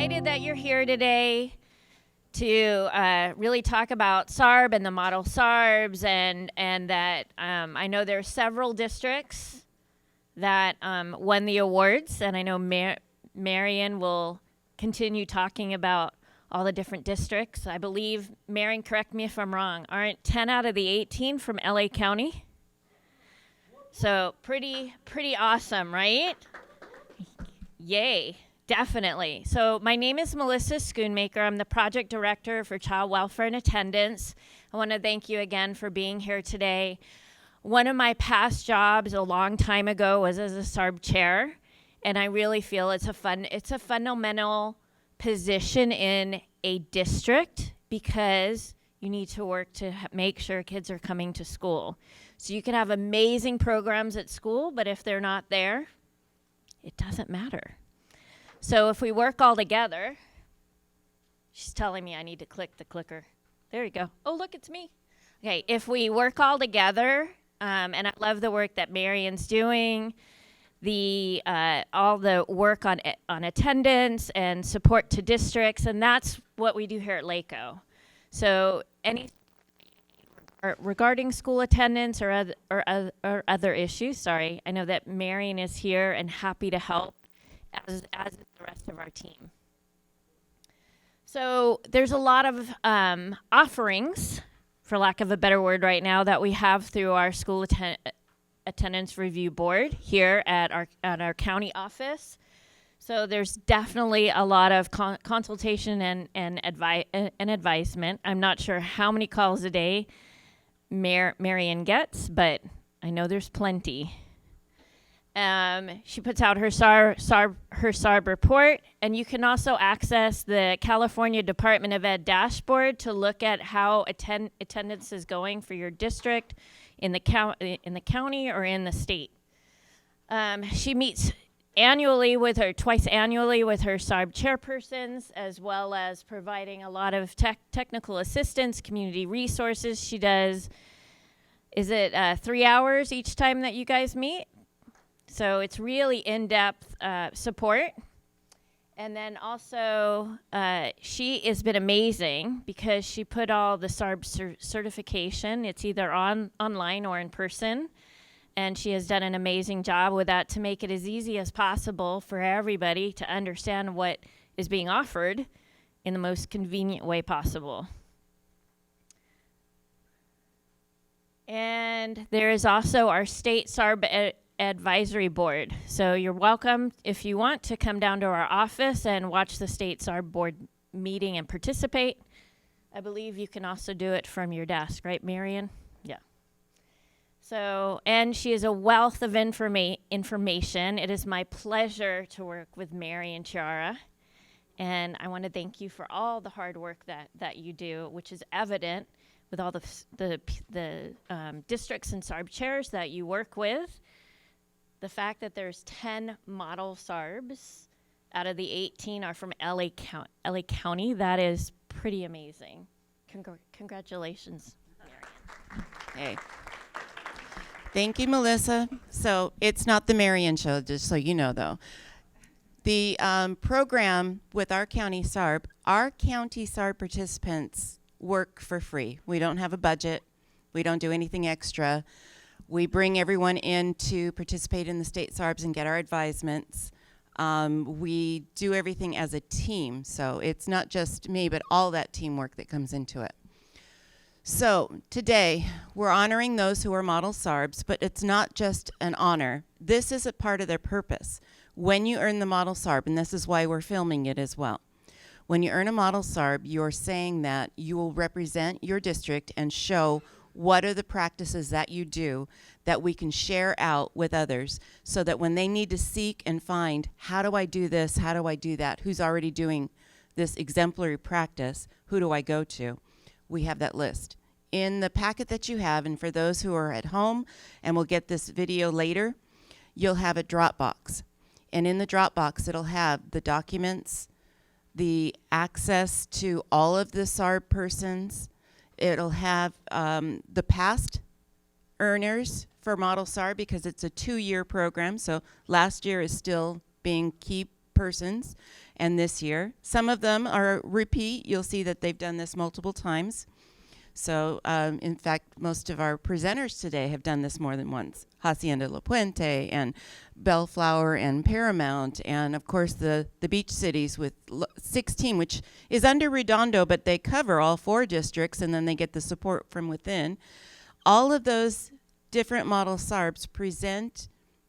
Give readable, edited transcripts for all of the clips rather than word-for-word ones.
excited that you're here today to really talk about SARB and the model SARBs, and that I know there are several districts that won the awards, and I know Marion will continue talking about all the different districts. I believe, Marion, correct me if I'm wrong, aren't 10 out of the 18 from LA County? So pretty awesome, right? Yay, definitely. So my name is Melissa Schoonmaker. I'm the project director for Child Welfare and Attendance. I want to thank you again for being here today. One of my past jobs a long time ago was as a SARB chair, and I really feel it's a fundamental position in a district because you need to work to make sure kids are coming to school. So you can have amazing programs at school, but if they're not there, it doesn't matter. So if we work all together, she's telling me I need to click the clicker. There you go. Oh, look, it's me. Okay, if we work all together, and I love the work that Marion's doing, all the work on attendance and support to districts, and that's what we do here at LACOE. So regarding school attendance or other issues, I know that Marion is here and happy to help, as is the rest of our team. So there's a lot of offerings, for lack of a better word right now, that we have through our school attendance review board here at our county office. So there's definitely a lot of consultation and advisement. I'm not sure how many calls a day Marion gets, but I know there's plenty. She puts out her SARB report, and you can also access the California Department of Ed dashboard to look at how attendance is going for your district in the county or in the state. She meets twice annually with her SARB chairpersons, as well as providing a lot of technical assistance, community resources. She does, is it 3 hours each time that you guys meet? So it's really in-depth support. And then also, she has been amazing because she put all the SARB certification. It's either online or in person. And she has done an amazing job with that to make it as easy as possible for everybody to understand what is being offered in the most convenient way possible. And there is also our state SARB advisory board. So you're welcome, if you want, to come down to our office and watch the state SARB board meeting and participate. I believe you can also do it from your desk, right, Marion? Yeah. So, and she is a wealth of information. It is my pleasure to work with Mary and Chiara. And I want to thank you for all the hard work that you do, which is evident with all the districts and SARB chairs that you work with. The fact that there's 10 model SARBs out of the 18 are from LA County, that is pretty amazing. Congratulations, Marion. Hey. Thank you, Melissa. So it's not the Marion show, just so you know, though. The program with our county SARB participants work for free. We don't have a budget. We don't do anything extra. We bring everyone in to participate in the state SARBs and get our advisements. We do everything as a team, so it's not just me, but all that teamwork that comes into it. So today, we're honoring those who are model SARBs, but it's not just an honor. This is a part of their purpose. When you earn the model SARB, and this is why we're filming it as well, when you earn a model SARB, you're saying that you will represent your district and show what are the practices that you do that we can share out with others so that when they need to seek and find, how do I do this, how do I do that, who's already doing this exemplary practice, who do I go to? We have that list. In the packet that you have, and for those who are at home and will get this video later, you'll have a Dropbox. And in the Dropbox, it'll have the documents, the access to all of the SARB persons. It'll have the past earners for Model SARB because it's a 2-year program. So last year is still being persons, and this year. Some of them are repeat. You'll see that they've done this multiple times. So, in fact, most of our presenters today have done this more than once. Hacienda La Puente and Bellflower and Paramount, and of course the beach cities with 16, which is under Redondo, but they cover all 4 districts, and then they get the support from within. All of those different model SARBs present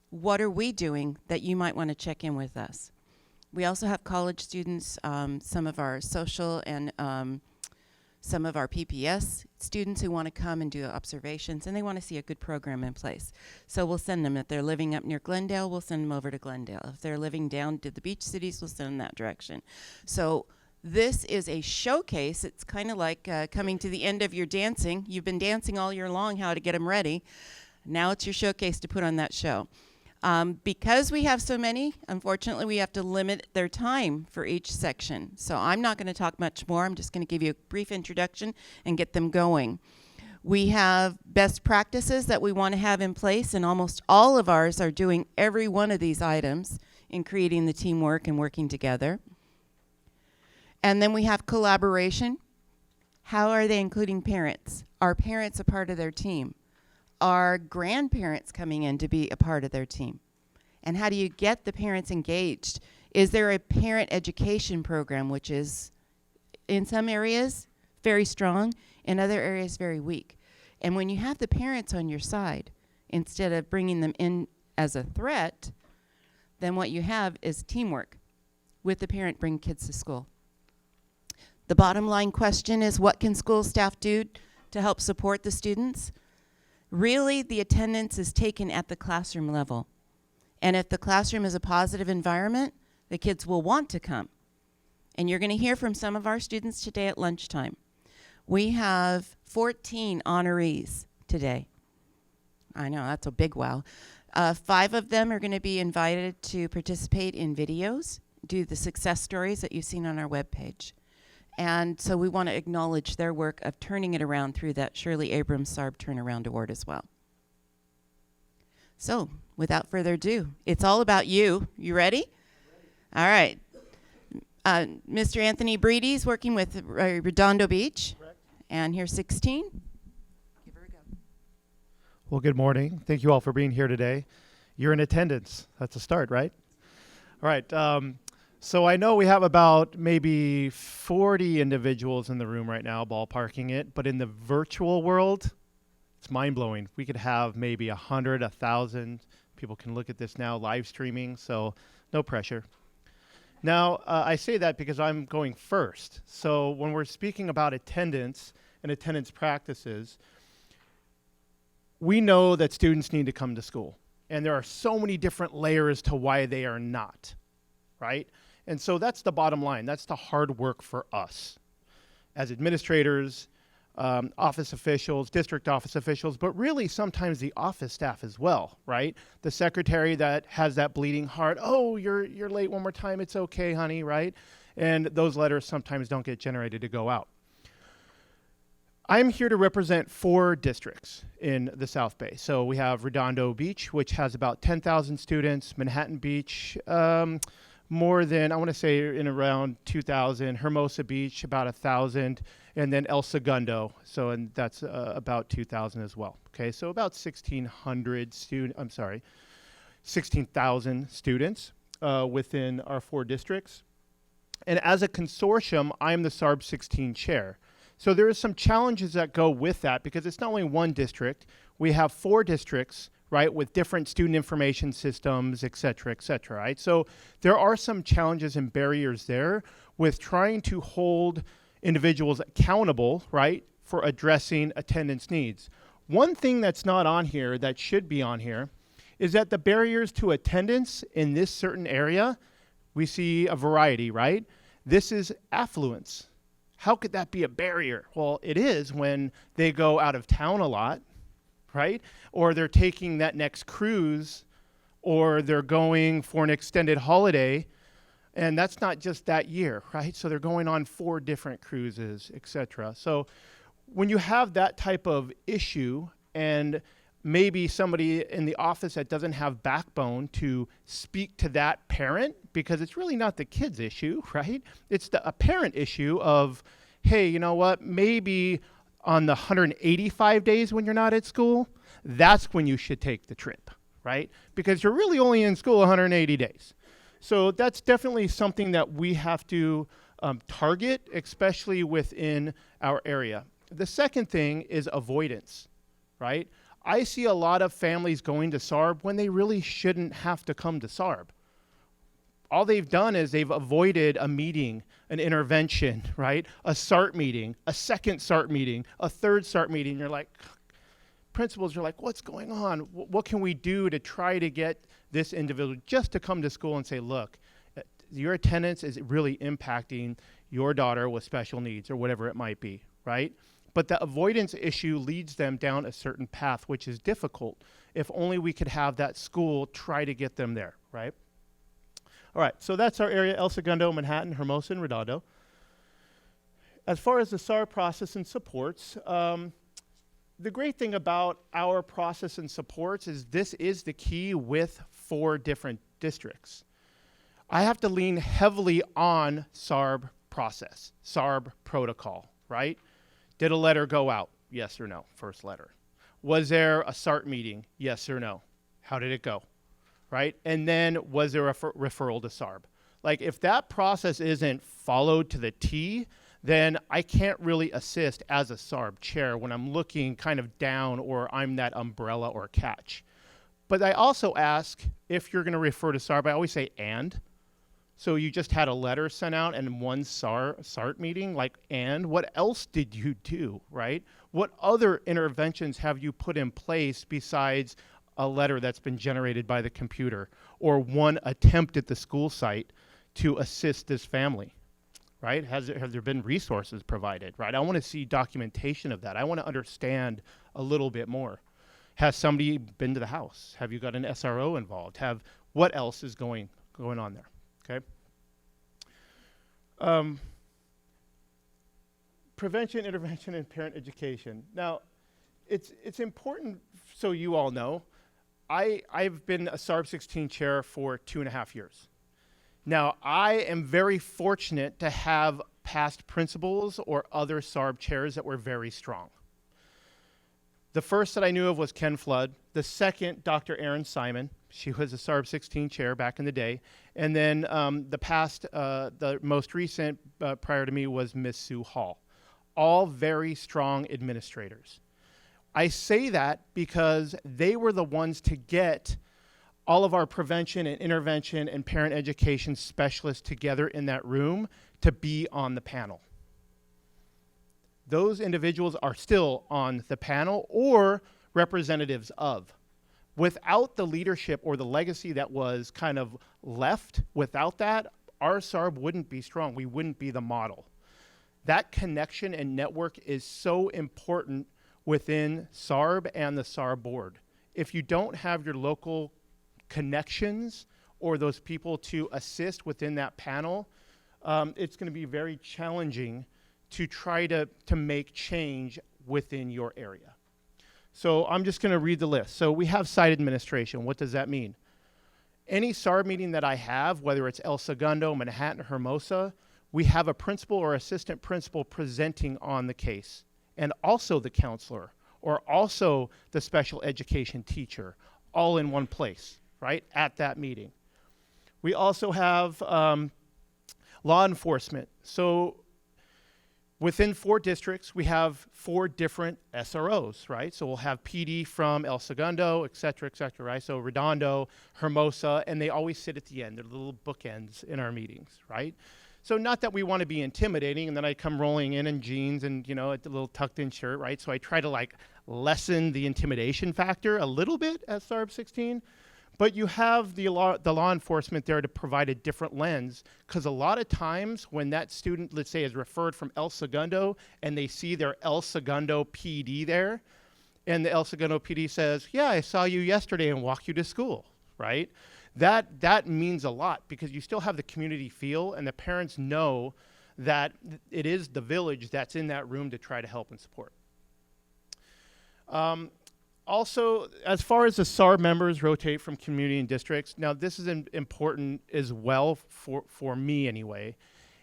what are we doing that you might want to check in with us. We also have college students, some of our social and some of our PPS students who want to come and do observations, and they want to see a good program in place. So we'll send them. If they're living up near Glendale, we'll send them over to Glendale. If they're living down to the beach cities, we'll send them that direction. So this is a showcase. It's kind of like coming to the end of your dancing. You've been dancing all year long how to get them ready. Now it's your showcase to put on that show. Because we have so many, unfortunately, we have to limit their time for each section. So I'm not going to talk much more. I'm just going to give you a brief introduction and get them going. We have best practices that we want to have in place, and almost all of ours are doing every one of these items in creating the teamwork and working together. And then we have collaboration. How are they including parents? Are parents a part of their team? Are grandparents coming in to be a part of their team? And how do you get the parents engaged? Is there a parent education program, which is in some areas very strong, in other areas very weak? And when you have the parents on your side, instead of bringing them in as a threat, then what you have is teamwork. With the parent, bring kids to school. The bottom line question is, what can school staff do to help support the students? Really, the attendance is taken at the classroom level. And if the classroom is a positive environment, the kids will want to come. And you're going to hear from some of our students today at lunchtime. We have 14 honorees today. I know, that's a big wow. 5 of them are going to be invited to participate in videos, do the success stories that you've seen on our webpage. And so we want to acknowledge their work of turning it around through that Shirley Abrams SARB Turnaround Award as well. So, without further ado, it's all about you. You ready? All right. Mr. Anthony Breedy's working with Redondo Beach. Correct. And here's 16. Give her a go. Well, good morning. Thank you all for being here today. You're in attendance. That's a start, right? All right. So I know we have about maybe 40 individuals in the room right now, ballparking it, but in the virtual world, it's mind-blowing. We could have maybe 100, 1,000. People can look at this now live streaming, so no pressure. Now, I say that because I'm going first. So when we're speaking about attendance and attendance practices, we know that students need to come to school, and there are so many different layers to why they are not, right? And so that's the bottom line. That's the hard work for us as administrators, office officials, district office officials, but really sometimes the office staff as well, right? The secretary that has that bleeding heart, oh, you're late one more time, it's okay, honey, right? And those letters sometimes don't get generated to go out. I'm here to represent 4 districts in the South Bay. So we have Redondo Beach, which has about 10,000 students, Manhattan Beach, more than, I want to say, in around 2,000, Hermosa Beach, about 1,000, and then El Segundo, so, and that's about 2,000 as well. Okay, so about 1,600 16,000 students within our 4 districts. And as a consortium, I'm the SARB 16 chair. So there are some challenges that go with that, because it's not only one district, we have 4 districts, right, with different student information systems, et cetera, right? So there are some challenges and barriers there with trying to hold individuals accountable, right, for addressing attendance needs. One thing that's not on here that should be on here is that the barriers to attendance in this certain area, we see a variety, right? This is affluence. How could that be a barrier? Well, it is when they go out of town a lot, right? Or they're taking that next cruise, or they're going for an extended holiday, and that's not just that year, right? So they're going on 4 different cruises, etc. So when you have that type of issue, and maybe somebody in the office that doesn't have backbone to speak to that parent, because it's really not the kid's issue, right? It's a parent issue of, hey, you know what, maybe on the 185 days when you're not at school, that's when you should take the trip, right? Because you're really only in school 180 days. So that's definitely something that we have to target, especially within our area. The second thing is avoidance, right? I see a lot of families going to SARB when they really shouldn't have to come to SARB. All they've done is they've avoided a meeting, an intervention, right? A SART meeting, a second SART meeting, a third SART meeting. You're like, principals are like, what's going on? What can we do to try to get this individual just to come to school and say, look, your attendance is really impacting your daughter with special needs or whatever it might be, right? But the avoidance issue leads them down a certain path, which is difficult. If only we could have that school try to get them there, right? All right, so that's our area: El Segundo, Manhattan, Hermosa, and Redondo. As far as the SARB process and supports, the great thing about our process and supports is this is the key with 4 different districts. I have to lean heavily on SARB process, SARB protocol, right? Did a letter go out? Yes or no? First letter. Was there a SART meeting? Yes or no? How did it go? Right? And then was there a referral to SARB? Like, if that process isn't followed to the T, then I can't really assist as a SARB chair when I'm looking kind of down or I'm that umbrella or catch. But I also ask, if you're going to refer to SARB, I always say and. So you just had a letter sent out and one SART meeting, like, and what else did you do, right? What other interventions have you put in place besides a letter that's been generated by the computer or one attempt at the school site to assist this family, right? Have there been resources provided, right? I want to see documentation of that. I want to understand a little bit more. Has somebody been to the house? Have you got an SRO involved? What else is going on there? Okay. Prevention, intervention, and parent education. Now, it's important so you all know, I've been a SARB 16 chair for 2.5 years. Now, I am very fortunate to have past principals or other SARB chairs that were very strong. The first that I knew of was Ken Flood. The second, Dr. Erin Simon. She was a SARB 16 chair back in the day. And then the most recent prior to me was Miss Sue Hall. All very strong administrators. I say that because they were the ones to get all of our prevention and intervention and parent education specialists together in that room to be on the panel. Those individuals are still on the panel or representatives of. Without the leadership or the legacy that was kind of left, without that, our SARB wouldn't be strong. We wouldn't be the model. That connection and network is so important within SARB and the SARB board. If you don't have your local connections or those people to assist within that panel, it's going to be very challenging to try to make change within your area. So I'm just going to read the list. So we have site administration. What does that mean? Any SARB meeting that I have, whether it's El Segundo, Manhattan, Hermosa, we have a principal or assistant principal presenting on the case, and also the counselor, or also the special education teacher, all in one place, right, at that meeting. We also have law enforcement. So within 4 districts, we have 4 different SROs, right? So we'll have PD from El Segundo, et cetera, right? So Redondo, Hermosa, and they always sit at the end. They're little bookends in our meetings, right? So not that we want to be intimidating, and then I come rolling in jeans and, you know, a little tucked in shirt, right? So I try to like lessen the intimidation factor a little bit at SARB 16. But you have the law enforcement there to provide a different lens, because a lot of times when that student, let's say, is referred from El Segundo and they see their El Segundo PD there, and the El Segundo PD says, yeah, I saw you yesterday and walked you to school, right? That means a lot, because you still have the community feel, and the parents know that it is the village that's in that room to try to help and support. Also, as far as the SARB members rotate from community and districts, now this is important as well for me anyway,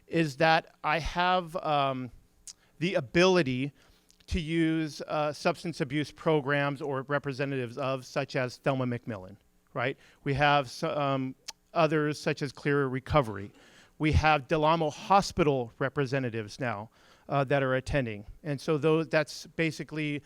is that I have the ability to use substance abuse programs or representatives of, such as Thelma McMillan, right? We have others such as Clear Recovery. We have Del Amo Hospital representatives now that are attending. And so that's basically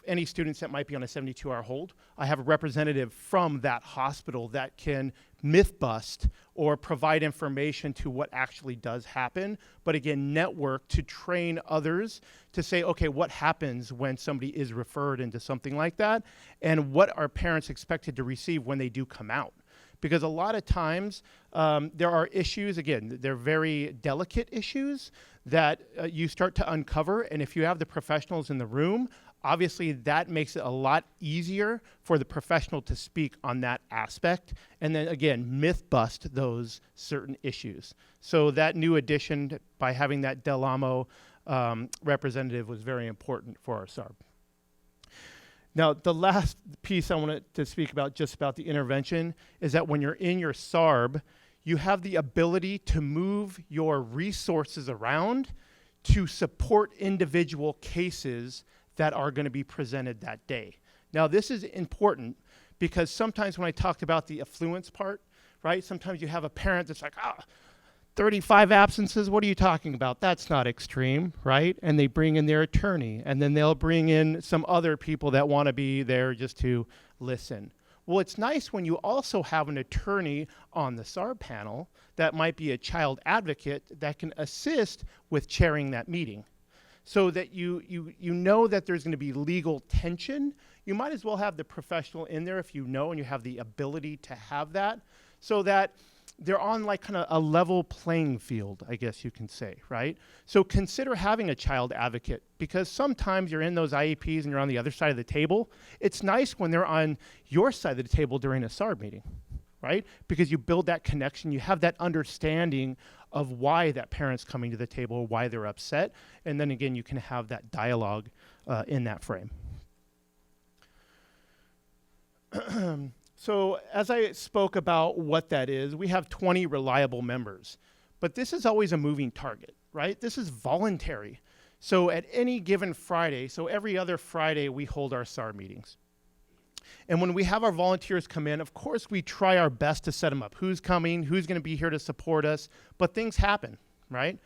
any students that might be on a 72-hour hold. I have a representative from that hospital that can myth bust or provide information to what actually does happen, but again, network to train others to say, okay, what happens when somebody is referred into something like that, and what are parents expected to receive when they do come out? Because a lot of times there are issues, again, they're very delicate issues that you start to uncover, and if you have the professionals in the room, obviously that makes it a lot easier for the professional to speak on that aspect, and then again, myth bust those certain issues. So that new addition by having that Del Amo representative was very important for our SARB. Now, the last piece I wanted to speak about, just about the intervention, is that when you're in your SARB, you have the ability to move your resources around to support individual cases that are going to be presented that day. Now, this is important because sometimes when I talked about the affluence part, right, sometimes you have a parent that's like, 35 absences, what are you talking about? That's not extreme, right? And they bring in their attorney, and then they'll bring in some other people that want to be there just to listen. Well, it's nice when you also have an attorney on the SARB panel that might be a child advocate that can assist with chairing that meeting. So that you know that there's going to be legal tension. You might as well have the professional in there if you know and you have the ability to have that, so that they're on like kind of a level playing field, I guess you can say, right? So consider having a child advocate, because sometimes you're in those IEPs and you're on the other side of the table. It's nice when they're on your side of the table during a SARB meeting, right? Because you build that connection, you have that understanding of why that parent's coming to the table, why they're upset, and then again, you can have that dialogue in that frame. So as I spoke about what that is, we have 20 reliable members, but this is always a moving target, right? This is voluntary. So at any given Friday, so every other Friday, we hold our SARB meetings. And when we have our volunteers come in, of course, we try our best to set them up. Who's coming, who's going to be here to support us, but things happen, right?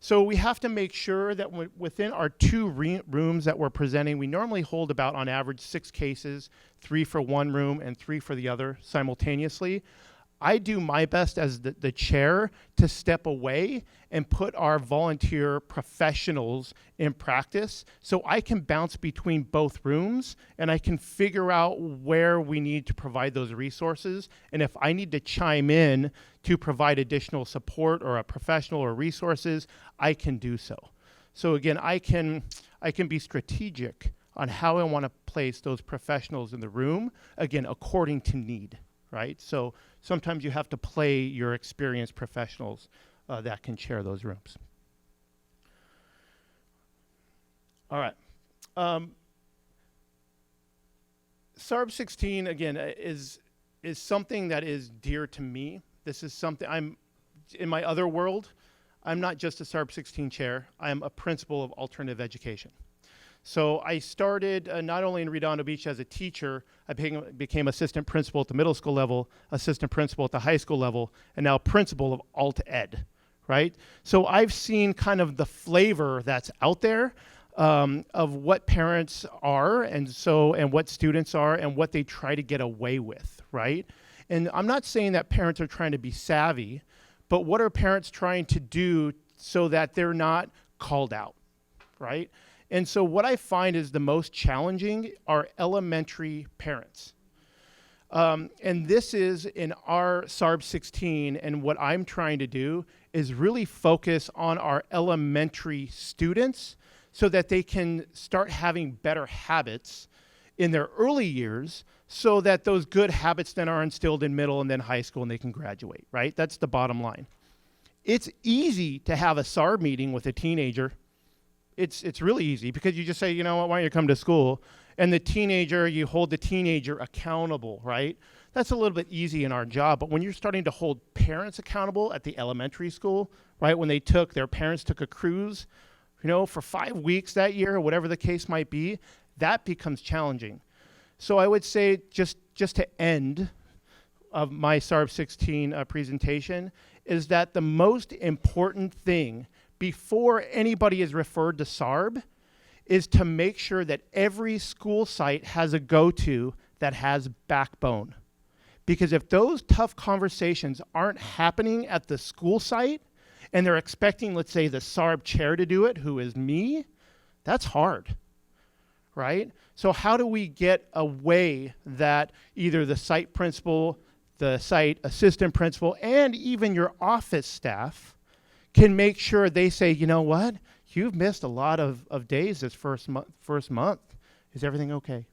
So we have to make sure that within our two rooms that we're presenting, we normally hold about, on average, 6 cases, 3 for one room and 3 for the other simultaneously. I do my best as the chair to step away and put our volunteer professionals in practice so I can bounce between both rooms and I can figure out where we need to provide those resources. And if I need to chime in to provide additional support or a professional or resources, I can do so. So again, I can be strategic on how I want to place those professionals in the room, again, according to need, right? So sometimes you have to play your experienced professionals that can chair those rooms. All right. SARB 16, again, is something that is dear to me. This is something in my other world, I'm not just a SARB 16 chair, I am a principal of alternative education. So I started not only in Redondo Beach as a teacher, I became assistant principal at the middle school level, assistant principal at the high school level, and now principal of alt ed, right? So I've seen kind of the flavor that's out there of what parents are and what students are and what they try to get away with, right? And I'm not saying that parents are trying to be savvy, but what are parents trying to do so that they're not called out, right? And so what I find is the most challenging are elementary parents. And this is in our SARB 16, and what I'm trying to do is really focus on our elementary students so that they can start having better habits in their early years so that those good habits then are instilled in middle and then high school and they can graduate, right? That's the bottom line. It's easy to have a SARB meeting with a teenager. It's really easy because you just say, you know what, why don't you come to school? And the teenager, you hold the teenager accountable, right? That's a little bit easy in our job, but when you're starting to hold parents accountable at the elementary school, right? When their parents took a cruise, for 5 weeks that year, or whatever the case might be, that becomes challenging. So I would say, just to end of my SARB 16 presentation, is that the most important thing before anybody is referred to SARB is to make sure that every school site has a go-to that has backbone. Because if those tough conversations aren't happening at the school site, and they're expecting, let's say, the SARB chair to do it, who is me, that's hard, right? So how do we get a way that either the site principal, the site assistant principal, and even your office staff can make sure they say, you know what? You've missed a lot of days this first month. Is everything okay?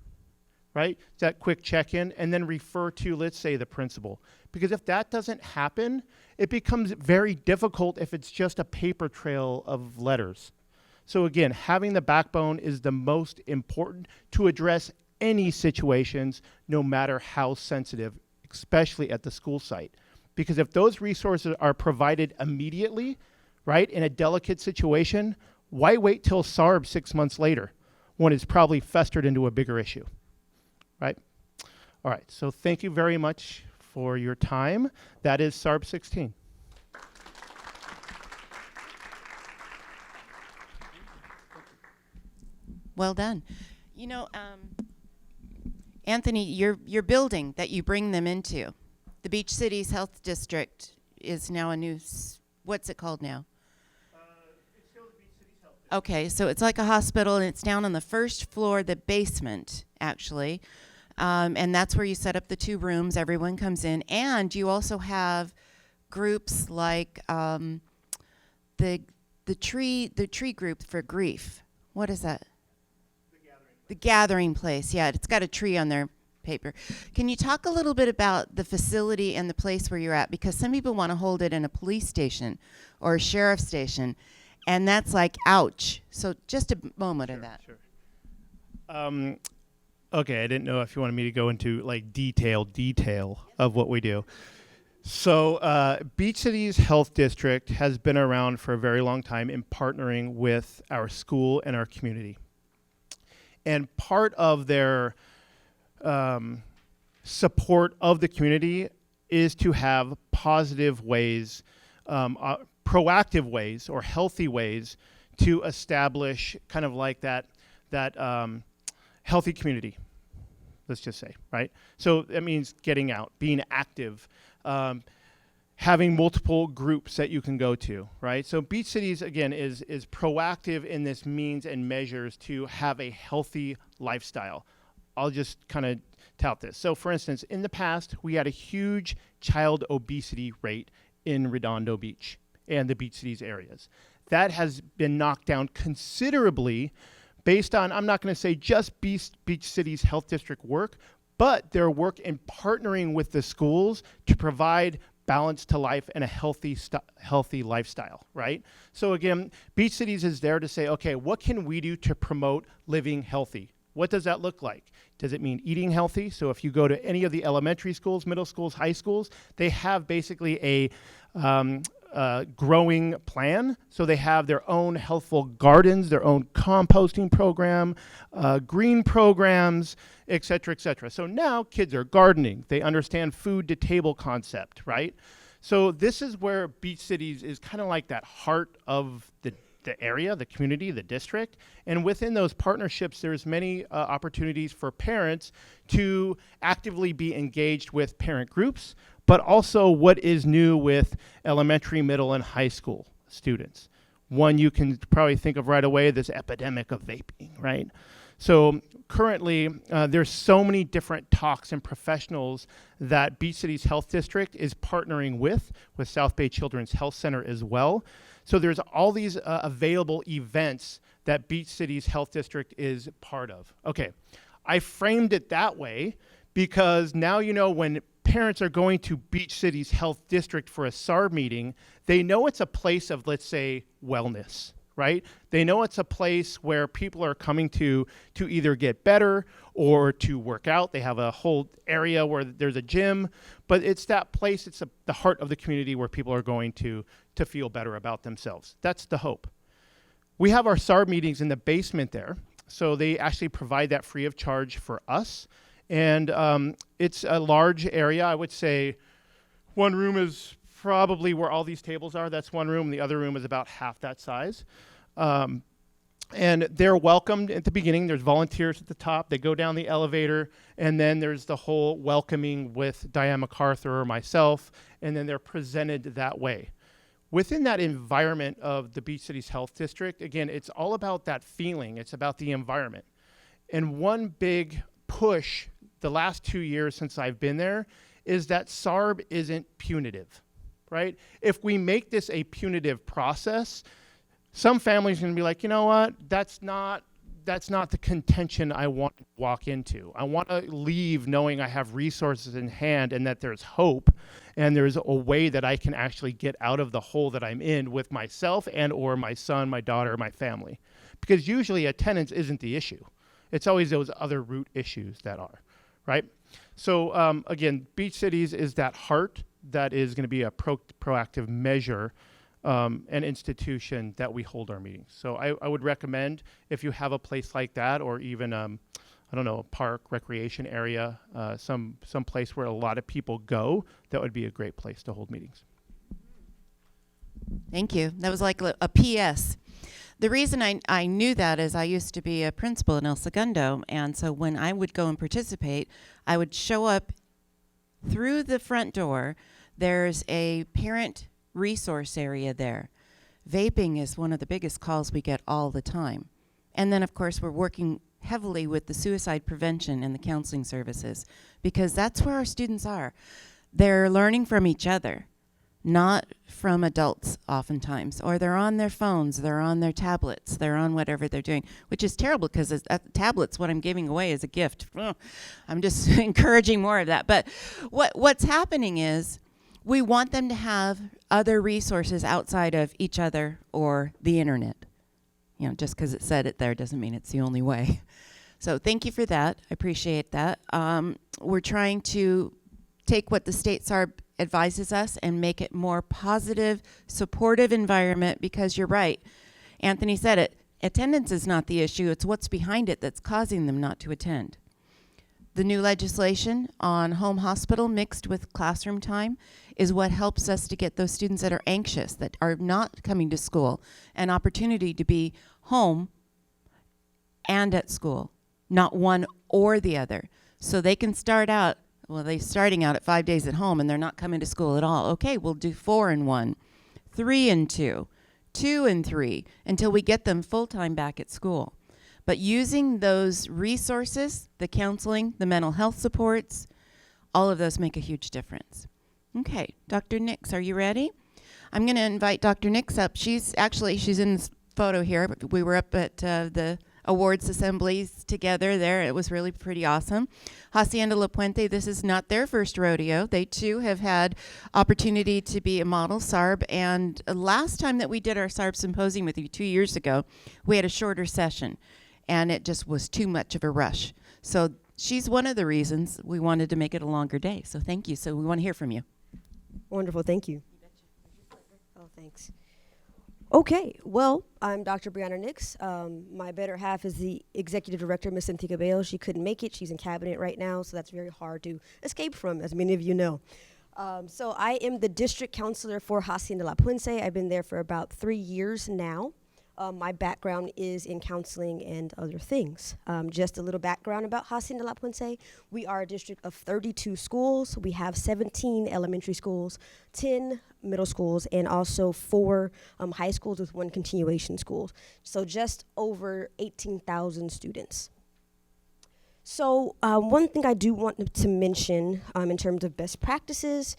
Right? That quick check-in, and then refer to, let's say, the principal. Because if that doesn't happen, it becomes very difficult if it's just a paper trail of letters. So again, having the backbone is the most important to address any situations, no matter how sensitive, especially at the school site. Because if those resources are provided immediately, right, in a delicate situation, why wait till SARB 6 months later when it's probably festered into a bigger issue, right? All right, so thank you very much for your time. That is SARB 16. Well done. Anthony, your building that you bring them into, the Beach Cities Health District, is now a new, what's it called now? It's still the Beach Cities Health District. Okay, so it's like a hospital, and it's down on the first floor, the basement, actually. And that's where you set up the 2 rooms. Everyone comes in. And you also have groups like the tree group for grief. What is that? The gathering place. Yeah, it's got a tree on their paper. Can you talk a little bit about the facility and the place where you're at? Because some people want to hold it in a police station or a sheriff's station, and that's like, ouch. So just a moment of that. Sure. Okay, I didn't know if you wanted me to go into like detail of what we do. So Beach Cities Health District has been around for a very long time in partnering with our school and our community. And part of their support of the community is to have positive ways, proactive ways or healthy ways to establish kind of like that healthy community, let's just say, right? So that means getting out, being active, having multiple groups that you can go to, right? So Beach Cities, again, is proactive in this means and measures to have a healthy lifestyle. I'll just kind of tout this. So for instance, in the past, we had a huge child obesity rate in Redondo Beach and the Beach Cities areas. That has been knocked down considerably based on, I'm not going to say just Beach Cities Health District work, but their work in partnering with the schools to provide balance to life and a healthy lifestyle, right? So again, Beach Cities is there to say, okay, what can we do to promote living healthy? What does that look like? Does it mean eating healthy? So if you go to any of the elementary schools, middle schools, high schools, they have basically a growing plan. So they have their own healthful gardens, their own composting program, green programs, et cetera, et cetera. So now kids are gardening. They understand food to table concept, right? So this is where Beach Cities is kind of like that heart of the area, the community, the district. And within those partnerships, there's many opportunities for parents to actively be engaged with parent groups, but also what is new with elementary, middle, and high school students. One you can probably think of right away, this epidemic of vaping, right? So currently, there's so many different talks and professionals that Beach Cities Health District is partnering with South Bay Children's Health Center as well. So there's all these available events that Beach Cities Health District is part of. Okay, I framed it that way because now you know when parents are going to Beach Cities Health District for a SARB meeting, they know it's a place of, let's say, wellness, right? They know it's a place where people are coming to either get better or to work out. They have a whole area where there's a gym, but it's that place, it's the heart of the community where people are going to feel better about themselves. That's the hope. We have our SARB meetings in the basement there, so they actually provide that free of charge for us. And it's a large area. I would say one room is probably where all these tables are. That's one room. The other room is about half that size. And they're welcomed at the beginning. There's volunteers at the top. They go down the elevator, and then there's the whole welcoming with Diane MacArthur or myself, and then they're presented that way. Within that environment of the Beach Cities Health District, again, it's all about that feeling. It's about the environment. And one big push the last 2 years since I've been there is that SARB isn't punitive, right? If we make this a punitive process, some families are going to be like, you know what, that's not the contention I want to walk into. I want to leave knowing I have resources in hand and that there's hope and there's a way that I can actually get out of the hole that I'm in with myself and or my son, my daughter, my family. Because usually attendance isn't the issue. It's always those other root issues that are, right? So again, Beach Cities is that heart that is going to be a proactive measure, an institution that we hold our meetings. So I would recommend if you have a place like that, or even I don't know, a park, recreation area, some place where a lot of people go, that would be a great place to hold meetings. Thank you. That was like a PS. The reason I knew that is I used to be a principal in El Segundo, and so when I would go and participate, I would show up through the front door. There's a parent resource area there. Vaping is one of the biggest calls we get all the time. And then, of course, we're working heavily with the suicide prevention and the counseling services, because that's where our students are. They're learning from each other, not from adults oftentimes, or they're on their phones, they're on their tablets, they're on whatever they're doing, which is terrible because tablets, what I'm giving away is a gift. I'm just encouraging more of that. But what's happening is we want them to have other resources outside of each other or the internet. You know, just because it said it there doesn't mean it's the only way. So thank you for that. I appreciate that. We're trying to take what the state SARB advises us and make it more positive, supportive environment, because you're right. Anthony said it. Attendance is not the issue. It's what's behind it that's causing them not to attend. The new legislation on home hospital mixed with classroom time is what helps us to get those students that are anxious, that are not coming to school, an opportunity to be home and at school, not one or the other. So they can start out, well, they're starting out at 5 days at home and they're not coming to school at all. Okay, we'll do 4 and 1, 3 and 2, 2 and 3, until we get them full-time back at school. But using those resources, the counseling, the mental health supports, all of those make a huge difference. Okay, Dr. Nicks, are you ready? I'm going to invite Dr. Nicks up. She's in this photo here. We were up at the awards assemblies together there. It was really pretty awesome. Hacienda La Puente, this is not their first rodeo. They too have had opportunity to be a model SARB. And last time that we did our SARB Symposium with you 2 years ago, we had a shorter session. And it just was too much of a rush. So she's one of the reasons we wanted to make it a longer day. So thank you. So we want to hear from you. Wonderful. Thank you. Oh, thanks. Okay. Well, I'm Dr. Brianna Nicks. My better half is the executive director, Ms. Cynthia Bale. She couldn't make it. She's in cabinet right now, so that's very hard to escape from, as many of you know. So I am the district counselor for Hacienda La Puente. I've been there for about 3 years now. My background is in counseling and other things. Just a little background about Hacienda La Puente. We are a district of 32 schools. We have 17 elementary schools, 10 middle schools, and also 4 high schools with 1 continuation school. So just over 18,000 students. So one thing I do want to mention in terms of best practices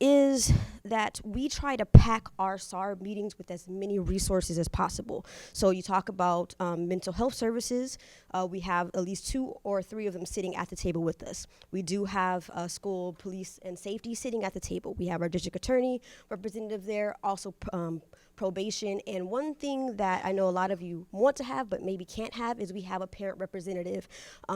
is that we try to pack our SARB meetings with as many resources as possible. So you talk about mental health services. We have at least 2 or 3 of them sitting at the table with us. We do have school, police, and safety sitting at the table. We have our district attorney representative there, also probation. And one thing that I know a lot of you want to have but maybe can't have is we have a parent representative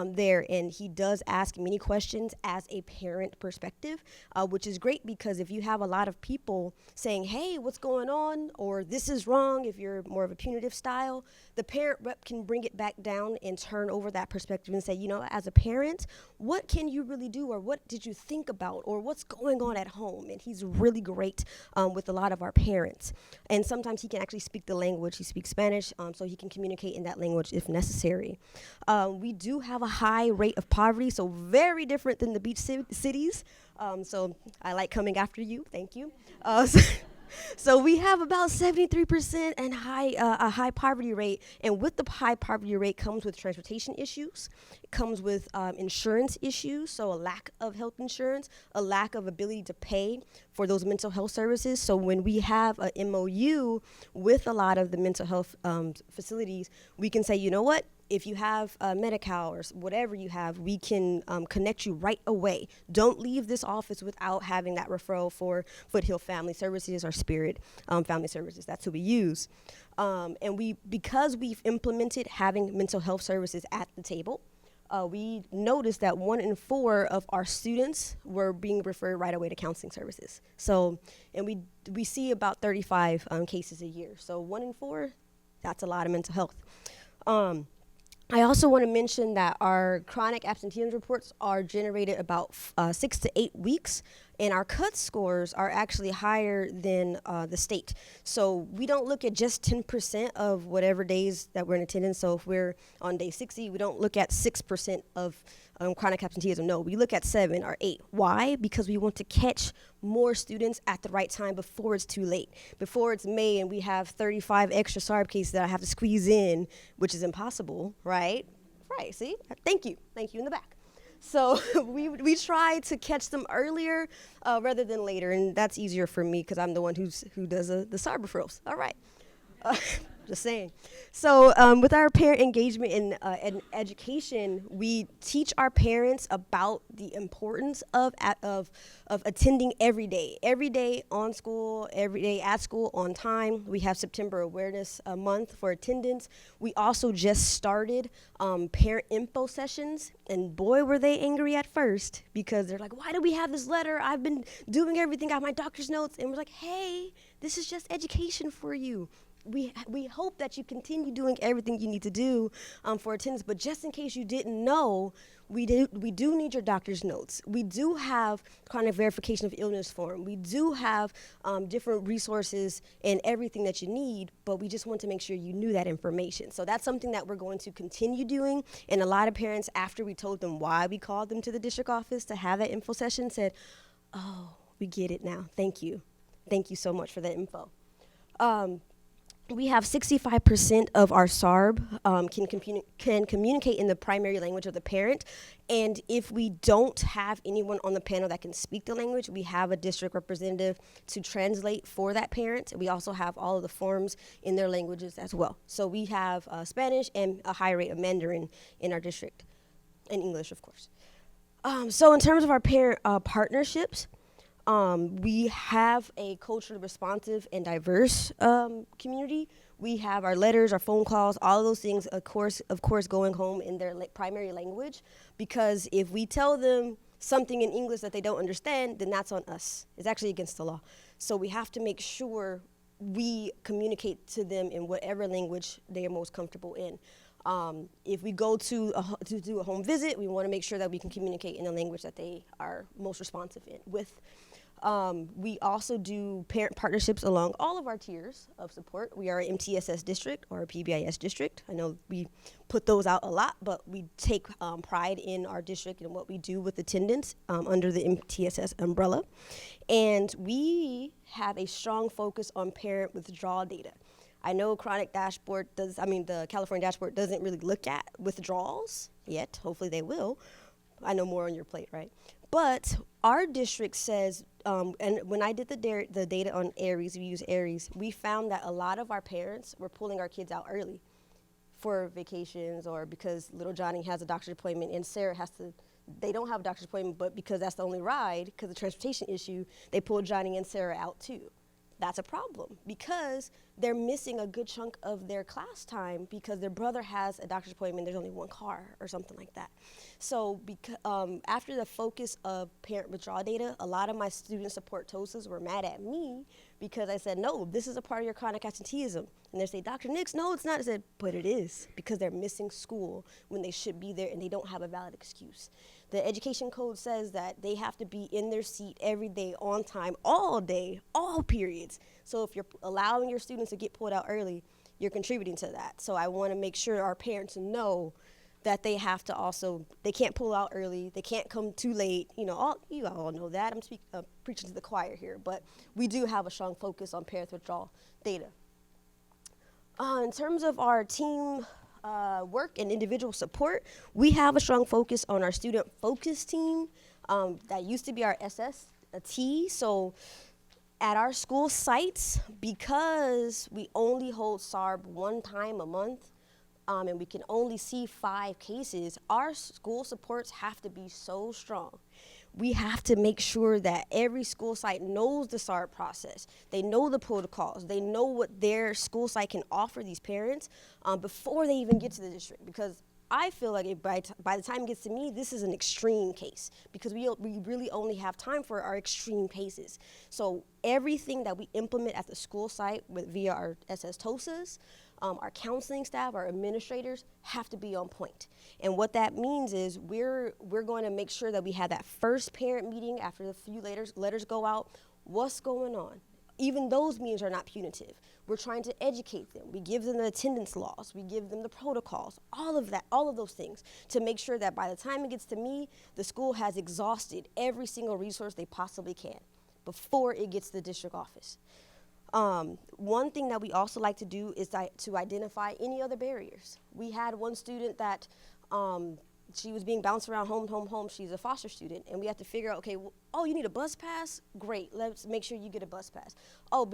there, and he does ask many questions as a parent perspective, which is great because if you have a lot of people saying, hey, what's going on, or this is wrong, if you're more of a punitive style, the parent rep can bring it back down and turn over that perspective and say, you know, as a parent, what can you really do, or what did you think about, or what's going on at home? And he's really great with a lot of our parents. And sometimes he can actually speak the language. He speaks Spanish, so he can communicate in that language if necessary. We do have a high rate of poverty, so very different than the beach cities. So I like coming after you. Thank you. So we have about 73% and a high poverty rate, and with the high poverty rate comes with transportation issues. It comes with insurance issues, so a lack of health insurance, a lack of ability to pay for those mental health services. So when we have a MOU with a lot of the mental health facilities, we can say, you know what? If you have Medi-Cal or whatever you have, we can connect you right away. Don't leave this office without having that referral for Foothill Family Services or Spirit Family Services. That's who we use. And because we've implemented having mental health services at the table, we noticed that 1 in 4 of our students were being referred right away to counseling services. So, and we see about 35 cases a year. So 1 in 4, that's a lot of mental health. I also want to mention that our chronic absenteeism reports are generated about 6 to 8 weeks, and our cut scores are actually higher than the state. So we don't look at just 10% of whatever days that we're in attendance. So if we're on day 60, we don't look at 6% of chronic absenteeism. No, we look at 7 or 8. Why? Because we want to catch more students at the right time before it's too late. Before it's May and we have 35 extra SARB cases that I have to squeeze in, which is impossible, right? Right, see? Thank you in the back. So we try to catch them earlier rather than later, and that's easier for me because I'm the one who does the SARB referrals. All right. Just saying. So with our parent engagement in education, we teach our parents about the importance of attending every day on school, every day at school on time. We have September Awareness Month for attendance. We also just started parent info sessions, and boy, were they angry at first because they're like, why do we have this letter? I've been doing everything, got my doctor's notes, and we're like, hey, this is just education for you. We hope that you continue doing everything you need to do for attendance, but just in case you didn't know, we do need your doctor's notes. We do have chronic verification of illness form. We do have different resources and everything that you need, but we just want to make sure you knew that information. So that's something that we're going to continue doing, and a lot of parents, after we told them why we called them to the district office to have that info session, said, oh, we get it now. Thank you. Thank you so much for that info. We have 65% of our SARB can communicate in the primary language of the parent, and if we don't have anyone on the panel that can speak the language, we have a district representative to translate for that parent. We also have all of the forms in their languages as well. So we have Spanish and a high rate of Mandarin in our district, and English, of course. So in terms of our parent partnerships, we have a culturally responsive and diverse community. We have our letters, our phone calls, all of those things, of course going home in their primary language, because if we tell them something in English that they don't understand, then that's on us. It's actually against the law. So we have to make sure we communicate to them in whatever language they are most comfortable in. If we go to do a home visit, we want to make sure that we can communicate in the language that they are most responsive with. We also do parent partnerships along all of our tiers of support. We are an MTSS district or a PBIS district. I know we put those out a lot, but we take pride in our district and what we do with attendance under the MTSS umbrella. And we have a strong focus on parent withdrawal data. I know the California dashboard doesn't really look at withdrawals yet. Hopefully they will. I know more on your plate, right? But our district says, and when I did the data on Aries, we use Aries, we found that a lot of our parents were pulling our kids out early for vacations or because little Johnny has a doctor's appointment and Sarah they don't have a doctor's appointment, but because that's the only ride, because of the transportation issue, they pulled Johnny and Sarah out too. that's a problem because they're missing a good chunk of their class time because their brother has a doctor's appointment, there's only one car or something like that. So after the focus of parent withdrawal data, a lot of my student support TOSAs were mad at me because I said, no, this is a part of your chronic absenteeism. And they say, Dr. Nicks, no, it's not. I said, but it is because they're missing school when they should be there and they don't have a valid excuse. The education code says that they have to be in their seat every day, on time, all day, all periods. So if you're allowing your students to get pulled out early, you're contributing to that. So I want to make sure our parents know that they have to also, they can't pull out early, they can't come too late. You all know that. I'm preaching to the choir here, but we do have a strong focus on parent withdrawal data. In terms of our team work and individual support, we have a strong focus on our student focus team. That used to be our SST. So at our school sites, because we only hold SARB one time a month, and we can only see 5 cases, our school supports have to be so strong. We have to make sure that every school site knows the SARB process. They know the protocols. They know what their school site can offer these parents before they even get to the district. Because I feel like by the time it gets to me, this is an extreme case because we really only have time for our extreme cases. So everything that we implement at the school site via our SS TOSAs, our counseling staff, our administrators have to be on point. And what that means is we're going to make sure that we have that first parent meeting after the few letters go out. What's going on? Even those meetings are not punitive. We're trying to educate them. We give them the attendance laws. We give them the protocols, all of that, all of those things to make sure that by the time it gets to me, the school has exhausted every single resource they possibly can before it gets to the district office. One thing that we also like to do is to identify any other barriers. We had one student that she was being bounced around home. She's a foster student, and we have to figure out, okay, oh, you need a bus pass? Great, let's make sure you get a bus pass. Oh,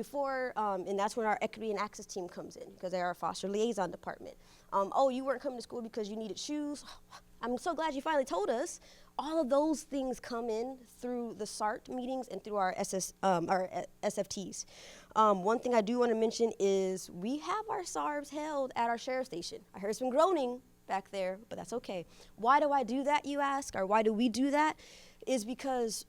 and that's when our equity and access team comes in because they're our foster liaison department. Oh, you weren't coming to school because you needed shoes? I'm so glad you finally told us. All of those things come in through the Cert meetings and through our SFTs. One thing I do want to mention is we have our SARBs held at our sheriff station. I heard some groaning back there, but that's okay. Why do I do that, you ask, or why do we do that? Is because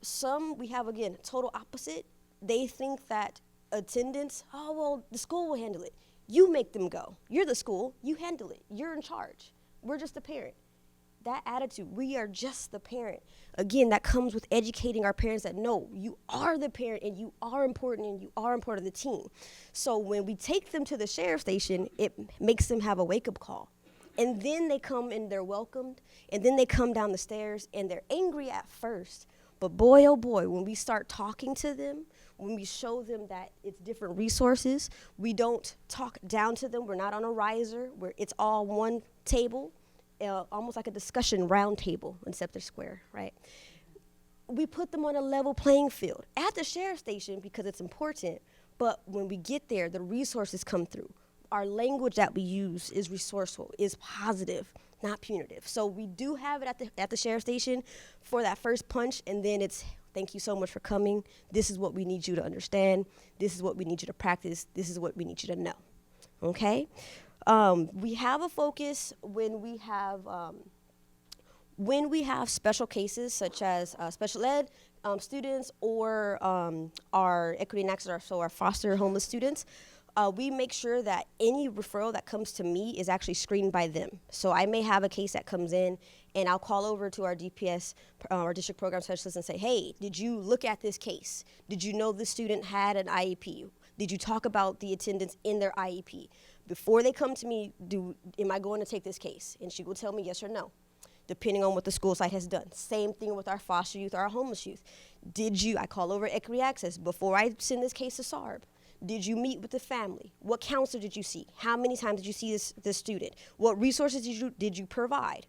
we have, again, total opposite. They think that attendance, oh, well, the school will handle it. You make them go. You're the school. You handle it. You're in charge. We're just the parent. That attitude, we are just the parent. Again, that comes with educating our parents that no, you are the parent and you are important and you are a part of the team. So when we take them to the sheriff station, it makes them have a wake-up call. And then they come and they're welcomed, and then they come down the stairs and they're angry at first. But boy, oh boy, when we start talking to them, when we show them that it's different resources, we don't talk down to them. We're not on a riser where it's all one table. Almost like a discussion round table, except they're square, right? We put them on a level playing field at the sheriff station because it's important, but when we get there, the resources come through. Our language that we use is resourceful, is positive, not punitive. So we do have it at the sheriff station for that first punch, and then it's, thank you so much for coming. This is what we need you to understand. This is what we need you to practice. This is what we need you to know, okay? We have a focus when we have special cases such as special ed students or our equity and access, so our foster homeless students. We make sure that any referral that comes to me is actually screened by them. So I may have a case that comes in and I'll call over to our DPS, our district program specialist, and say, hey, did you look at this case? Did you know the student had an IEP? Did you talk about the attendance in their IEP? Before they come to me, am I going to take this case? And she will tell me yes or no, depending on what the school site has done. Same thing with our foster youth or our homeless youth. I call over equity access before I send this case to SARB. Did you meet with the family? What counselor did you see? How many times did you see this student? What resources did you provide?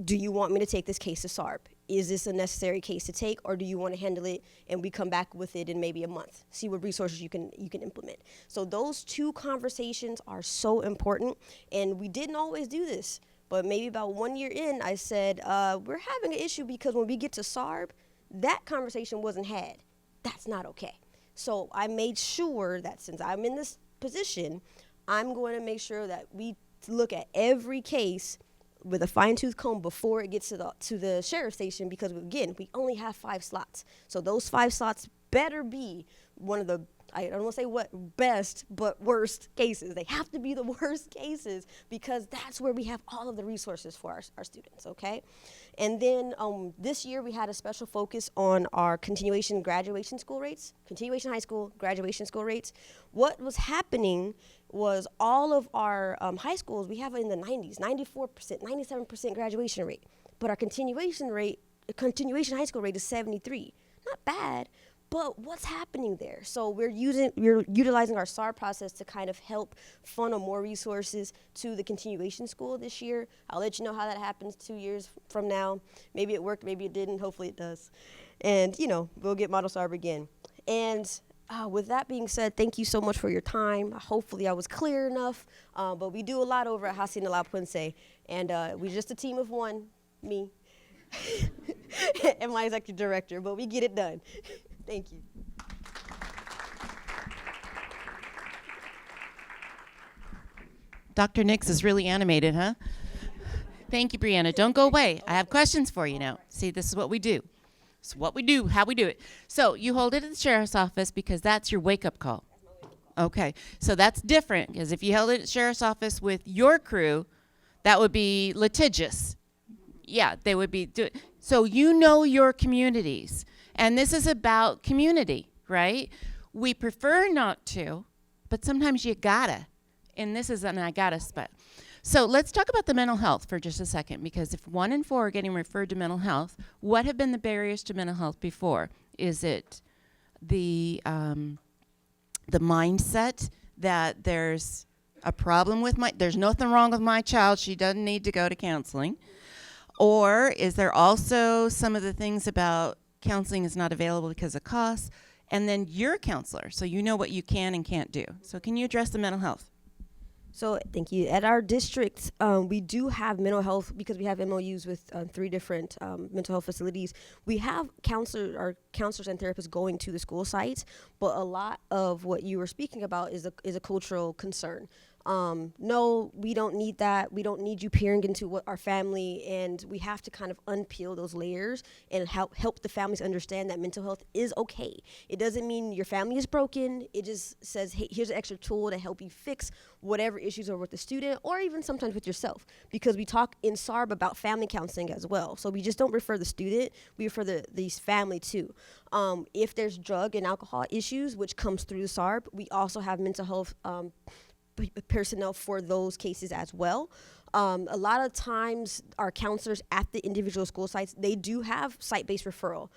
Do you want me to take this case to SARB? Is this a necessary case to take, or do you want to handle it and we come back with it in maybe a month? See what resources you can implement. So those two conversations are so important, and we didn't always do this, but maybe about 1 year in, I said, we're having an issue because when we get to SARB, that conversation wasn't had. That's not okay. So I made sure that since I'm in this position, I'm going to make sure that we look at every case with a fine-tooth comb before it gets to the sheriff's station, because again, we only have 5 slots. So those 5 slots better be one of the, I don't want to say what best, but worst cases. They have to be the worst cases, because that's where we have all of the resources for our students, okay? And then this year we had a special focus on our continuation graduation school rates, continuation high school, graduation school rates. What was happening was all of our high schools, we have it in the 90s, 94%, 97% graduation rate. But our continuation high school rate is 73. Not bad, but what's happening there? So we're utilizing our SARB process to kind of help funnel more resources to the continuation school this year. I'll let you know how that happens 2 years from now. Maybe it worked, maybe it didn't, hopefully it does. And, you know, we'll get Model SARB again. And with that being said, thank you so much for your time. Hopefully I was clear enough, but we do a lot over at Hacienda La Puente, and we're just a team of one, me, and my executive director, but we get it done. Thank you. Dr. Nicks is really animated, huh? Thank you, Brianna. Don't go away. I have questions for you now. See, this is what we do. It's what we do, how we do it. So you hold it at the sheriff's office because that's your wake-up call. Okay, so that's different, because if you held it at the sheriff's office with your crew, that would be litigious. Yeah, they would be so you know your communities. And this is about community, right? We prefer not to, but sometimes you gotta. And this is an I gotta spot. So let's talk about the mental health for just a second, because if 1 in 4 are getting referred to mental health, what have been the barriers to mental health before? Is it the mindset that there's a problem with there's nothing wrong with my child, she doesn't need to go to counseling? Or is there also some of the things about counseling is not available because of costs? And then you're a counselor, so you know what you can and can't do. So can you address the mental health? So thank you. At our district, we do have mental health, because we have MOUs with 3 different mental health facilities. We have counselors and therapists going to the school sites, but a lot of what you were speaking about is a cultural concern. No, we don't need that. We don't need you peering into what our family, and we have to kind of unpeel those layers and help the families understand that mental health is okay. It doesn't mean your family is broken. It just says, hey, here's an extra tool to help you fix whatever issues are with the student, or even sometimes with yourself, because we talk in SARB about family counseling as well. So we just don't refer the student, we refer the family too. If there's drug and alcohol issues, which comes through the SARB, we also have mental health personnel for those cases as well. A lot of times our counselors at the individual school sites, they do have site-based referral,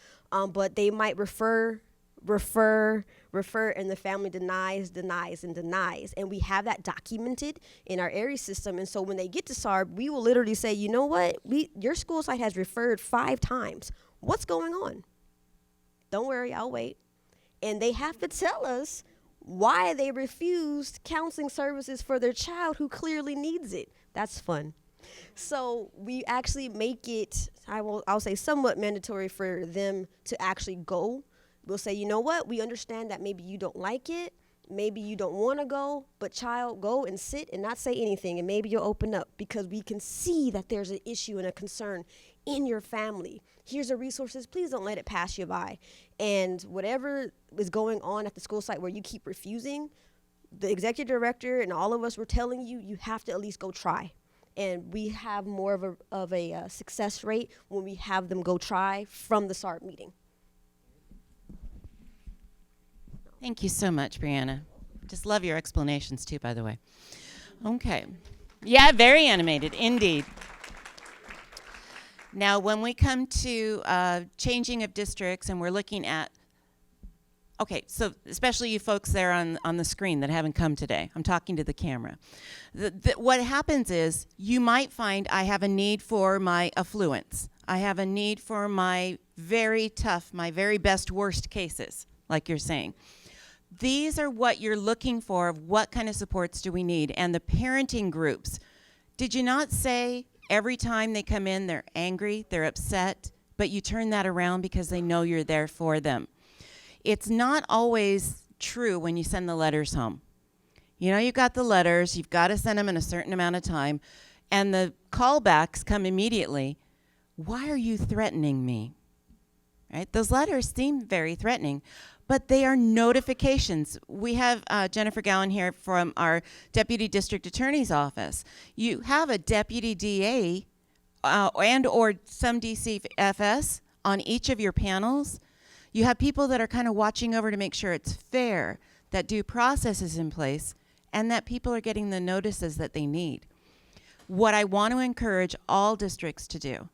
but they might refer, and the family denies, and we have that documented in our area system. And so when they get to SARB, we will literally say, you know what, your school site has referred 5 times. What's going on? Don't worry, I'll wait. And they have to tell us why they refused counseling services for their child who clearly needs it. That's fun. So we actually make it, I'll say somewhat mandatory for them to actually go. We'll say, you know what, we understand that maybe you don't like it, maybe you don't want to go, but child, go and sit and not say anything, and maybe you'll open up, because we can see that there's an issue and a concern in your family. Here's the resources, please don't let it pass you by. And whatever is going on at the school site where you keep refusing, the executive director and all of us were telling you, you have to at least go try. And we have more of a success rate when we have them go try from the SARB meeting. Thank you so much, Brianna. Just love your explanations too, by the way. Okay. Yeah, very animated, indeed. Now, when we come to changing of districts, and we're looking at, okay, so especially you folks there on the screen that haven't come today, I'm talking to the camera. What happens is you might find I have a need for my affluence. I have a need for my very tough, my very best worst cases, like you're saying. These are what you're looking for. What kind of supports do we need? And the parenting groups, did you not say every time they come in, they're angry, they're upset, but you turn that around because they know you're there for them? It's not always true when you send the letters home. You know, you've got the letters, you've got to send them in a certain amount of time, and the callbacks come immediately. Why are you threatening me? Right? Those letters seem very threatening, but they are notifications. We have Jennifer Gowan here from our Deputy District Attorney's Office. You have a Deputy DA and or some DCFS on each of your panels. You have people that are kind of watching over to make sure it's fair, that due process is in place, and that people are getting the notices that they need. What I want to encourage all districts to do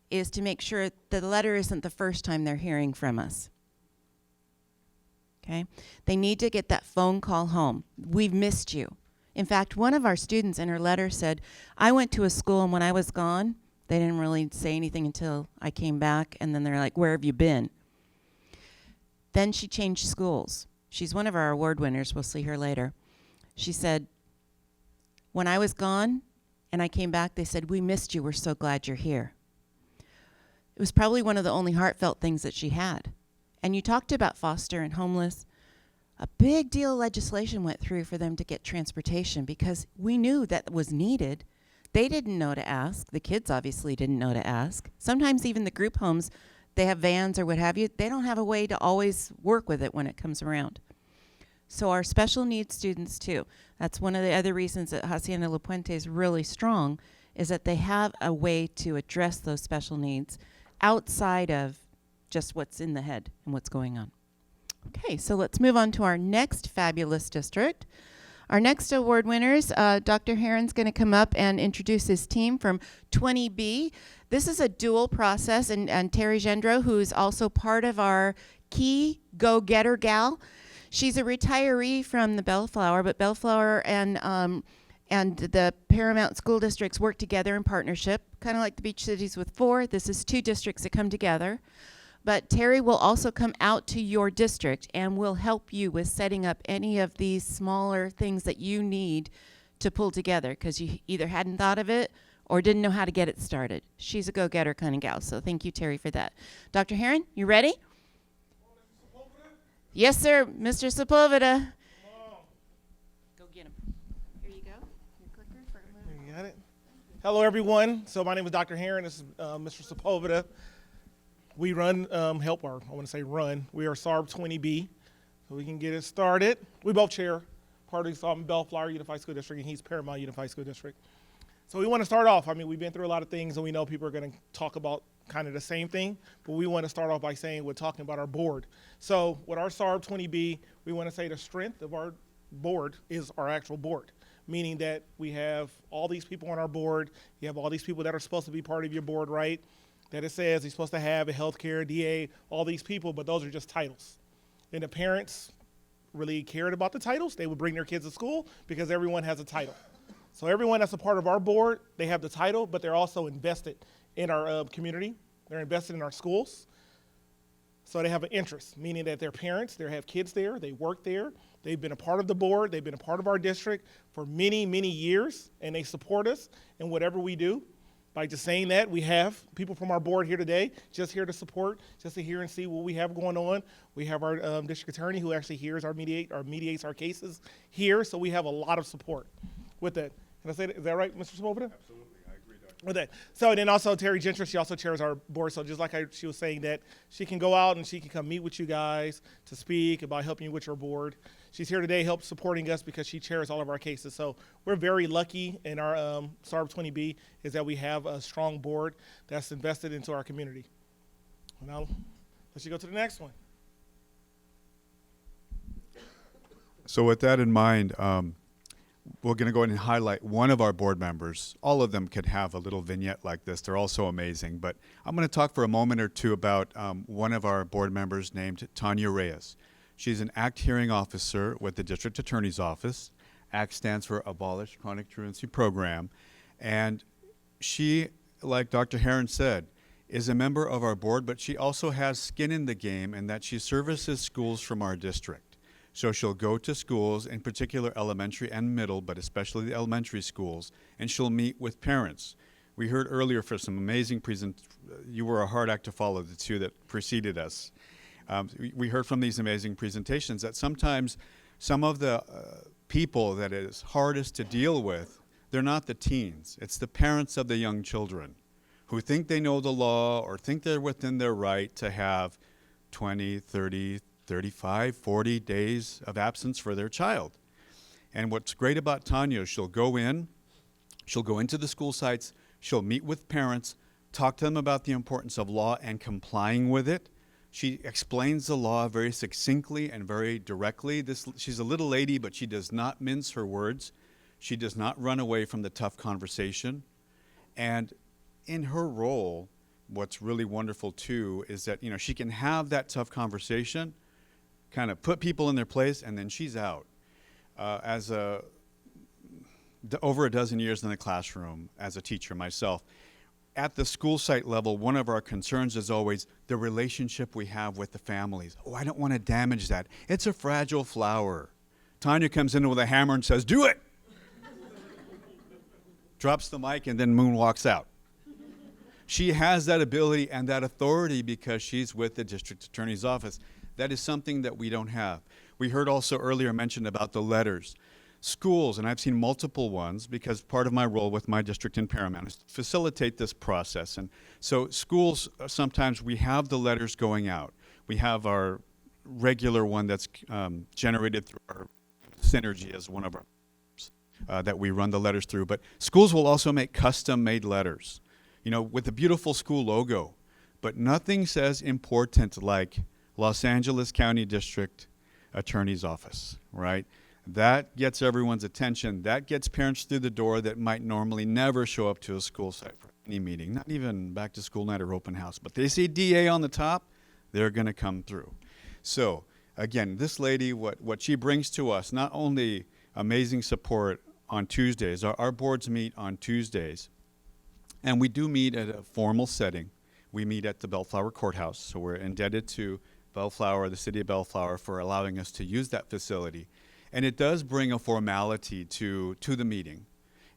is to make sure the letter isn't the first time they're hearing from us. Okay? They need to get that phone call home. We've missed you. In fact, one of our students in her letter said, I went to a school and when I was gone, they didn't really say anything until I came back, and then they're like, where have you been? Then she changed schools. She's one of our award winners. We'll see her later. She said, when I was gone and I came back, they said, we missed you. We're so glad you're here. It was probably one of the only heartfelt things that she had. And you talked about foster and homeless. A big deal of legislation went through for them to get transportation because we knew that was needed. They didn't know to ask. The kids obviously didn't know to ask. Sometimes even the group homes, they have vans or what have you. They don't have a way to always work with it when it comes around. So our special needs students too. That's one of the other reasons that Hacienda La Puente is really strong, is that they have a way to address those special needs outside of just what's in the head and what's going on. Okay, so let's move on to our next fabulous district. Our next award winners, Dr. Heron's going to come up and introduce his team from 20B. This is a dual process, and Terry Gendro, who's also part of our key go-getter gal. She's a retiree from the Bellflower, but Bellflower and the Paramount School Districts work together in partnership, kind of like the Beach Cities with 4. This is 2 districts that come together. But Terry will also come out to your district and will help you with setting up any of these smaller things that you need to pull together because you either hadn't thought of it or didn't know how to get it started. She's a go-getter kind of gal, so thank you, Terry, for that. Dr. Heron, you ready? Yes, sir, Mr. Sepulveda. Go get him. Here you go. Your clicker for a moment. You got it. Hello, everyone. So my name is Dr. Heron. This is Mr. Sepulveda. We run, we are SARB 20B, so we can get it started. We both chair part of the Bellflower Unified School District, and he's Paramount Unified School District. So we want to start off. I mean, we've been through a lot of things, and we know people are going to talk about kind of the same thing, but we want to start off by saying we're talking about our board. So with our SARB 20B, we want to say the strength of our board is our actual board, meaning that we have all these people on our board. You have all these people that are supposed to be part of your board, right? That it says you're supposed to have a healthcare, DA, all these people, but those are just titles. And the parents really cared about the titles. They would bring their kids to school because everyone has a title. So everyone that's a part of our board, they have the title, but they're also invested in our community. They're invested in our schools. So they have an interest, meaning that their parents, they have kids there, they work there, they've been a part of the board, they've been a part of our district for many, many years, and they support us in whatever we do. By just saying that, we have people from our board here today, just here to support, just to hear and see what we have going on. We have our district attorney who actually hears mediates our cases here, so we have a lot of support with that. Can I say that? Is that right, Mr. Sepulveda? Absolutely, I agree, Dr. With that. So, and then also Terry Gentry, she also chairs our board, so just like she was saying that she can go out and she can come meet with you guys to speak about helping you with your board. She's here today help supporting us because she chairs all of our cases. So we're very lucky in our SARB 20B is that we have a strong board that's invested into our community. Now, let's go to the next one. So with that in mind, we're going to go ahead and highlight one of our board members. All of them could have a little vignette like this. They're all so amazing. But I'm going to talk for a moment or two about one of our board members named Tanya Reyes. She's an ACT hearing officer with the District Attorney's Office. ACT stands for Abolish Chronic Truancy Program. And she, like Dr. Heron said, is a member of our board, but she also has skin in the game in that she services schools from our district. So she'll go to schools, in particular elementary and middle, but especially the elementary schools, and she'll meet with parents. We heard earlier for some amazing you were a hard act to follow, the two that preceded us. We heard from these amazing presentations that sometimes some of the people that it is hardest to deal with, they're not the teens. It's the parents of the young children who think they know the law or think they're within their right to have 20, 30, 35, 40 days of absence for their child. And what's great about Tanya is she'll go into the school sites, she'll meet with parents, talk to them about the importance of law and complying with it. She explains the law very succinctly and very directly. She's a little lady, but she does not mince her words. She does not run away from the tough conversation. And in her role, what's really wonderful too is that, she can have that tough conversation, kind of put people in their place, and then she's out. Over a dozen years in the classroom as a teacher myself, at the school site level, one of our concerns is always the relationship we have with the families. Oh, I don't want to damage that. It's a fragile flower. Tanya comes in with a hammer and says, do it! Drops the mic and then moonwalks out. She has that ability and that authority because she's with the district attorney's office. That is something that we don't have. We heard also earlier mentioned about the letters. Schools, and I've seen multiple ones because part of my role with my district in Paramount is to facilitate this process. And so schools, sometimes we have the letters going out. We have our regular one that's generated through our Synergy as one of our that we run the letters through. But schools will also make custom-made letters, with a beautiful school logo. But nothing says important like Los Angeles County District Attorney's Office, right? That gets everyone's attention. That gets parents through the door that might normally never show up to a school site for any meeting, not even back to school night or open house. But they see DA on the top, they're going to come through. So, again, this lady, what she brings to us, not only amazing support on Tuesdays, our boards meet on Tuesdays, and we do meet at a formal setting. We meet at the Bellflower Courthouse, so we're indebted to Bellflower, the city of Bellflower, for allowing us to use that facility. And it does bring a formality to the meeting.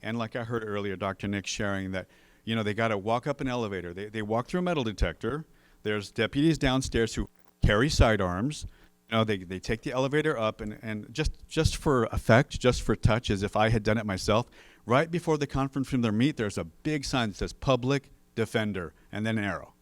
And like I heard earlier, Dr. Nicks sharing that, they got to walk up an elevator. They walk through a metal detector. There's deputies downstairs who carry sidearms. They take the elevator up and just for effect, just for touch, as if I had done it myself, right before the conference room they meet, there's a big sign that says Public Defender and then an arrow.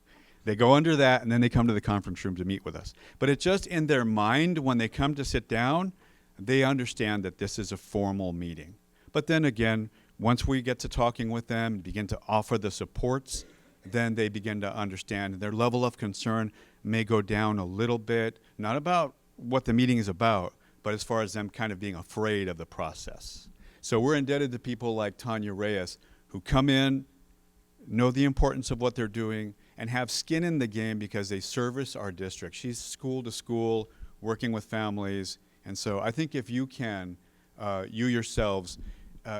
They go under that and then they come to the conference room to meet with us. But it's just in their mind when they come to sit down, they understand that this is a formal meeting. But then again, once we get to talking with them, begin to offer the supports, then they begin to understand their level of concern may go down a little bit, not about what the meeting is about, but as far as them kind of being afraid of the process. So we're indebted to people like Tanya Reyes who come in, know the importance of what they're doing, and have skin in the game because they service our district. She's school to school, working with families. And so I think if you can, you yourselves,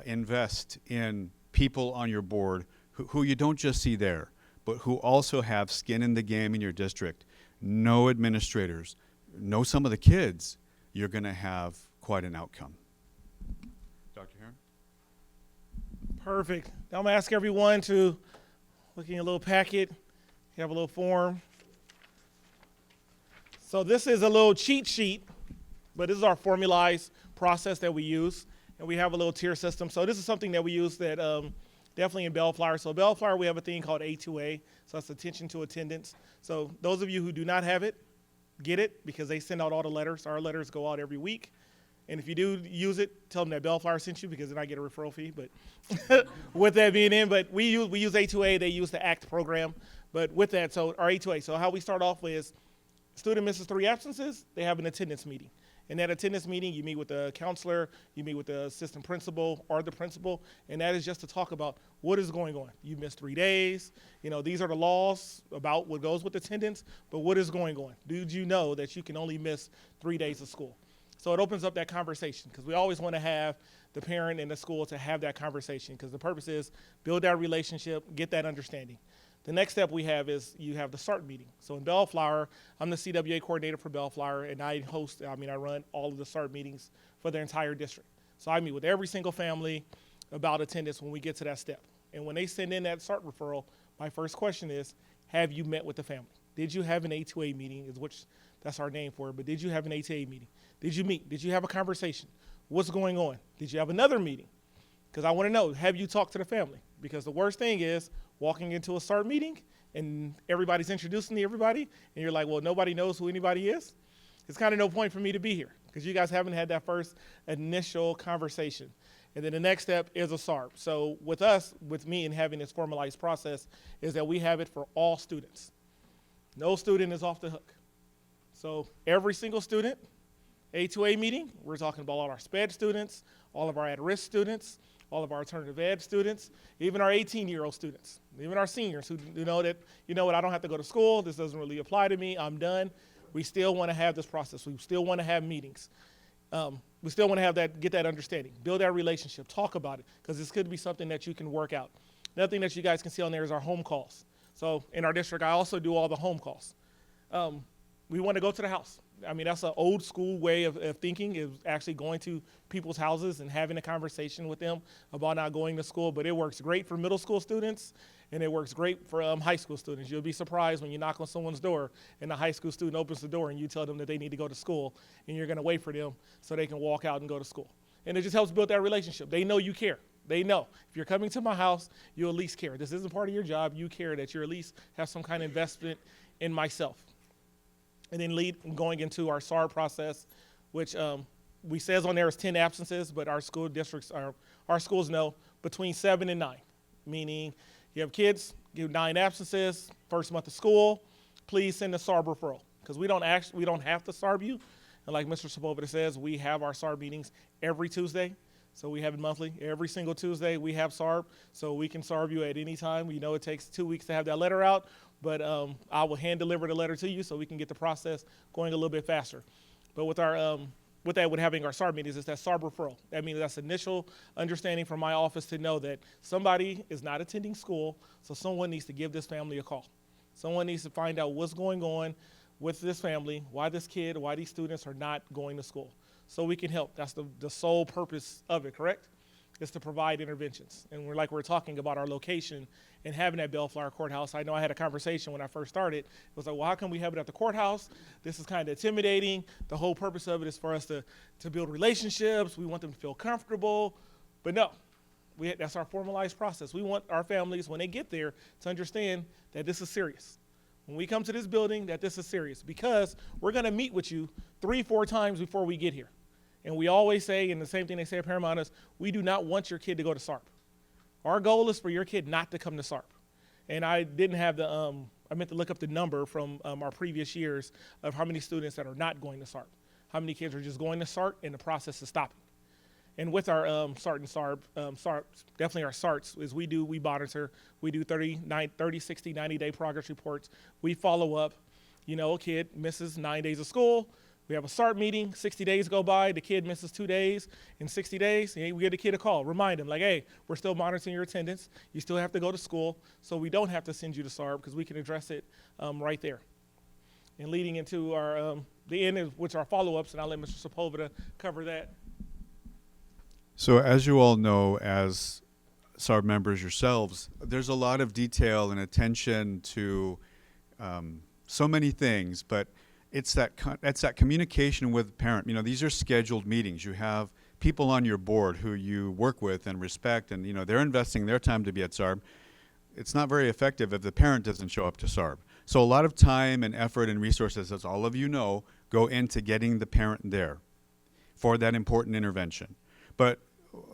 invest in people on your board who you don't just see there, but who also have skin in the game in your district, know administrators, know some of the kids, you're going to have quite an outcome. Dr. Heron? Perfect. Now I'm going to ask everyone to look in your little packet. You have a little form. So this is a little cheat sheet, but this is our formalized process that we use. And we have a little tier system. So this is something that we use that definitely in Bellflower. So Bellflower, we have a thing called A2A. So that's attention to attendance. So those of you who do not have it, get it, because they send out all the letters. Our letters go out every week. And if you do use it, tell them that Bellflower sent you, because then I get a referral fee. But with that being in, but we use A2A. They use the ACT program. But with that, so our A2A. So how we start off with is student misses 3 absences, they have an attendance meeting. In that attendance meeting, you meet with the counselor, you meet with the assistant principal or the principal, and that is just to talk about what is going on. You missed 3 days. These are the laws about what goes with attendance, but what is going on? Did you know that you can only miss 3 days of school? So it opens up that conversation, because we always want to have the parent and the school to have that conversation, because the purpose is build that relationship, get that understanding. The next step we have is you have the Cert meeting. So in Bellflower, I'm the CWA coordinator for Bellflower, and I run all of the Cert meetings for the entire district. So I meet with every single family about attendance when we get to that step. And when they send in that Cert referral, my first question is, have you met with the family? Did you have an A2A meeting, is which That's our name for it. But did you have an ATA meeting? Did you meet? Did you have a conversation? What's going on? Did you have another meeting? Because I want to know, have you talked to the family? Because the worst thing is walking into a Cert meeting and everybody's introducing to everybody, and you're like, well, nobody knows who anybody is. It's kind of no point for me to be here because you guys haven't had that first initial conversation. And then the next step is a SARB. So with us, with me and having this formalized process, is that we have it for all students. No student is off the hook. So every single student, A2A meeting, we're talking about all our SPED students, all of our at-risk students, all of our alternative ed students, even our 18-year-old students, even our seniors who know that, you know what, I don't have to go to school, this doesn't really apply to me, I'm done. We still want to have this process. We still want to have meetings. We still want to have that, get that understanding, build that relationship, talk about it, because this could be something that you can work out. Another thing that you guys can see on there is our home calls. So in our district, I also do all the home calls. We want to go to the house. I mean, that's an old school way of thinking, is actually going to people's houses and having a conversation with them about not going to school. But it works great for middle school students, and it works great for high school students. You'll be surprised when you knock on someone's door and the high school student opens the door and you tell them that they need to go to school, and you're going to wait for them so they can walk out and go to school. And it just helps build that relationship. They know you care. They know if you're coming to my house, you at least care. This isn't part of your job. You care that you at least have some kind of investment in myself. And then going into our SARB process, which we says on there is 10 absences, but our school districts, our schools know between 7 and 9, meaning you have kids, give 9 absences, first month of school, please send a SARB referral, because we don't have to SARB you. And like Mr. Sepulveda says, we have our SARB meetings every Tuesday. So we have it monthly. Every single Tuesday we have SARB, so we can SARB you at any time. We know it takes 2 weeks to have that letter out, but I will hand deliver the letter to you so we can get the process going a little bit faster. But with our with having our SARB meetings, is that SARB referral. That means that's initial understanding from my office to know that somebody is not attending school, so someone needs to give this family a call. Someone needs to find out what's going on with this family, why this kid, why these students are not going to school, so we can help. That's the sole purpose of it, correct? Is to provide interventions. And we're talking about our location and having that Bellflower Courthouse. I know I had a conversation when I first started. It was like, well, how come we have it at the courthouse? This is kind of intimidating. The whole purpose of it is for us to build relationships. We want them to feel comfortable. But no, that's our formalized process. We want our families, when they get there, to understand that this is serious. When we come to this building, that this is serious, because we're going to meet with you 3-4 times before we get here. And we always say, and the same thing they say at Paramount is, we do not want your kid to go to SARB. Our goal is for your kid not to come to SARB. And I didn't have I meant to look up the number from our previous years of how many students that are not going to SARB. How many kids are just going to SARB and the process is stopping. And with our SART and SARB, definitely our SARTs, is we monitor, we do 30, 60, 90-day progress reports. We follow up. You know, a kid misses 9 days of school. We have a SART meeting, 60 days go by, the kid misses 2 days. In 60 days, we give the kid a call, remind him, like, hey, we're still monitoring your attendance. You still have to go to school, so we don't have to send you to SARB because we can address it right there. And leading into our the end, which are follow-ups, and I'll let Mr. Sepulveda cover that. So as you all know, as SARB members yourselves, there's a lot of detail and attention to so many things, but it's that communication with the parent. You know, these are scheduled meetings. You have people on your board who you work with and respect, and you know they're investing their time to be at SARB. It's not very effective if the parent doesn't show up to SARB. So a lot of time and effort and resources, as all of you know, go into getting the parent there for that important intervention. But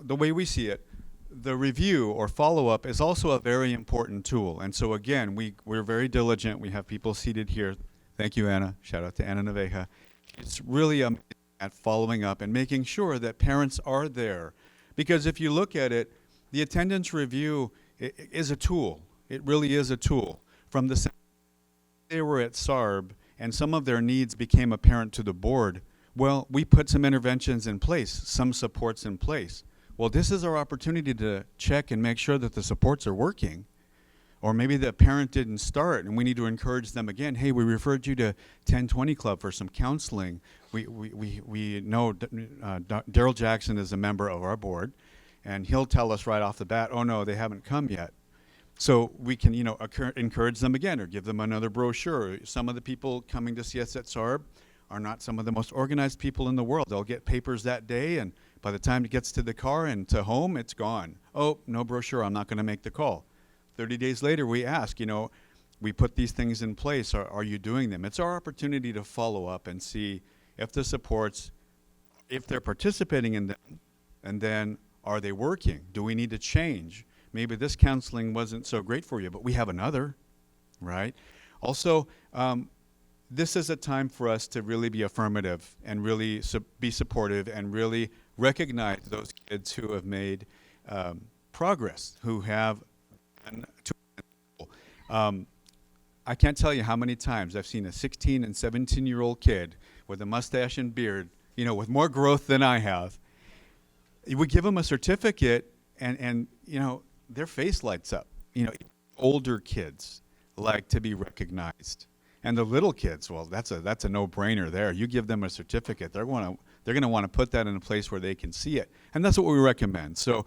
the way we see it, the review or follow-up is also a very important tool. And so again, we're very diligent. We have people seated here. Thank you, Anna. Shout out to Anna Naveja. It's really at following up and making sure that parents are there. Because if you look at it, the attendance review is a tool. It really is a tool. From the they were at SARB and some of their needs became apparent to the board, well, we put some interventions in place, some supports in place. Well, this is our opportunity to check and make sure that the supports are working. Or maybe the parent didn't start and we need to encourage them again. Hey, we referred you to 1020 Club for some counseling. We know Daryl Jackson is a member of our board, and he'll tell us right off the bat, oh no, they haven't come yet. So we can, you know, encourage them again or give them another brochure. Some of the people coming to see us at SARB are not some of the most organized people in the world. They'll get papers that day, and by the time it gets to the car and to home, it's gone. Oh, no brochure, I'm not going to make the call. 30 days later, we ask, you know, we put these things in place. Are you doing them? It's our opportunity to follow up and see if the supports, if they're participating in them, and then are they working? Do we need to change? Maybe this counseling wasn't so great for you, but we have another, right? Also, this is a time for us to really be affirmative and really be supportive and really recognize those kids who have made progress, who have I can't tell you how many times I've seen a 16 and 17-year-old kid with a mustache and beard, you know, with more growth than I have. We give them a certificate and you know, their face lights up. You know, older kids like to be recognized. And the little kids, well, that's a no-brainer there. You give them a certificate, they're going to want to put that in a place where they can see it. And that's what we recommend. So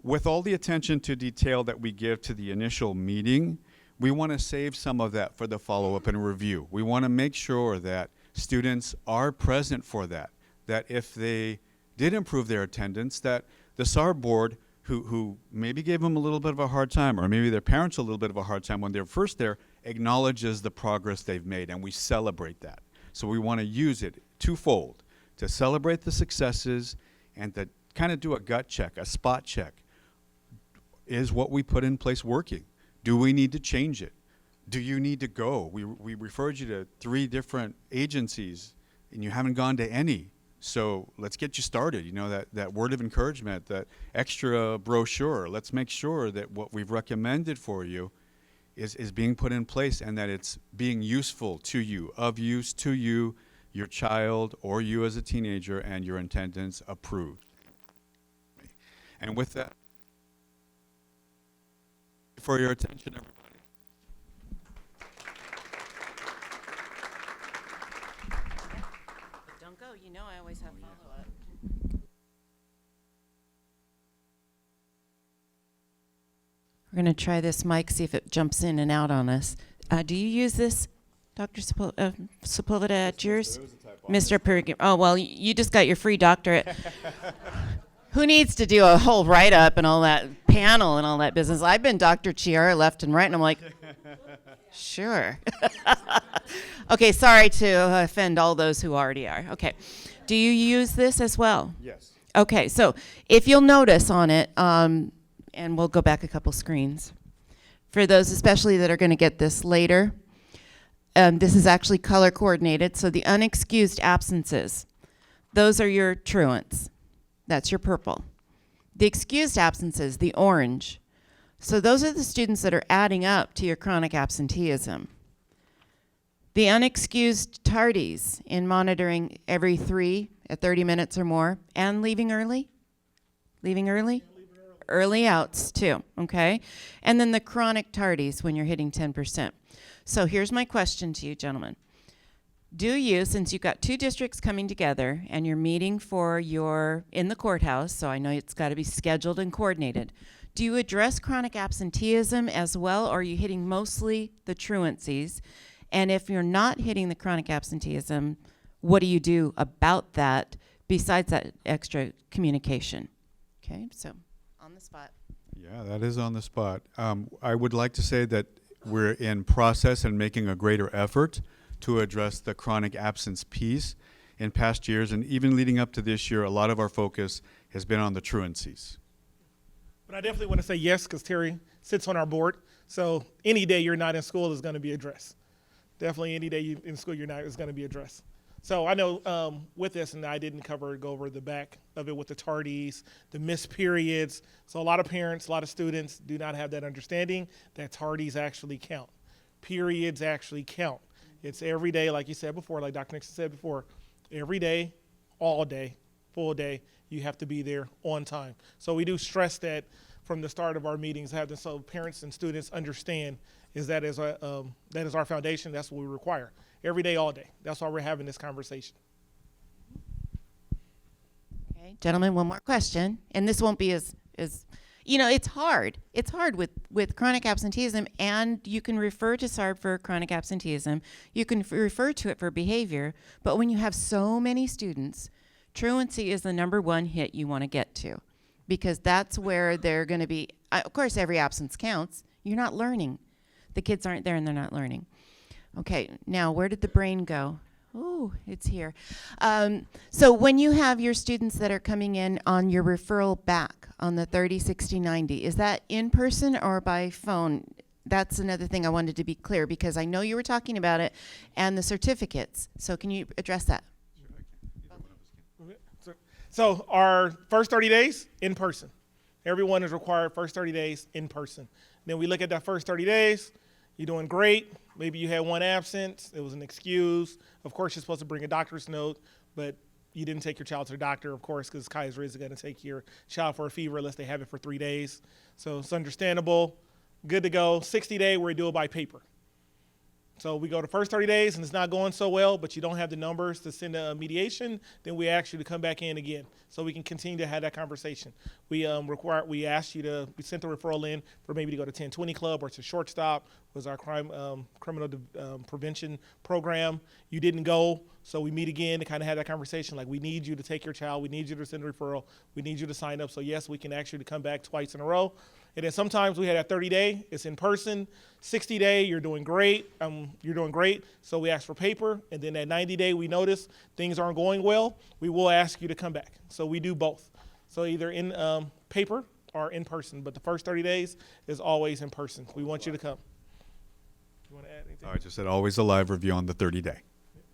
with all the attention to detail that we give to the initial meeting, we want to save some of that for the follow-up and review. We want to make sure that students are present for that if they did improve their attendance, that the SARB board, who maybe gave them a little bit of a hard time, or maybe their parents a little bit of a hard time when they're first there, acknowledges the progress they've made, and we celebrate that. So we want to use it twofold, to celebrate the successes and to kind of do a gut check, a spot check. Is what we put in place working? Do we need to change it? Do you need to go? We referred you to 3 different agencies, and you haven't gone to any. So let's get you started. You know, that word of encouragement, that extra brochure. Let's make sure that what we've recommended for you is being put in place, and that it's being useful to you, of use to you, your child, or you as a teenager, and your attendance approved. And with that, for your attention, everybody. Don't go. You know I always have follow-up. We're going to try this mic, see if it jumps in and out on us. Do you use this, Dr. Sepulveda, at yours? Mr. Perigin. Oh, well, you just got your free doctorate. Who needs to do a whole write-up and all that panel and all that business? I've been Dr. Chiara left and right, and I'm like, sure. Okay, sorry to offend all those who already are. Okay. Do you use this as well? Yes. Okay, so if you'll notice on it, and we'll go back a couple screens, for those especially that are going to get this later, this is actually color coordinated. So the unexcused absences, those are your truants. That's your purple. The excused absences, the orange. So those are the students that are adding up to your chronic absenteeism. The unexcused tardies in monitoring every 3 at 30 minutes or more, and leaving early. Early outs too, okay? And then the chronic tardies when you're hitting 10%. So here's my question to you, gentlemen. Do you, since you've got 2 districts coming together and you're meeting for in the courthouse, so I know it's got to be scheduled and coordinated, do you address chronic absenteeism as well, or are you hitting mostly the truancies? And if you're not hitting the chronic absenteeism, what do you do about that besides that extra communication? Okay, so on the spot. Yeah, that is on the spot. I would like to say that we're in process and making a greater effort to address the chronic absence piece. In past years, and even leading up to this year, a lot of our focus has been on the truancies. But I definitely want to say yes, because Terry sits on our board. So any day you're not in school is going to be addressed. Definitely any day in school you're not is going to be addressed. So I know with this, and I didn't go over the back of it with the tardies, the missed periods. So a lot of parents, a lot of students do not have that understanding that tardies actually count. Periods actually count. It's every day, like you said before, like Dr. Nicks said before, every day, all day, full day, you have to be there on time. So we do stress that from the start of our meetings, so parents and students understand that is our foundation. That's what we require. Every day, all day. That's why we're having this conversation. Okay, gentlemen, one more question, and this won't be as You know, it's hard. It's hard with chronic absenteeism, and you can refer to SARB for chronic absenteeism. You can refer to it for behavior, but when you have so many students, truancy is the #1 hit you want to get to, because that's where they're going to be. Of course, every absence counts. You're not learning. The kids aren't there and they're not learning. Okay, now where did the brain go? Oh, it's here. So when you have your students that are coming in on your referral back on the 30, 60, 90, is that in person or by phone? That's another thing I wanted to be clear, because I know you were talking about it and the certificates. So can you address that? So our first 30 days, in person. Everyone is required first 30 days in person. Then we look at that first 30 days. You're doing great. Maybe you had one absence. It was an excuse. Of course, you're supposed to bring a doctor's note, but you didn't take your child to the doctor, of course, because Kaiser is going to take your child for a fever unless they have it for 3 days. So it's understandable. Good to go. 60-day, we do it by paper. So we go the first 30 days and it's not going so well, but you don't have the numbers to send a mediation, then we ask you to come back in again so we can continue to have that conversation. We asked you to, we sent the referral in for maybe to go to 1020 Club or to Shortstop, was our criminal prevention program. You didn't go, so we meet again to kind of have that conversation, like, we need you to take your child, we need you to send a referral, we need you to sign up, so yes, we can ask you to come back twice in a row. And then sometimes we had a 30-day, it's in person. 60-day, you're doing great. So we ask for paper. And then at 90-day, we notice things aren't going well. We will ask you to come back. So we do both. So either in paper or in person. But the first 30 days is always in person. We want you to come. You want to add anything? I just said always a live review on the 30-day.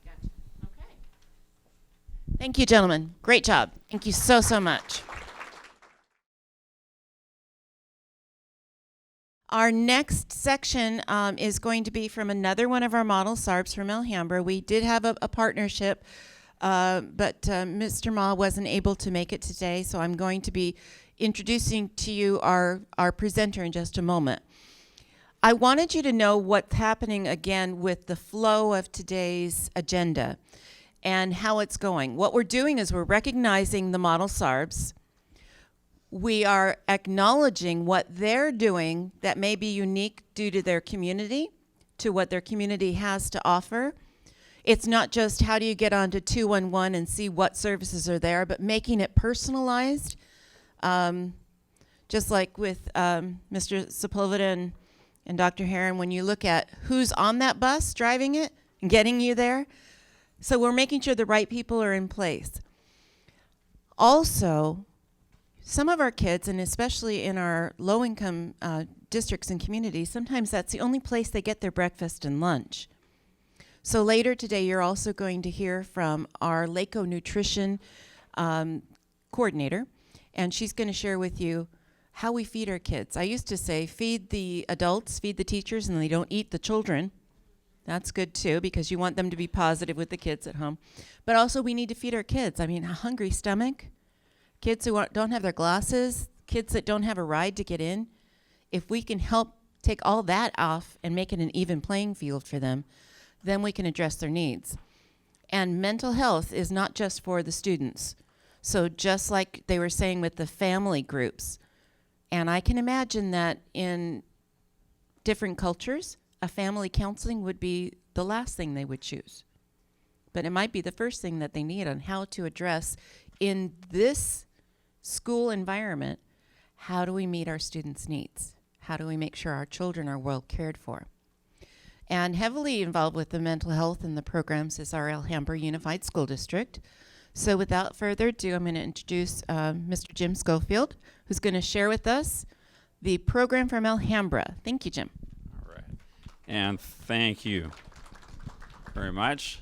Gotcha. Okay. Thank you, gentlemen. Great job. Thank you so, so much. Our next section is going to be from another one of our model SARBs from Alhambra. We did have a partnership, but Mr. Ma wasn't able to make it today, so I'm going to be introducing to you our presenter in just a moment. I wanted you to know what's happening again with the flow of today's agenda and how it's going. What we're doing is we're recognizing the model SARBs. We are acknowledging what they're doing that may be unique due to their community, to what their community has to offer. It's not just how do you get onto 211 and see what services are there, but making it personalized. Just like with Mr. Sepulveda and Dr. Heron, when you look at who's on that bus driving it and getting you there. So we're making sure the right people are in place. Also, some of our kids, and especially in our low-income districts and communities, sometimes that's the only place they get their breakfast and lunch. So later today, you're also going to hear from our LACOE nutrition coordinator, and she's going to share with you how we feed our kids. I used to say, feed the adults, feed the teachers, and they don't eat the children. That's good too, because you want them to be positive with the kids at home. But also, we need to feed our kids. I mean, a hungry stomach, kids who don't have their glasses, kids that don't have a ride to get in. If we can help take all that off and make it an even playing field for them, then we can address their needs. And mental health is not just for the students. So just like they were saying with the family groups, and I can imagine that in different cultures, a family counseling would be the last thing they would choose. But it might be the first thing that they need on how to address in this school environment, how do we meet our students' needs? How do we make sure our children are well cared for? And heavily involved with the mental health and the programs is our Alhambra Unified School District. So without further ado, I'm going to introduce Mr. Jim Schofield, who's going to share with us the program from Alhambra. Thank you, Jim. All right. And thank you very much.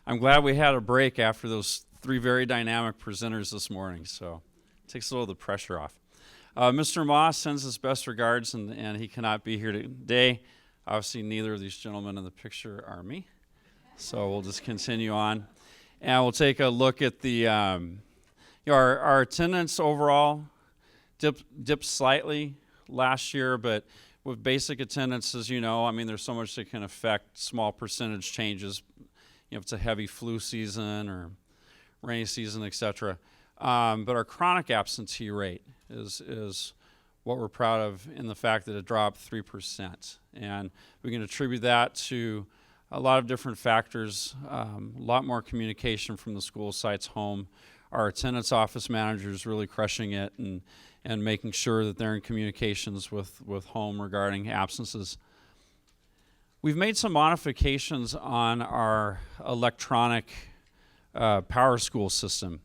I'm glad we had a break after those 3 very dynamic presenters this morning, so it takes a little of the pressure off. Mr. Moss sends his best regards, and he cannot be here today. Obviously, neither of these gentlemen in the picture are me, so we'll just continue on. And we'll take a look at the, our attendance overall dipped slightly last year, but with basic attendance, as you know, I mean, there's so much that can affect small percentage changes. If it's a heavy flu season or rainy season, etc. But our chronic absentee rate is what we're proud of in the fact that it dropped 3%. And we can attribute that to a lot of different factors, a lot more communication from the school sites home. Our attendance office managers really crushing it and making sure that they're in communications with home regarding absences. We've made some modifications on our electronic Power School system.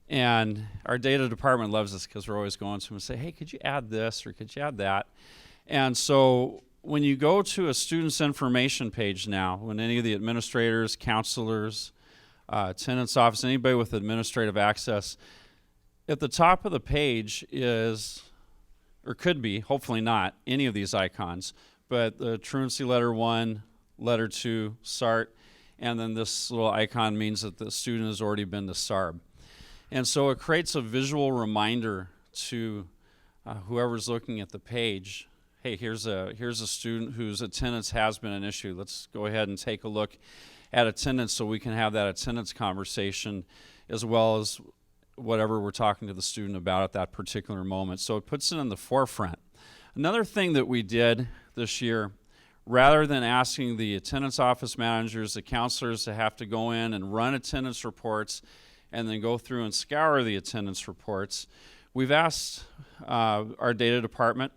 And our data department loves this because we're always going to them and say, hey, could you add this or could you add that? And so when you go to a student's information page now, when any of the administrators, counselors, attendance office, anybody with administrative access, at the top of the page is, or could be, hopefully not, any of these icons, but the truancy letter 1, letter 2, SART, and then this little icon means that the student has already been to SARB. And so it creates a visual reminder to whoever's looking at the page, hey, here's a student whose attendance has been an issue. Let's go ahead and take a look at attendance so we can have that attendance conversation as well as whatever we're talking to the student about at that particular moment. So it puts it in the forefront. Another thing that we did this year, rather than asking the attendance office managers, the counselors to have to go in and run attendance reports and then go through and scour the attendance reports, we've asked our data department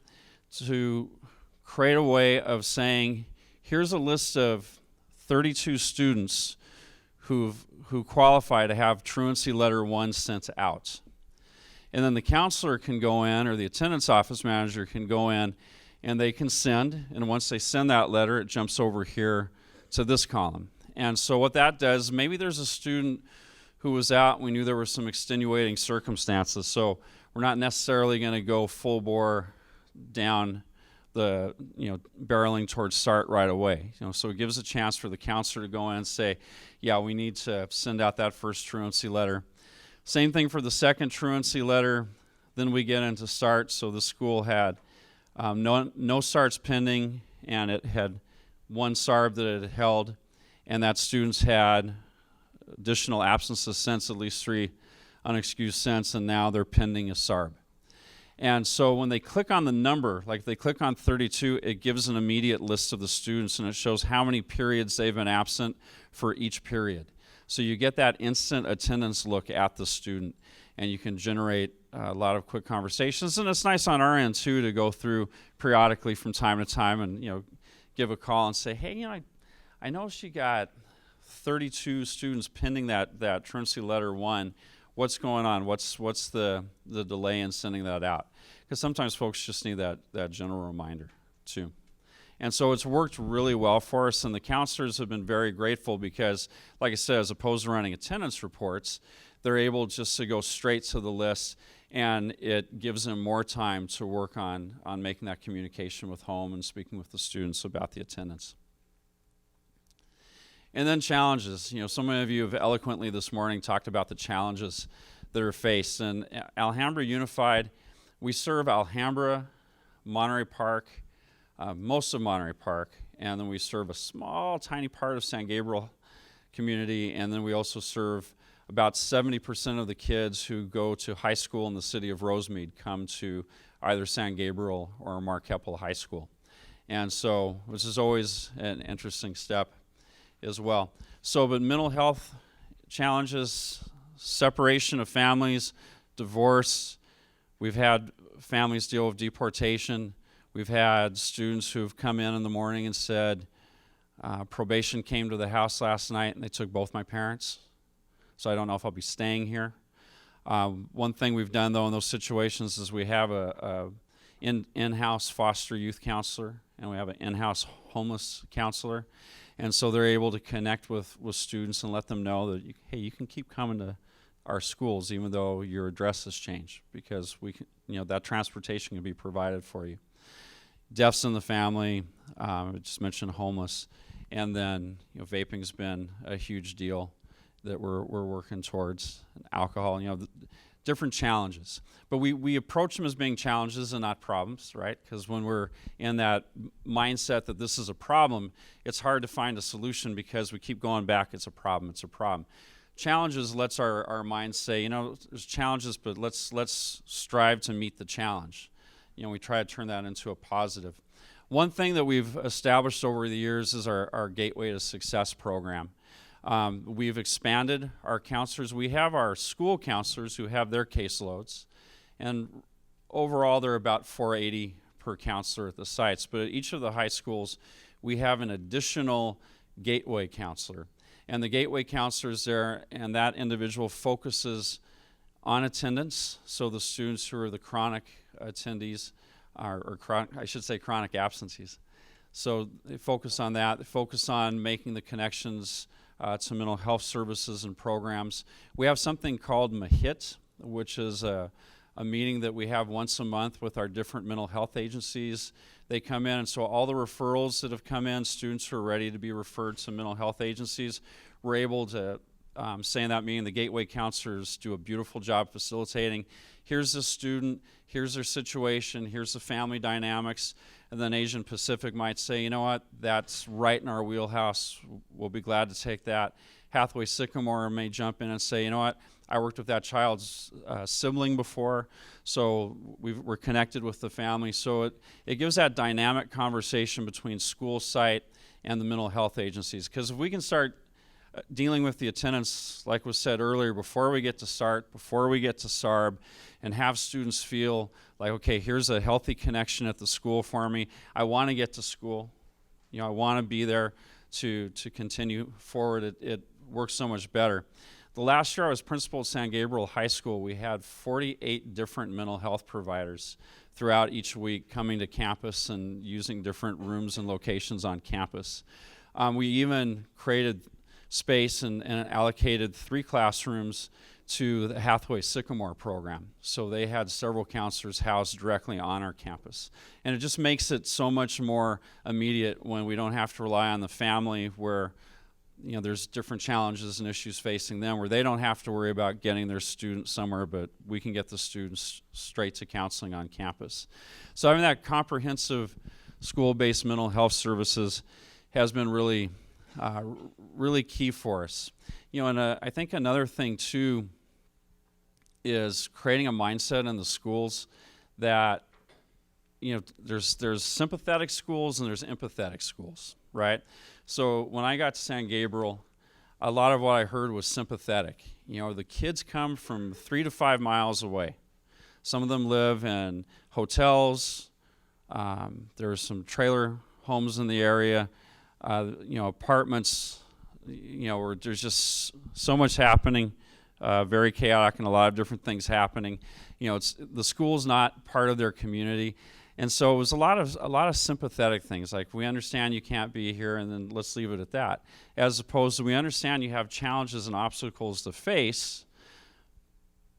to create a way of saying, here's a list of 32 students who qualify to have truancy letter 1 sent out. And then the counselor can go in, or the attendance office manager can go in, and they can send, and once they send that letter, it jumps over here to this column. And so what that does, maybe there's a student who was out, we knew there were some extenuating circumstances, so we're not necessarily going to go full bore down the, barreling towards SART right away. So it gives a chance for the counselor to go in and say, yeah, we need to send out that first truancy letter. Same thing for the second truancy letter. Then we get into SART. So the school had no SARTs pending, and it had one SARB that it had held, and that students had additional absences since, at least 3 unexcused since, and now they're pending a SARB. And so when they click on the number, like they click on 32, it gives an immediate list of the students, and it shows how many periods they've been absent for each period. So you get that instant attendance look at the student, and you can generate a lot of quick conversations. And it's nice on our end, too, to go through periodically from time to time and, give a call and say, hey, I know she got 32 students pending that truancy letter 1. What's going on? What's the delay in sending that out? Because sometimes folks just need that general reminder too. And so it's worked really well for us, and the counselors have been very grateful because, like I said, as opposed to running attendance reports, they're able just to go straight to the list, and it gives them more time to work on making that communication with home and speaking with the students about the attendance. And then challenges. So many of you have eloquently this morning talked about the challenges that are faced. And Alhambra Unified, we serve Alhambra, Monterey Park, most of Monterey Park, and then we serve a small, tiny part of San Gabriel community, and then we also serve about 70% of the kids who go to high school in the city of Rosemead come to either San Gabriel or Mark Keppel High School. And so this is always an interesting step as well. So, but mental health challenges, separation of families, divorce. We've had families deal with deportation. We've had students who've come in the morning and said, probation came to the house last night and they took both my parents, so I don't know if I'll be staying here. One thing we've done, though, in those situations is we have a in-house foster youth counselor, and we have an in-house homeless counselor. And so they're able to connect with students and let them know that, hey, you can keep coming to our schools even though your address has changed, because we can, that transportation can be provided for you. Deaths in the family, I just mentioned homeless, and then vaping's been a huge deal that we're working towards. And alcohol, different challenges. But we approach them as being challenges and not problems, right? Because when we're in that mindset that this is a problem, it's hard to find a solution because we keep going back, it's a problem, it's a problem. Challenges lets our minds say, there's challenges, but let's strive to meet the challenge. we try to turn that into a positive. One thing that we've established over the years is our Gateway to Success program. We've expanded our counselors. We have our school counselors who have their caseloads, and overall they're about 480 per counselor at the sites. But at each of the high schools, we have an additional Gateway counselor. And the Gateway counselor is there, and that individual focuses on attendance, so the students who are the chronic attendees, or chronic absentees. So they focus on that. They focus on making the connections to mental health services and programs. We have something called MAHIT, which is a meeting that we have once a month with our different mental health agencies. They come in, and so all the referrals that have come in, students who are ready to be referred to mental health agencies, we're able to say in that meeting, the Gateway counselors do a beautiful job facilitating. Here's the student, here's their situation, here's the family dynamics, and then Asian Pacific might say, you know what, that's right in our wheelhouse, we'll be glad to take that. Hathaway Sycamore may jump in and say, you know what, I worked with that child's sibling before, so we're connected with the family. So it gives that dynamic conversation between school site and the mental health agencies. Because if we can start dealing with the attendance, like was said earlier, before we get to SART, before we get to SARB, and have students feel like, okay, here's a healthy connection at the school for me. I want to get to school. I want to be there to continue forward. It works so much better. The last year I was principal at San Gabriel High School, we had 48 different mental health providers throughout each week coming to campus and using different rooms and locations on campus. We even created space and allocated 3 classrooms to the Hathaway Sycamore program. So they had several counselors housed directly on our campus. And it just makes it so much more immediate when we don't have to rely on the family where there's different challenges and issues facing them where they don't have to worry about getting their student somewhere, but we can get the students straight to counseling on campus. So having that comprehensive school-based mental health services has been really key for us. And I think another thing too is creating a mindset in the schools that there's sympathetic schools and there's empathetic schools, right? So when I got to San Gabriel, a lot of what I heard was sympathetic. The kids come from 3 to 5 miles away. Some of them live in hotels. There's some trailer homes in the area, apartments, where there's just so much happening, very chaotic and a lot of different things happening. The school's not part of their community. And so it was a lot of sympathetic things, like we understand you can't be here and then let's leave it at that. As opposed to we understand you have challenges and obstacles to face,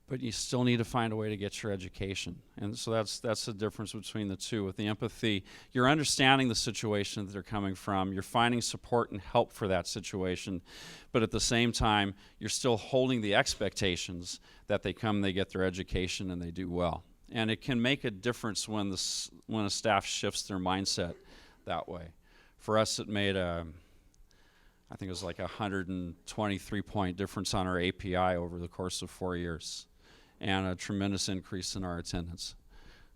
but you still need to find a way to get your education. And so that's the difference between the two. With the empathy, you're understanding the situation that they're coming from, you're finding support and help for that situation, but at the same time, you're still holding the expectations that they come, they get their education, and they do well. And it can make a difference when a staff shifts their mindset that way. For us, it made I think it was like 123-point difference on our API over the course of 4 years, and a tremendous increase in our attendance.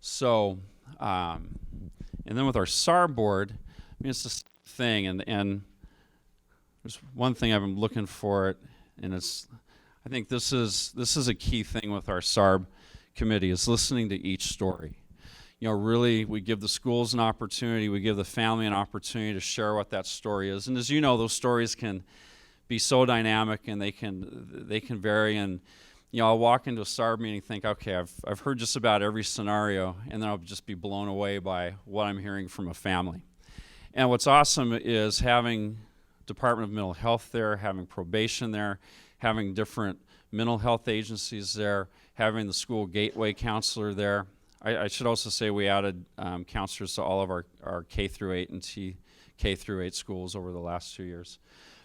So, and then with our SARB board, it's the same thing, and there's one thing I've been looking for it, and I think this is a key thing with our SARB committee, is listening to each story. Really, we give the schools an opportunity, we give the family an opportunity to share what that story is. And as you know, those stories can be so dynamic and they can vary. And I'll walk into a SARB meeting and think, okay, I've heard just about every scenario, and then I'll just be blown away by what I'm hearing from a family. And what's awesome is having Department of Mental Health there, having probation there, having different mental health agencies there, having the school gateway counselor there. I should also say we added counselors to all of our K through 8 and K through 8 schools over the last 2 years.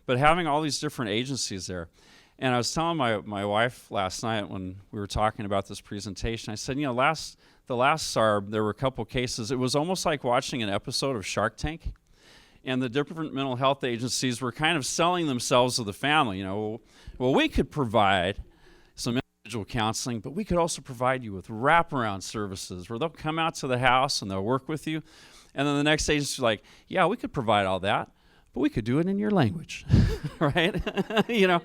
But having all these different agencies there. And I was telling my wife last night when we were talking about this presentation, I said, the last SARB, there were a couple cases, it was almost like watching an episode of Shark Tank. And the different mental health agencies were kind of selling themselves to the family. Well, we could provide some individual counseling, but we could also provide you with wraparound services where they'll come out to the house and they'll work with you. And then the next agency's like, yeah, we could provide all that, but we could do it in your language, right? You know,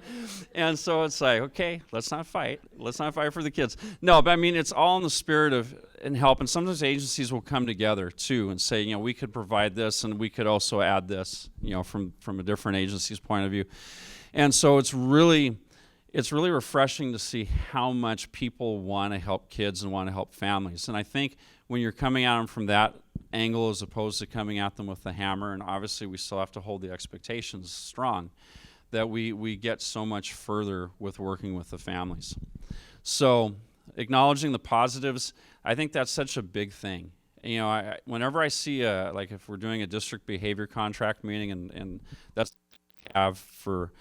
and so it's like, okay, let's not fight. Let's not fight for the kids. No, but I mean, it's all in the spirit of and help. And sometimes agencies will come together too and say, you know, we could provide this and we could also add this, you know, from a different agency's point of view. And so it's really refreshing to see how much people want to help kids and want to help families. And I think when you're coming at them from that angle as opposed to coming at them with the hammer, and obviously we still have to hold the expectations strong, that we get so much further with working with the families. So acknowledging the positives, I think that's such a big thing. You know, whenever I see like if we're doing a district behavior contract meeting, and that's what we have for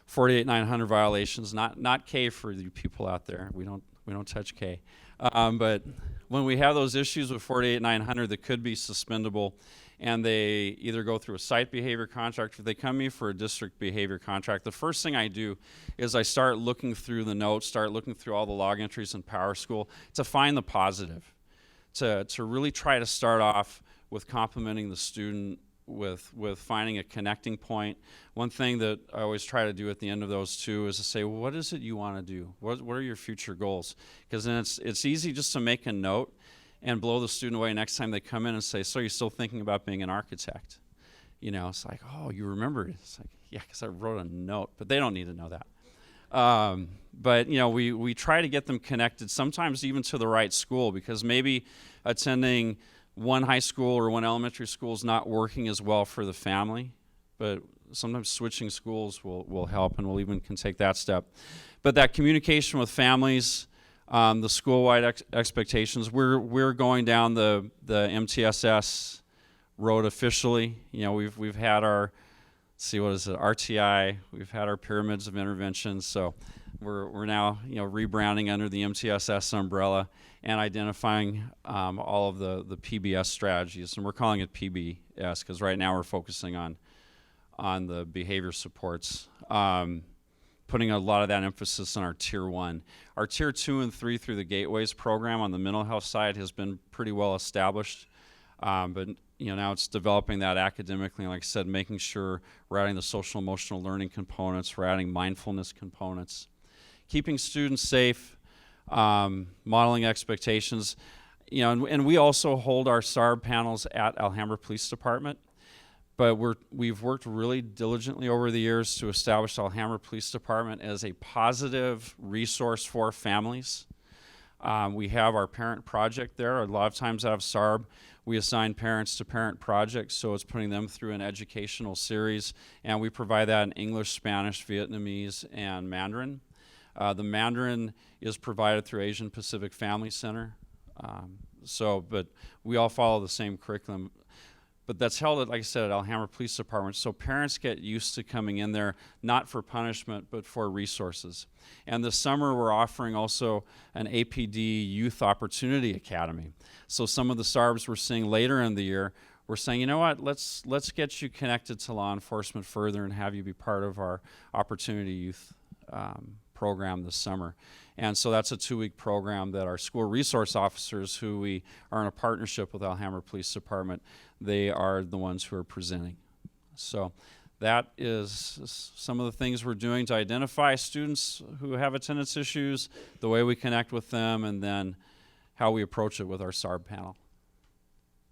48,900 violations, not K for you people out there. We don't touch K. But when we have those issues with 48,900 that could be suspendable, and they either go through a site behavior contract or they come to me for a district behavior contract, the first thing I do is I start looking through the notes, start looking through all the log entries in PowerSchool to find the positive, to really try to start off with complimenting the student, with finding a connecting point. One thing that I always try to do at the end of those too is to say, well, what is it you want to do? What are your future goals? Because then it's easy just to make a note and blow the student away next time they come in and say, so you're still thinking about being an architect? You know, it's like, oh, you remembered it. It's like, yeah, because I wrote a note, but they don't need to know that. But, you know, we try to get them connected, sometimes even to the right school, because maybe attending one high school or one elementary school is not working as well for the family, but sometimes switching schools will help, and we'll even can take that step. But that communication with families, the school-wide expectations, we're going down the MTSS road officially. You know, we've had our, let's see, what is it, RTI, we've had our pyramids of interventions, so we're now, you know, rebranding under the MTSS umbrella and identifying all of the PBS strategies, and we're calling it PBS because right now we're focusing on the behavior supports, putting a lot of that emphasis on our Tier 1. Our Tier 2 and 3 through the Gateways program on the mental health side has been pretty well established, but you know, now it's developing that academically, like I said, making sure we're adding the social emotional learning components, we're adding mindfulness components, keeping students safe, modeling expectations, you know, and we also hold our SARB panels at Alhambra Police Department, but we've worked really diligently over the years to establish Alhambra Police Department as a positive resource for families. We have our parent project there. A lot of times out of SARB, we assign parents to parent projects, so it's putting them through an educational series, and we provide that in English, Spanish, Vietnamese, and Mandarin. The Mandarin is provided through Asian Pacific Family Center, but we all follow the same curriculum. But that's held at, like I said, at Alhambra Police Department, so parents get used to coming in there, not for punishment, but for resources. And this summer, we're offering also an APD Youth Opportunity Academy. So some of the SARBs we're seeing later in the year, we're saying, you know what, let's get you connected to law enforcement further and have you be part of our Opportunity Youth program this summer. And so that's a 2-week program that our school resource officers, who we are in a partnership with Alhambra Police Department, they are the ones who are presenting. So that is some of the things we're doing to identify students who have attendance issues, the way we connect with them, and then how we approach it with our SARB panel.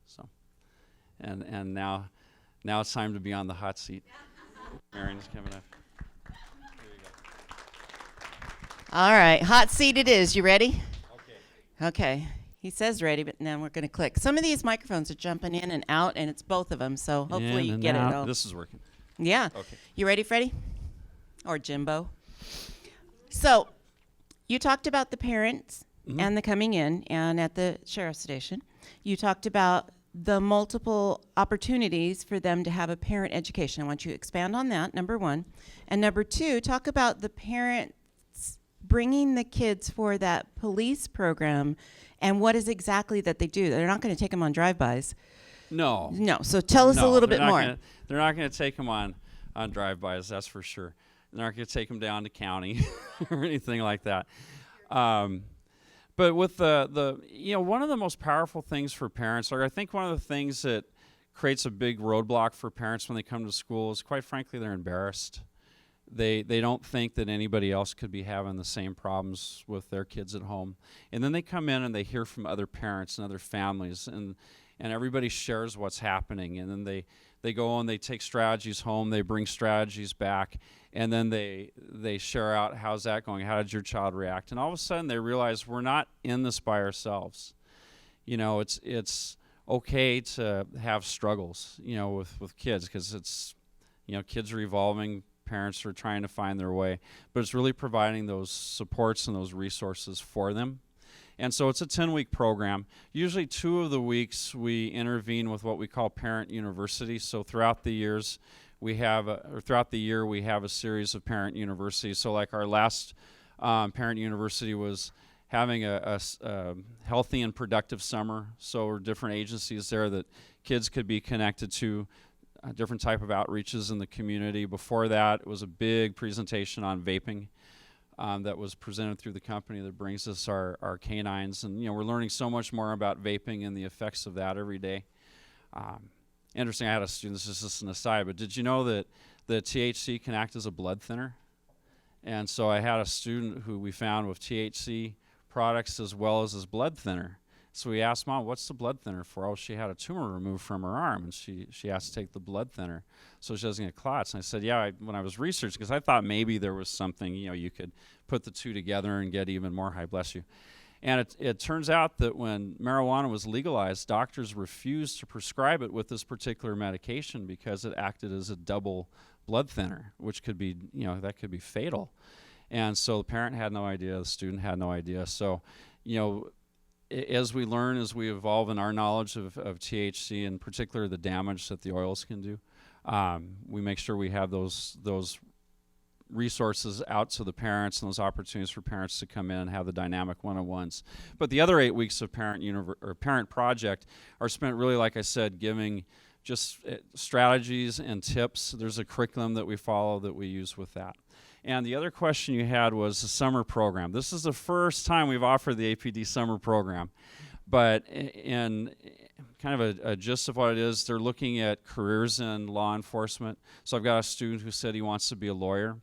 So, and now it's time to be on the hot seat. Marion's coming up. All right, hot seat it is. You ready? Okay. He says ready, but now we're going to click. Some of these microphones are jumping in and out, and it's both of them, so hopefully you get it all. This is working. Yeah. Okay. You ready, Freddie? Or Jimbo? So, you talked about the parents and the coming in, and at the sheriff's station. You talked about the multiple opportunities for them to have a parent education. I want you to expand on that, number one. And number two, talk about the parents bringing the kids for that police program and what is exactly that they do. They're not going to take them on drive-bys. No. No. So tell us a little bit more. They're not going to take them on drive-bys, that's for sure. They're not going to take them down to county or anything like that. But with the one of the most powerful things for parents, or I think one of the things that creates a big roadblock for parents when they come to school is, quite frankly, they're embarrassed. They don't think that anybody else could be having the same problems with their kids at home. And then they come in and they hear from other parents and other families, and everybody shares what's happening. And then they go and they take strategies home, they bring strategies back, and then they share out, how's that going? How did your child react? And all of a sudden they realize we're not in this by ourselves. It's okay to have struggles, with kids, because it's, kids are evolving, parents are trying to find their way, but it's really providing those supports and those resources for them. And so it's a 10-week program. Usually 2 of the weeks we intervene with what we call Parent University. So throughout the years, we have a series of Parent Universities. So like our last Parent University was having a healthy and productive summer. So there were different agencies there that kids could be connected to, different type of outreaches in the community. Before that, it was a big presentation on vaping that was presented through the company that brings us our canines. And, we're learning so much more about vaping and the effects of that every day. Interesting, I had a student, this is just an aside, but did you know that the Thc can act as a blood thinner? And so I had a student who we found with THC products as well as his blood thinner. So we asked Mom, what's the blood thinner for? Oh, she had a tumor removed from her arm, and she asked to take the blood thinner so she doesn't get clots. And I said, yeah, when I was researching, because I thought maybe there was something, you could put the two together and get even more high, bless you. And it turns out that when marijuana was legalized, doctors refused to prescribe it with this particular medication because it acted as a double blood thinner, which could be, that could be fatal. And so the parent had no idea, the student had no idea. So, as we learn, as we evolve in our knowledge of THC, in particular the damage that the oils can do, we make sure we have those resources out to the parents and those opportunities for parents to come in and have the dynamic one-on-ones. But the other 8 weeks of Parent Project are spent really, like I said, giving just strategies and tips. There's a curriculum that we follow that we use with that. And the other question you had was the summer program. This is the first time we've offered the Apd Summer Program. But in kind of a gist of what it is, they're looking at careers in law enforcement. So I've got a student who said he wants to be a lawyer.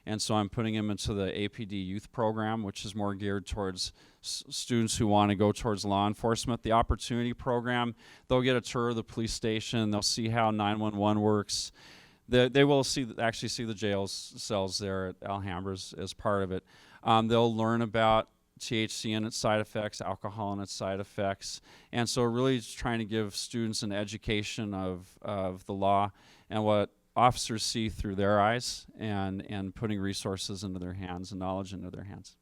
And so I'm putting him into the Apd Youth Program, which is more geared towards students who want to go towards law enforcement. The Opportunity Program, they'll get a tour of the police station. They'll see how 911 works. They will actually see the jail cells there at Alhambra's as part of it. They'll learn about THC and its side effects, alcohol and its side effects. And so really just trying to give students an education of the law and what officers see through their eyes, and putting resources into their hands and knowledge into their hands.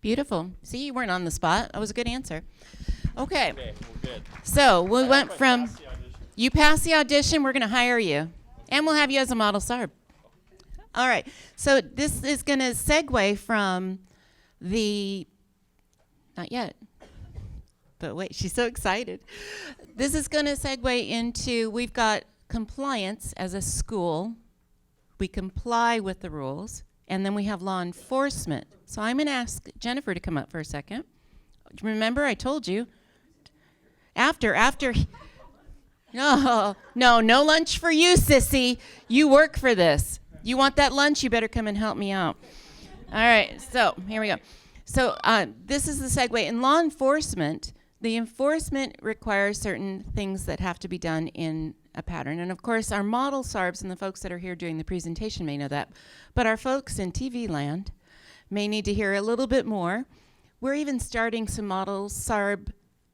Beautiful. See, you weren't on the spot. That was a good answer. Okay. Okay, well, good. So we went from, you passed the audition, we're going to hire you. And we'll have you as a model SARB. All right. So this is going to segue from not yet, but wait, she's so excited. This is going to segue into, we've got compliance as a school. We comply with the rules. And then we have law enforcement. So I'm going to ask Jennifer to come up for a second. Remember, I told you. After. No lunch for you, sissy. You work for this. You want that lunch? You better come and help me out. All right, so here we go. So this is the segue. In law enforcement, the enforcement requires certain things that have to be done in a pattern. And of course, our model SARBs and the folks that are here doing the presentation may know that. But our folks in TV land may need to hear a little bit more. We're even starting some model SARB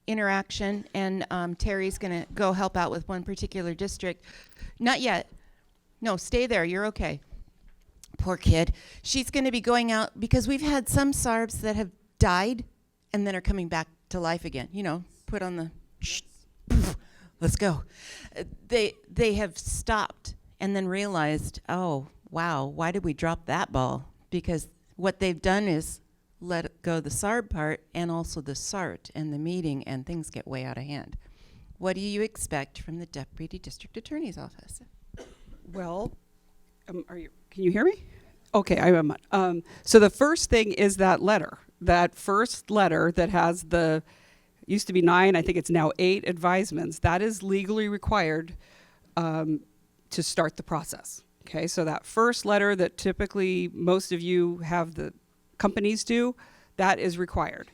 interaction, and Terry's going to go help out with one particular district. Not yet. No, stay there. You're okay. Poor kid. She's going to be going out because we've had some SARBs that have died and then are coming back to life again. Put on the let's go. They have stopped and then realized, oh, wow, why did we drop that ball? Because what they've done is let go the SARB part and also the SART and the meeting, and things get way out of hand. What do you expect from the Deputy District Attorney's Office? Well, can you hear me? Okay, I am. So the first thing is that letter. That first letter that has the, used to be 9, I think it's now 8 advisements. That is legally required to start the process. Okay, so that first letter that typically most of you have the companies do, that is required.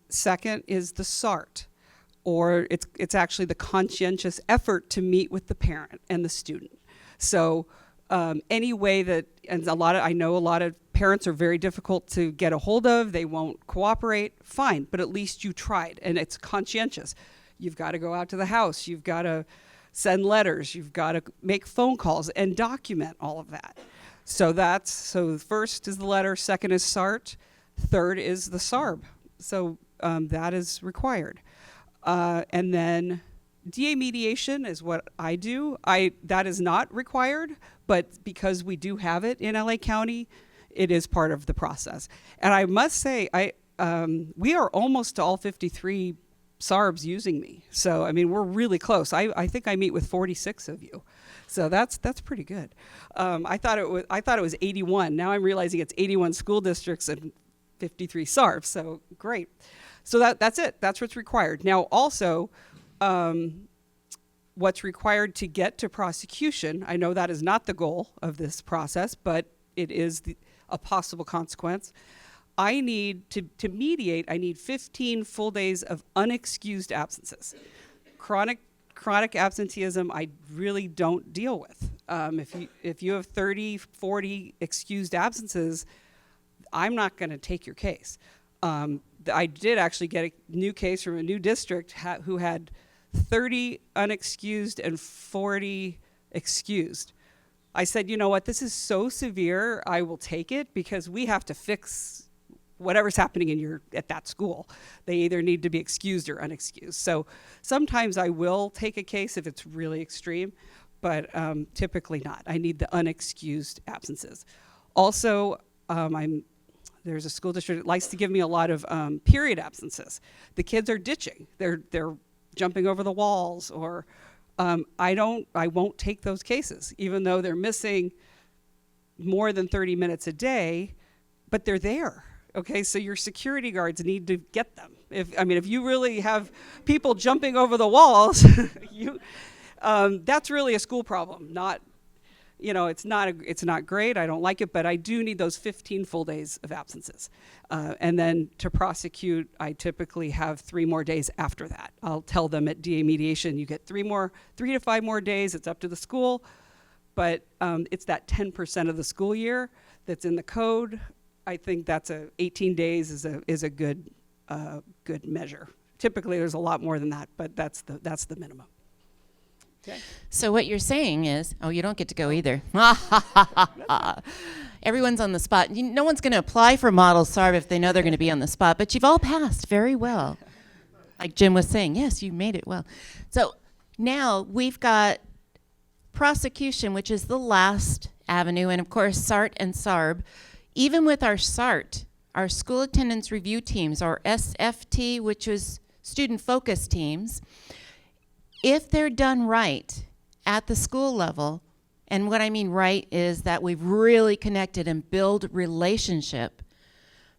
Second is the SART, or it's actually the conscientious effort to meet with the parent and the student. So any way that, and I know a lot of parents are very difficult to get a hold of, they won't cooperate, fine, but at least you tried, and it's conscientious. You've got to go out to the house, you've got to send letters, you've got to make phone calls and document all of that. So the first is the letter, second is SART, third is the SARB. So that is required. And then DA mediation is what I do. That is not required, but because we do have it in LA County, it is part of the process. And I must say, we are almost to all 53 SARBs using me. So, I mean, we're really close. I think I meet with 46 of you. So that's pretty good. I thought it was 81. Now I'm realizing it's 81 school districts and 53 SARBs. So great. So that's it. That's what's required. Now also, what's required to get to prosecution, I know that is not the goal of this process, but it is a possible consequence. I need to mediate, I need 15 full days of unexcused absences. Chronic absenteeism, I really don't deal with. If you have 30, 40 excused absences, I'm not going to take your case. I did actually get a new case from a new district who had 30 unexcused and 40 excused. I said, you know what, this is so severe, I will take it because we have to fix whatever's happening at that school. They either need to be excused or unexcused. So sometimes I will take a case if it's really extreme, but typically not. I need the unexcused absences. Also, there's a school district that likes to give me a lot of period absences. The kids are ditching. They're jumping over the walls, or I won't take those cases, even though they're missing more than 30 minutes a day, but they're there. Okay, so your security guards need to get them. If you really have people jumping over the walls, that's really a school problem. Not, it's not great. I don't like it, but I do need those 15 full days of absences. And then to prosecute, I typically have 3 more days after that. I'll tell them at DA mediation, you get 3 to 5 more days. It's up to the school, but it's that 10% of the school year that's in the code. I think that's 18 days is a good measure. Typically, there's a lot more than that, but that's the minimum. Okay. So what you're saying is, you don't get to go either. Everyone's on the spot. No one's going to apply for Model SARB if they know they're going to be on the spot, but you've all passed very well. Like Jim was saying, yes, you made it well. So now we've got prosecution, which is the last avenue, and of course SART and SARB. Even with our SART, our school attendance review teams, our SFT, which is student focus teams, if they're done right at the school level, and what I mean right is that we've really connected and build relationship,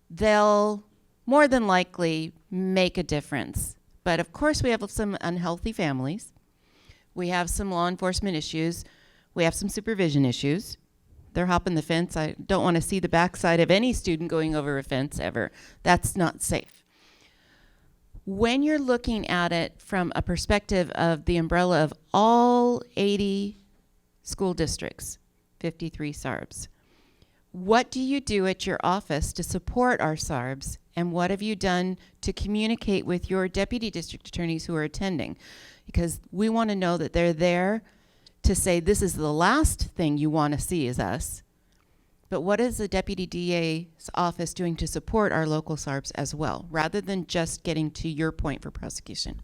they'll more than likely make a difference. But of course we have some unhealthy families. We have some law enforcement issues. We have some supervision issues. They're hopping the fence. I don't want to see the backside of any student going over a fence ever. That's not safe. When you're looking at it from a perspective of the umbrella of all 80 school districts, 53 SARBs, what do you do at your office to support our SARBs, and what have you done to communicate with your deputy district attorneys who are attending? Because we want to know that they're there to say this is the last thing you want to see is us, but what is the Deputy DA's office doing to support our local SARBs as well, rather than just getting to your point for prosecution?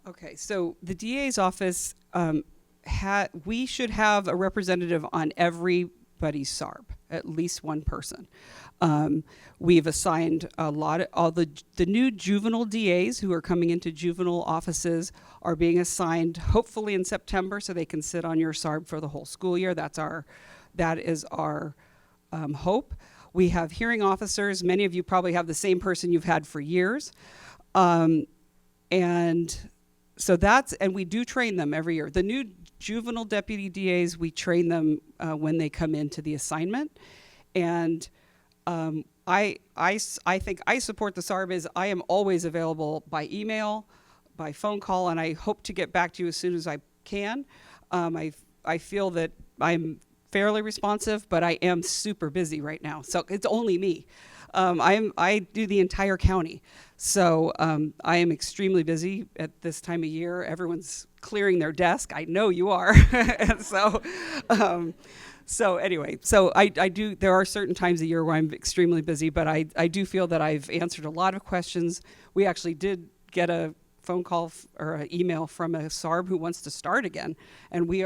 Okay, so the DA's office, we should have a representative on everybody's SARB, at least one person. We've assigned all the new juvenile DAs who are coming into juvenile offices are being assigned hopefully in September so they can sit on your SARB for the whole school year. That is our hope. We have hearing officers. Many of you probably have the same person you've had for years. And so and we do train them every year. The new juvenile deputy DAs, we train them when they come into the assignment. And I think I support the SARB is I am always available by email, by phone call, and I hope to get back to you as soon as I can. I feel that I'm fairly responsive, but I am super busy right now. So it's only me. I do the entire county. So I am extremely busy at this time of year. Everyone's clearing their desk. I know you are. And so anyway, I do, there are certain times a year where I'm extremely busy, but I do feel that I've answered a lot of questions. We actually did get a phone call or an email from a SARB who wants to start again. And we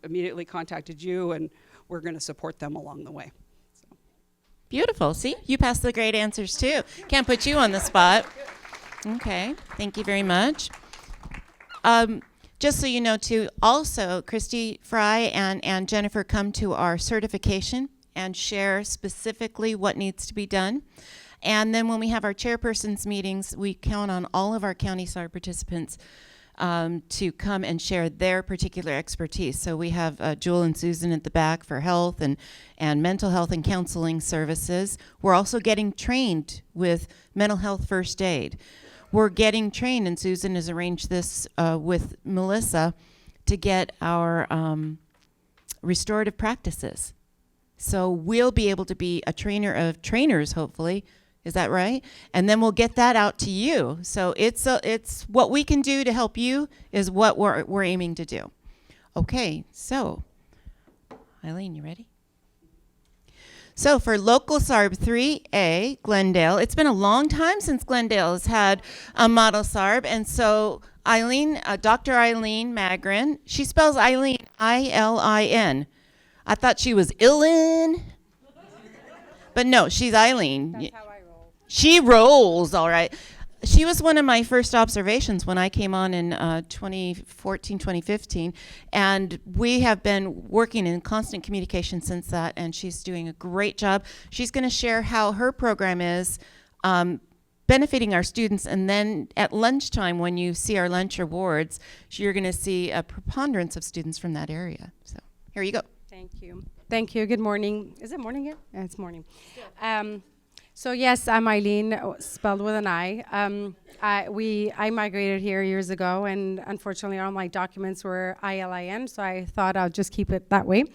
immediately contacted you, and we're going to support them along the way. Beautiful. See, you passed the great answers too. Can't put you on the spot. Okay, thank you very much. Just so you know too, also Christy Fry and Jennifer come to our certification and share specifically what needs to be done. And then when we have our chairpersons meetings, we count on all of our county SARB participants to come and share their particular expertise. So we have Jewel and Susan at the back for health and mental health and counseling services. We're also getting trained with mental health first aid. We're getting trained, and Susan has arranged this with Melissa to get our restorative practices. So we'll be able to be a trainer of trainers, hopefully. Is that right? And then we'll get that out to you. So it's what we can do to help you is what we're aiming to do. Okay, so Eileen, you ready? So for local SARB 3A, Glendale, it's been a long time since Glendale has had a model SARB, and so Eileen, Dr. Eileen Magrin, she spells Eileen I-L-I-N. I thought she was Illin, but no, she's Eileen. That's how I roll. She rolls, all right. She was one of my first observations when I came on in 2014, 2015, and we have been working in constant communication since that, and she's doing a great job. She's going to share how her program is benefiting our students, and then at lunchtime when you see our lunch awards, you're going to see a preponderance of students from that area. So here you go. Thank you. Thank you. Good morning. Is it morning yet? Yeah, it's morning. So yes, I'm Eileen, spelled with an I. I migrated here years ago, and unfortunately all my documents were ILIN, so I thought I'll just keep it that way.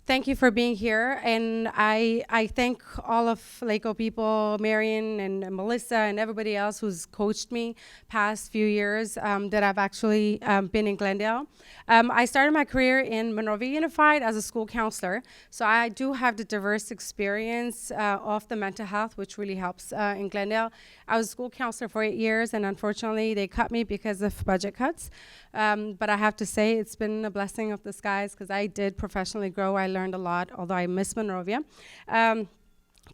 Thank you for being here, and I thank all of LACOE people, Marion and Melissa and everybody else who's coached me past few years that I've actually been in Glendale. I started my career in Monrovia Unified as a school counselor, so I do have the diverse experience of the mental health, which really helps in Glendale. I was a school counselor for 8 years, and unfortunately they cut me because of budget cuts. But I have to say it's been a blessing of the skies because I did professionally grow. I learned a lot, although I miss Monrovia.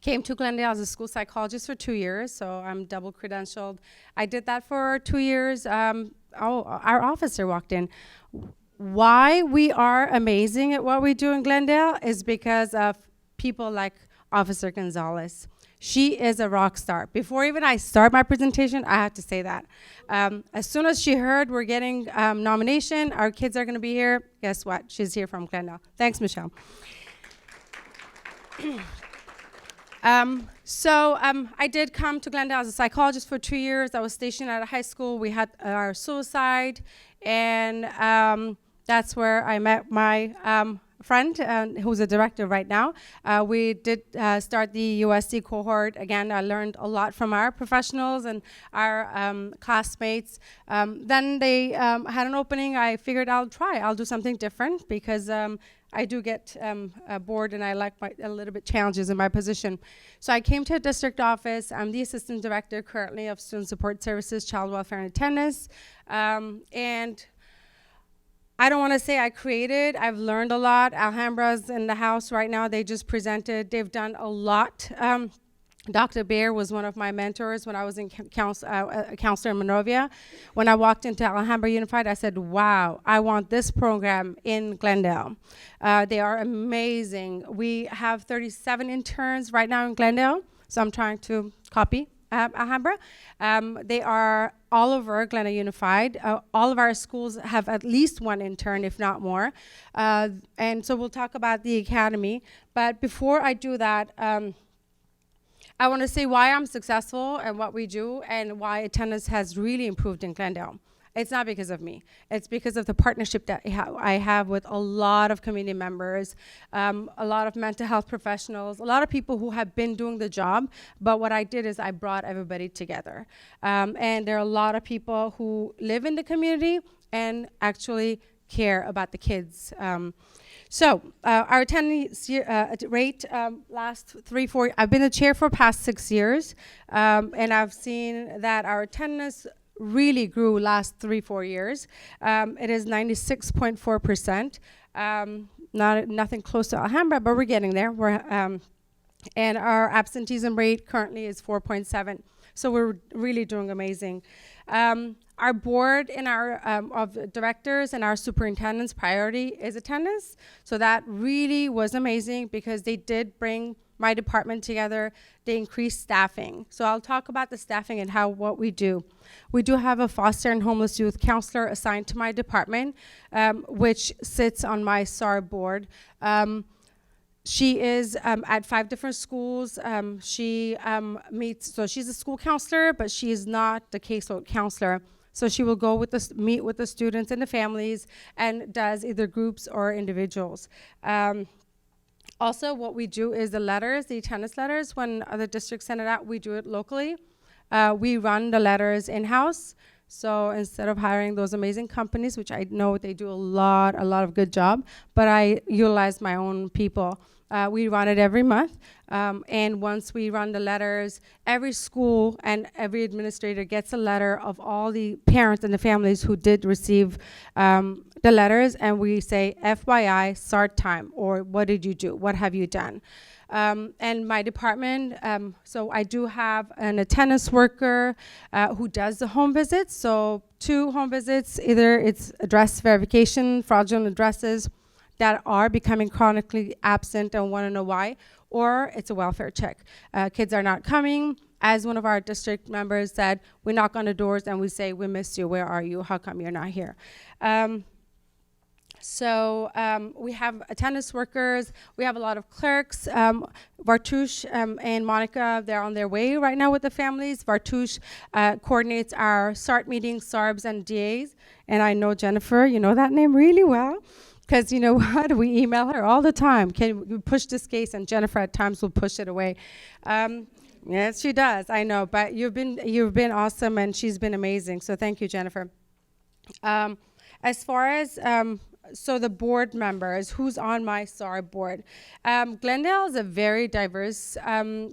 Came to Glendale as a school psychologist for 2 years, so I'm double credentialed. I did that for 2 years. Our officer walked in. Why we are amazing at what we do in Glendale is because of people like Officer Gonzalez. She is a rock star. Before even I start my presentation, I have to say that. As soon as she heard we're getting nomination, our kids are going to be here, guess what? She's here from Glendale. Thanks, Michelle. I did come to Glendale as a psychologist for 2 years. I was stationed at a high school. We had our suicide, and that's where I met my friend who's a director right now. We did start the USC cohort. Again, I learned a lot from our professionals and our classmates. Then they had an opening. I figured I'll do something different because I do get bored and I like a little bit challenges in my position. So I came to a district office. I'm the assistant director currently of Student Support Services, Child Welfare and Attendance. And I don't want to say I created. I've learned a lot. Alhambra's in the house right now. They just presented. They've done a lot Dr. Bear was one of my mentors when I was in counselor in Monrovia. When I walked into Alhambra Unified, I said, wow, I want this program in Glendale. They are amazing. We have 37 interns right now in Glendale, so I'm trying to copy Alhambra. They are all over Glendale Unified. All of our schools have at least one intern, if not more. And so we'll talk about the academy. But before I do that, I want to say why I'm successful and what we do and why attendance has really improved in Glendale. It's not because of me. It's because of the partnership that I have with a lot of community members, a lot of mental health professionals, a lot of people who have been doing the job. But what I did is I brought everybody together. And there are a lot of people who live in the community and actually care about the kids. Our attendance rate last 3-4. I've been the chair for past 6 years, and I've seen that our attendance really grew last 3-4 years. It is 96.4%. Nothing close to Alhambra, but we're getting there. And our absenteeism rate currently is 4.7. So we're really doing amazing. Our board and our of directors and our superintendent's priority is attendance. So that really was amazing because they did bring my department together. They increased staffing. So I'll talk about the staffing and what we do. We do have a foster and homeless youth counselor assigned to my department, which sits on my SARB board. She is at 5 different schools. She meets, so she's a school counselor, but she is not the caseload counselor. So she will go meet with the students and the families and does either groups or individuals. Also, what we do is the letters, the attendance letters, when other districts send it out, we do it locally. We run the letters in-house. So instead of hiring those amazing companies, which I know they do a lot of good job, but I utilize my own people. We run it every month, and once we run the letters, every school and every administrator gets a letter of all the parents and the families who did receive the letters, and we say, FYI, start time, or what did you do? What have you done? And my department, so I do have an attendance worker who does the home visits. So 2 home visits, either it's address verification, fraudulent addresses that are becoming chronically absent and want to know why, or it's a welfare check. Kids are not coming. As one of our district members said, we knock on the doors and we say, we missed you, where are you? How come you're not here? We have attendance workers. We have a lot of clerks. Vartush and Monica, they're on their way right now with the families. Vartush coordinates our Cert meetings, SARBs, and DAs. And I know Jennifer, you know that name really well. Because you know what? We email her all the time. Can we push this case? And Jennifer at times will push it away. Yes, she does. I know. But you've been awesome, and she's been amazing. So thank you, Jennifer. As far as so the board members, who's on my SARB board? Glendale is a very diverse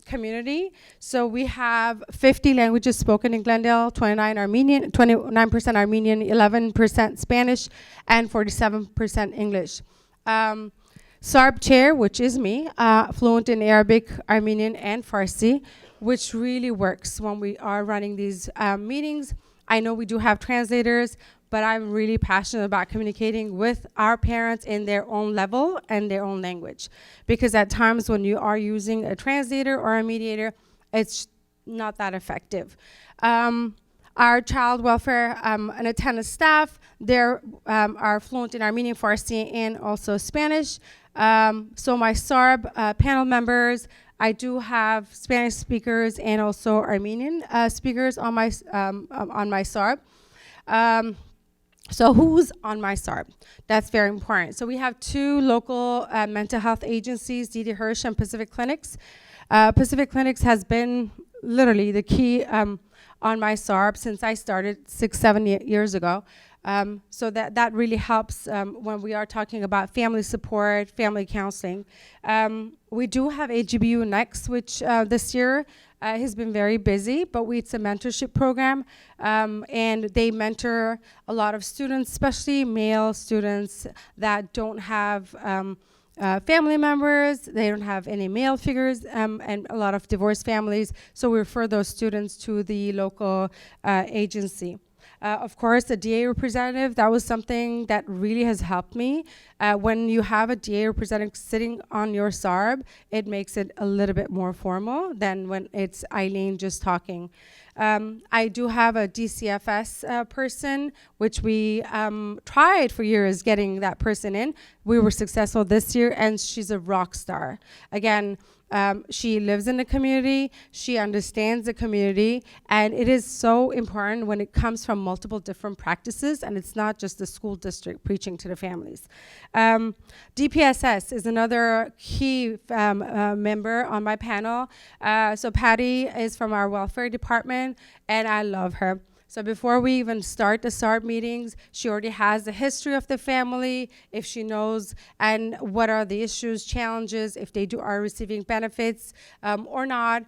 community. So we have 50 languages spoken in Glendale, 29% Armenian, 11% Spanish, and 47% English. SARB chair, which is me, fluent in Arabic, Armenian, and Farsi, which really works when we are running these meetings. I know we do have translators, but I'm really passionate about communicating with our parents in their own level and their own language. Because at times when you are using a translator or a mediator, it's not that effective. Our child welfare and attendance staff, they are fluent in Armenian, Farsi, and also Spanish. So my SARB panel members, I do have Spanish speakers and also Armenian speakers on my SARB. So who's on my SARB? That's very important. So we have 2 local mental health agencies, D.D. Hirsch and Pacific Clinics. Pacific Clinics has been literally the key on my SARB since I started 6-7 years ago. So that really helps when we are talking about family support, family counseling. We do have AGBU Next, which this year has been very busy, but it's a mentorship program, and they mentor a lot of students, especially male students that don't have family members. They don't have any male figures, and a lot of divorced families. So we refer those students to the local agency. Of course, the DA representative, that was something that really has helped me. When you have a DA representative sitting on your SARB, it makes it a little bit more formal than when it's Eileen just talking. I do have a DCFS person, which we tried for years getting that person in. We were successful this year, and she's a rock star. Again, she lives in the community, she understands the community, and it is so important when it comes from multiple different practices, and it's not just the school district preaching to the families. DPSS is another key member on my panel. So Patty is from our welfare department, and I love her. So before we even start the SARB meetings, she already has the history of the family, if she knows, and what are the issues, challenges, if they are receiving benefits or not.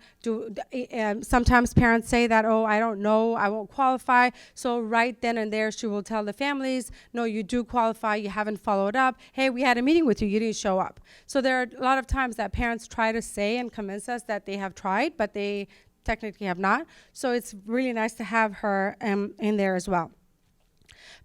Sometimes parents say that, oh, I don't know, I won't qualify. So right then and there, she will tell the families, no, you do qualify, you haven't followed up. Hey, we had a meeting with you, you didn't show up. So there are a lot of times that parents try to say and convince us that they have tried, but they technically have not. So it's really nice to have her in there as well.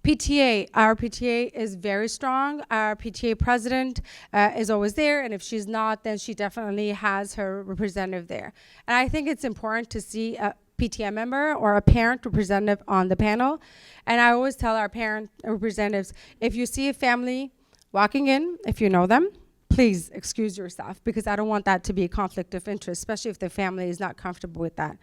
PTA, our PTA is very strong. Our PTA president is always there, and if she's not, then she definitely has her representative there. And I think it's important to see a PTA member or a parent representative on the panel. And I always tell our parent representatives, if you see a family walking in, if you know them, please excuse yourself, because I don't want that to be a conflict of interest, especially if the family is not comfortable with that.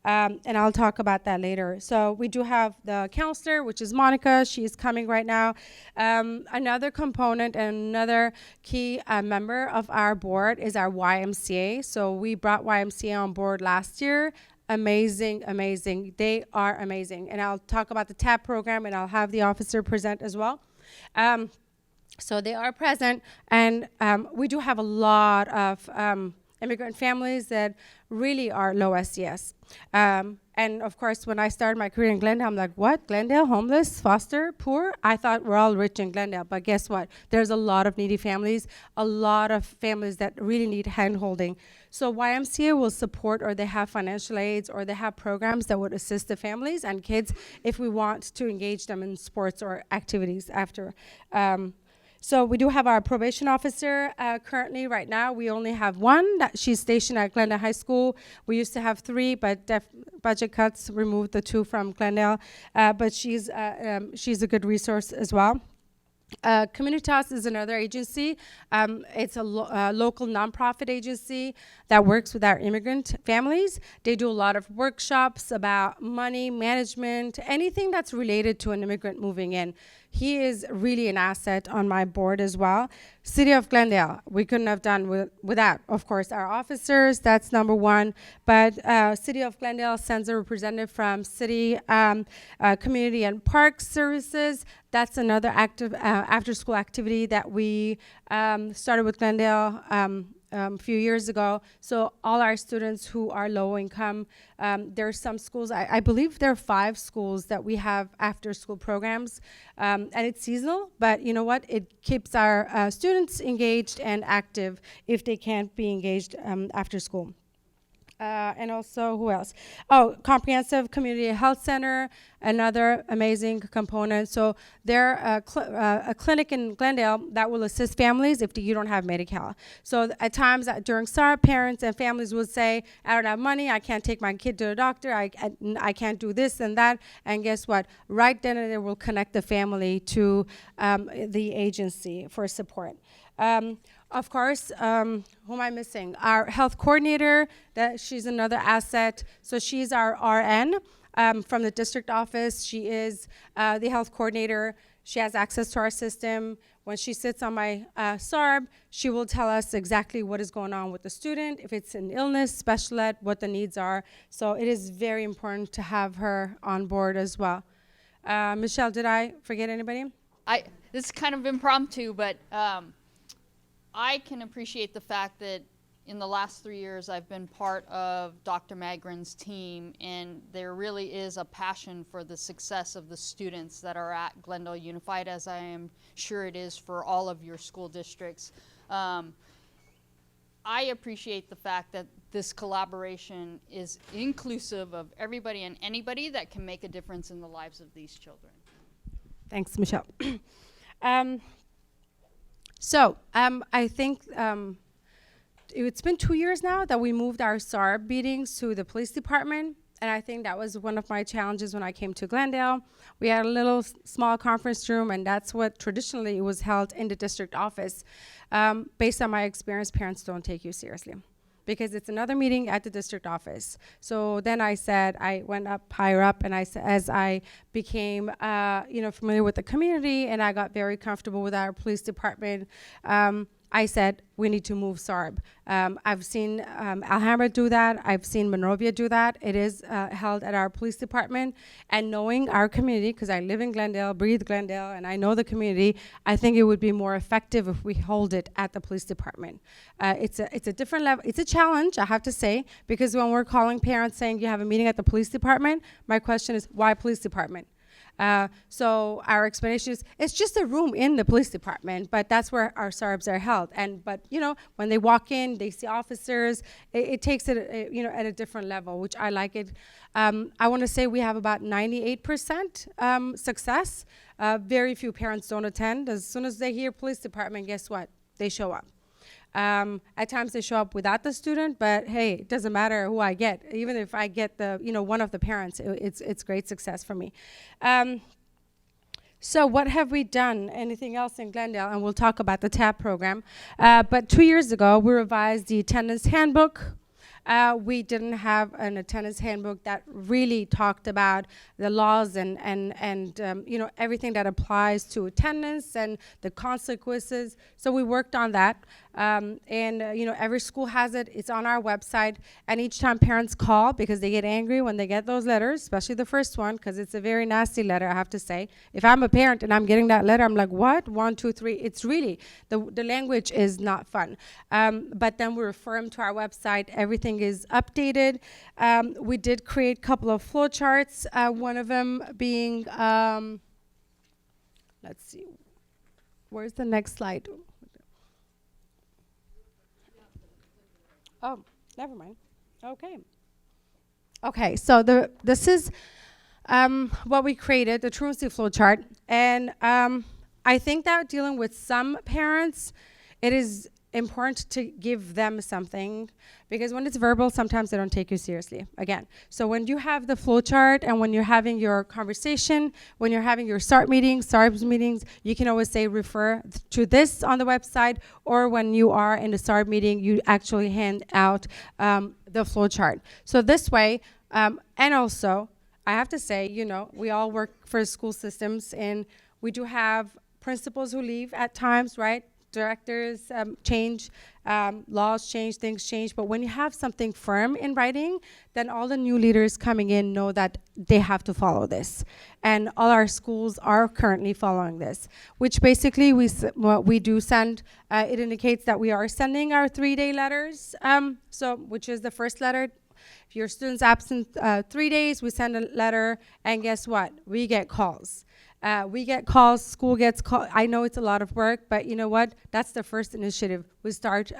And I'll talk about that later. So we do have the counselor, which is Monica. She's coming right now. Another component and another key member of our board is our YMCA. So we brought YMCA on board last year. Amazing, amazing. They are amazing. And I'll talk about the TAP program, and I'll have the officer present as well. So they are present, and we do have a lot of immigrant families that really are low SES. And of course, when I started my career in Glendale, I'm like, what? Glendale, homeless, foster, poor? I thought we're all rich in Glendale, but guess what? There's a lot of needy families, a lot of families that really need hand-holding. So YMCA will support, or they have financial aids, or they have programs that would assist the families and kids if we want to engage them in sports or activities after. So we do have our probation officer currently. Right now, we only have one. She's stationed at Glendale High School. We used to have 3, but budget cuts removed the 2 from Glendale. But she's a good resource as well. Communitas is another agency. It's a local nonprofit agency that works with our immigrant families. They do a lot of workshops about money management, anything that's related to an immigrant moving in. He is really an asset on my board as well. City of Glendale, we couldn't have done without, of course, our officers. That's number one. But City of Glendale sends a representative from City Community and Park Services. That's another active after-school activity that we started with Glendale a few years ago. So all our students who are low income, there are some schools, I believe there are 5 schools that we have after school programs, and it's seasonal, but you know what? It keeps our students engaged and active if they can't be engaged after school. And also, who else? Oh, Comprehensive Community Health Center, another amazing component. So they're a clinic in Glendale that will assist families if you don't have Medi-Cal. So at times during SARB, parents and families would say, I don't have money, I can't take my kid to the doctor, I can't do this and that. And guess what? Right then and there, we'll connect the family to the agency for support. Of course, who am I missing? Our health coordinator, she's another asset. So she's our RN from the district office. She is the health coordinator. She has access to our system. When she sits on my SARB, she will tell us exactly what is going on with the student, if it's an illness, special ed, what the needs are. So it is very important to have her on board as well. Michelle, did I forget anybody? This is kind of impromptu, but I can appreciate the fact that in the last 3 years I've been part of Dr. Magrin's team, and there really is a passion for the success of the students that are at Glendale Unified, as I am sure it is for all of your school districts. I appreciate the fact that this collaboration is inclusive of everybody and anybody that can make a difference in the lives of these children. Thanks, Michelle. I think it's been 2 years now that we moved our SARB meetings to the police department. And I think that was one of my challenges when I came to Glendale. We had a little small conference room, and that's what traditionally was held in the district office. Based on my experience, parents don't take you seriously because it's another meeting at the district office. So then I went up higher up, and as I became familiar with the community and I got very comfortable with our police department, I said, we need to move SARB. I've seen Alhambra do that. I've seen Monrovia do that. It is held at our police department. And knowing our community, because I live in Glendale, breathe Glendale, and I know the community, I think it would be more effective if we hold it at the police department. It's a different level. It's a challenge, I have to say, because when we're calling parents saying you have a meeting at the police department, my question is, why police department? So our explanation is it's just a room in the police department, but that's where our SARBs are held. But when they walk in, they see officers. It takes it at a different level, which I like it. I want to say we have about 98% success. Very few parents don't attend. As soon as they hear police department, guess what? They show up. At times they show up without the student, but hey, it doesn't matter who I get. Even if I get one of the parents, it's great success for me. So what have we done? Anything else in Glendale? And we'll talk about the TAP program. But 2 years ago, we revised the attendance handbook. We didn't have an attendance handbook that really talked about the laws and everything that applies to attendance and the consequences. So we worked on that. Every school has it. It's on our website. And each time parents call, because they get angry when they get those letters, especially the first one, because it's a very nasty letter, I have to say. If I'm a parent and I'm getting that letter, I'm like, what? 1, 2, 3. It's really, the language is not fun. But then we refer them to our website. Everything is updated. We did create a couple of flow charts. One of them being, let's see, where's the next slide? Oh, never mind. Okay, so this is what we created, the truancy flow chart. And I think that dealing with some parents, it is important to give them something, because when it's verbal, sometimes they don't take you seriously, again. So when you have the flow chart and when you're having your conversation, when you're having your SARB meetings, SARBs meetings, you can always say refer to this on the website, or when you are in the SARB meeting, you actually hand out the flow chart. So this way, and also, I have to say, we all work for school systems, and we do have principals who leave at times, right? Directors change, laws change, things change. But when you have something firm in writing, then all the new leaders coming in know that they have to follow this. And all our schools are currently following this, which basically we do send. It indicates that we are sending our 3-day letters, which is the first letter. If your student's absent 3 days, we send a letter, and guess what? We get calls. We get calls, school gets calls. I know it's a lot of work, but you know what? That's the first initiative. We start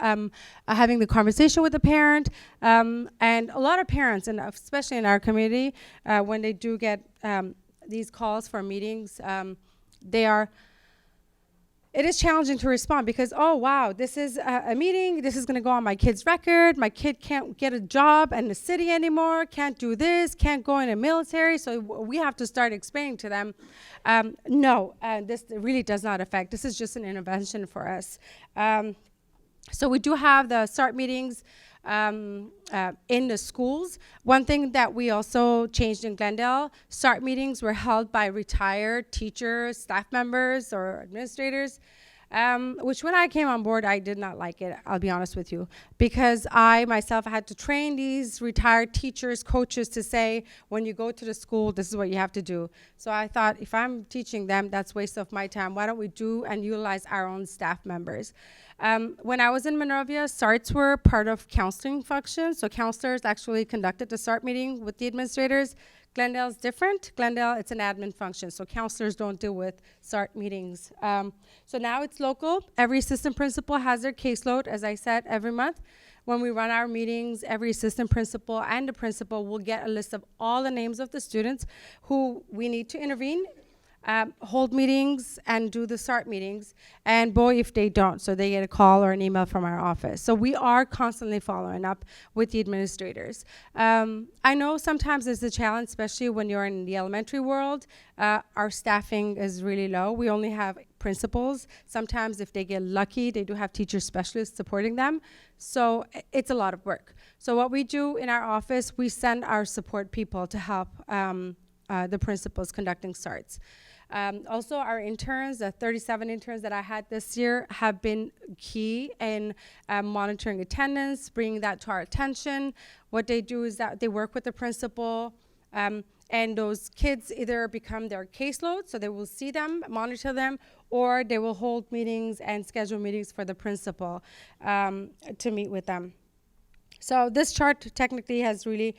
having the conversation with the parent, and a lot of parents, and especially in our community, when they do get these calls for meetings, it is challenging to respond, because, oh, wow, this is a meeting. This is going to go on my kid's record. My kid can't get a job in the city anymore, can't do this, can't go in the military. So we have to start explaining to them, no, this really does not affect. This is just an intervention for us. So we do have the SARB meetings in the schools. One thing that we also changed in Glendale, SARB meetings were held by retired teachers, staff members, or administrators, which when I came on board, I did not like it, I'll be honest with you, because I myself had to train these retired teachers, coaches, to say, when you go to the school, this is what you have to do. So I thought, if I'm teaching them, that's waste of my time. Why don't we do and utilize our own staff members? When I was in Monrovia, SARTs were part of counseling functions. So counselors actually conducted the SART meeting with the administrators. Glendale's different. Glendale, it's an admin function, so counselors don't deal with Cert meetings. So now it's local. Every assistant principal has their caseload, as I said, every month. When we run our meetings, every assistant principal and the principal will get a list of all the names of the students who we need to intervene, hold meetings, and do the Cert meetings. And boy, if they don't, so they get a call or an email from our office. So we are constantly following up with the administrators. I know sometimes it's a challenge, especially when you're in the elementary world. Our staffing is really low. We only have principals. Sometimes if they get lucky, they do have teacher specialists supporting them. So it's a lot of work. So what we do in our office, we send our support people to help the principals conducting Certs. Also, our interns, the 37 interns that I had this year, have been key in monitoring attendance, bringing that to our attention. What they do is that they work with the principal, and those kids either become their caseload, so they will see them, monitor them, or they will hold meetings and schedule meetings for the principal to meet with them. So this chart technically has really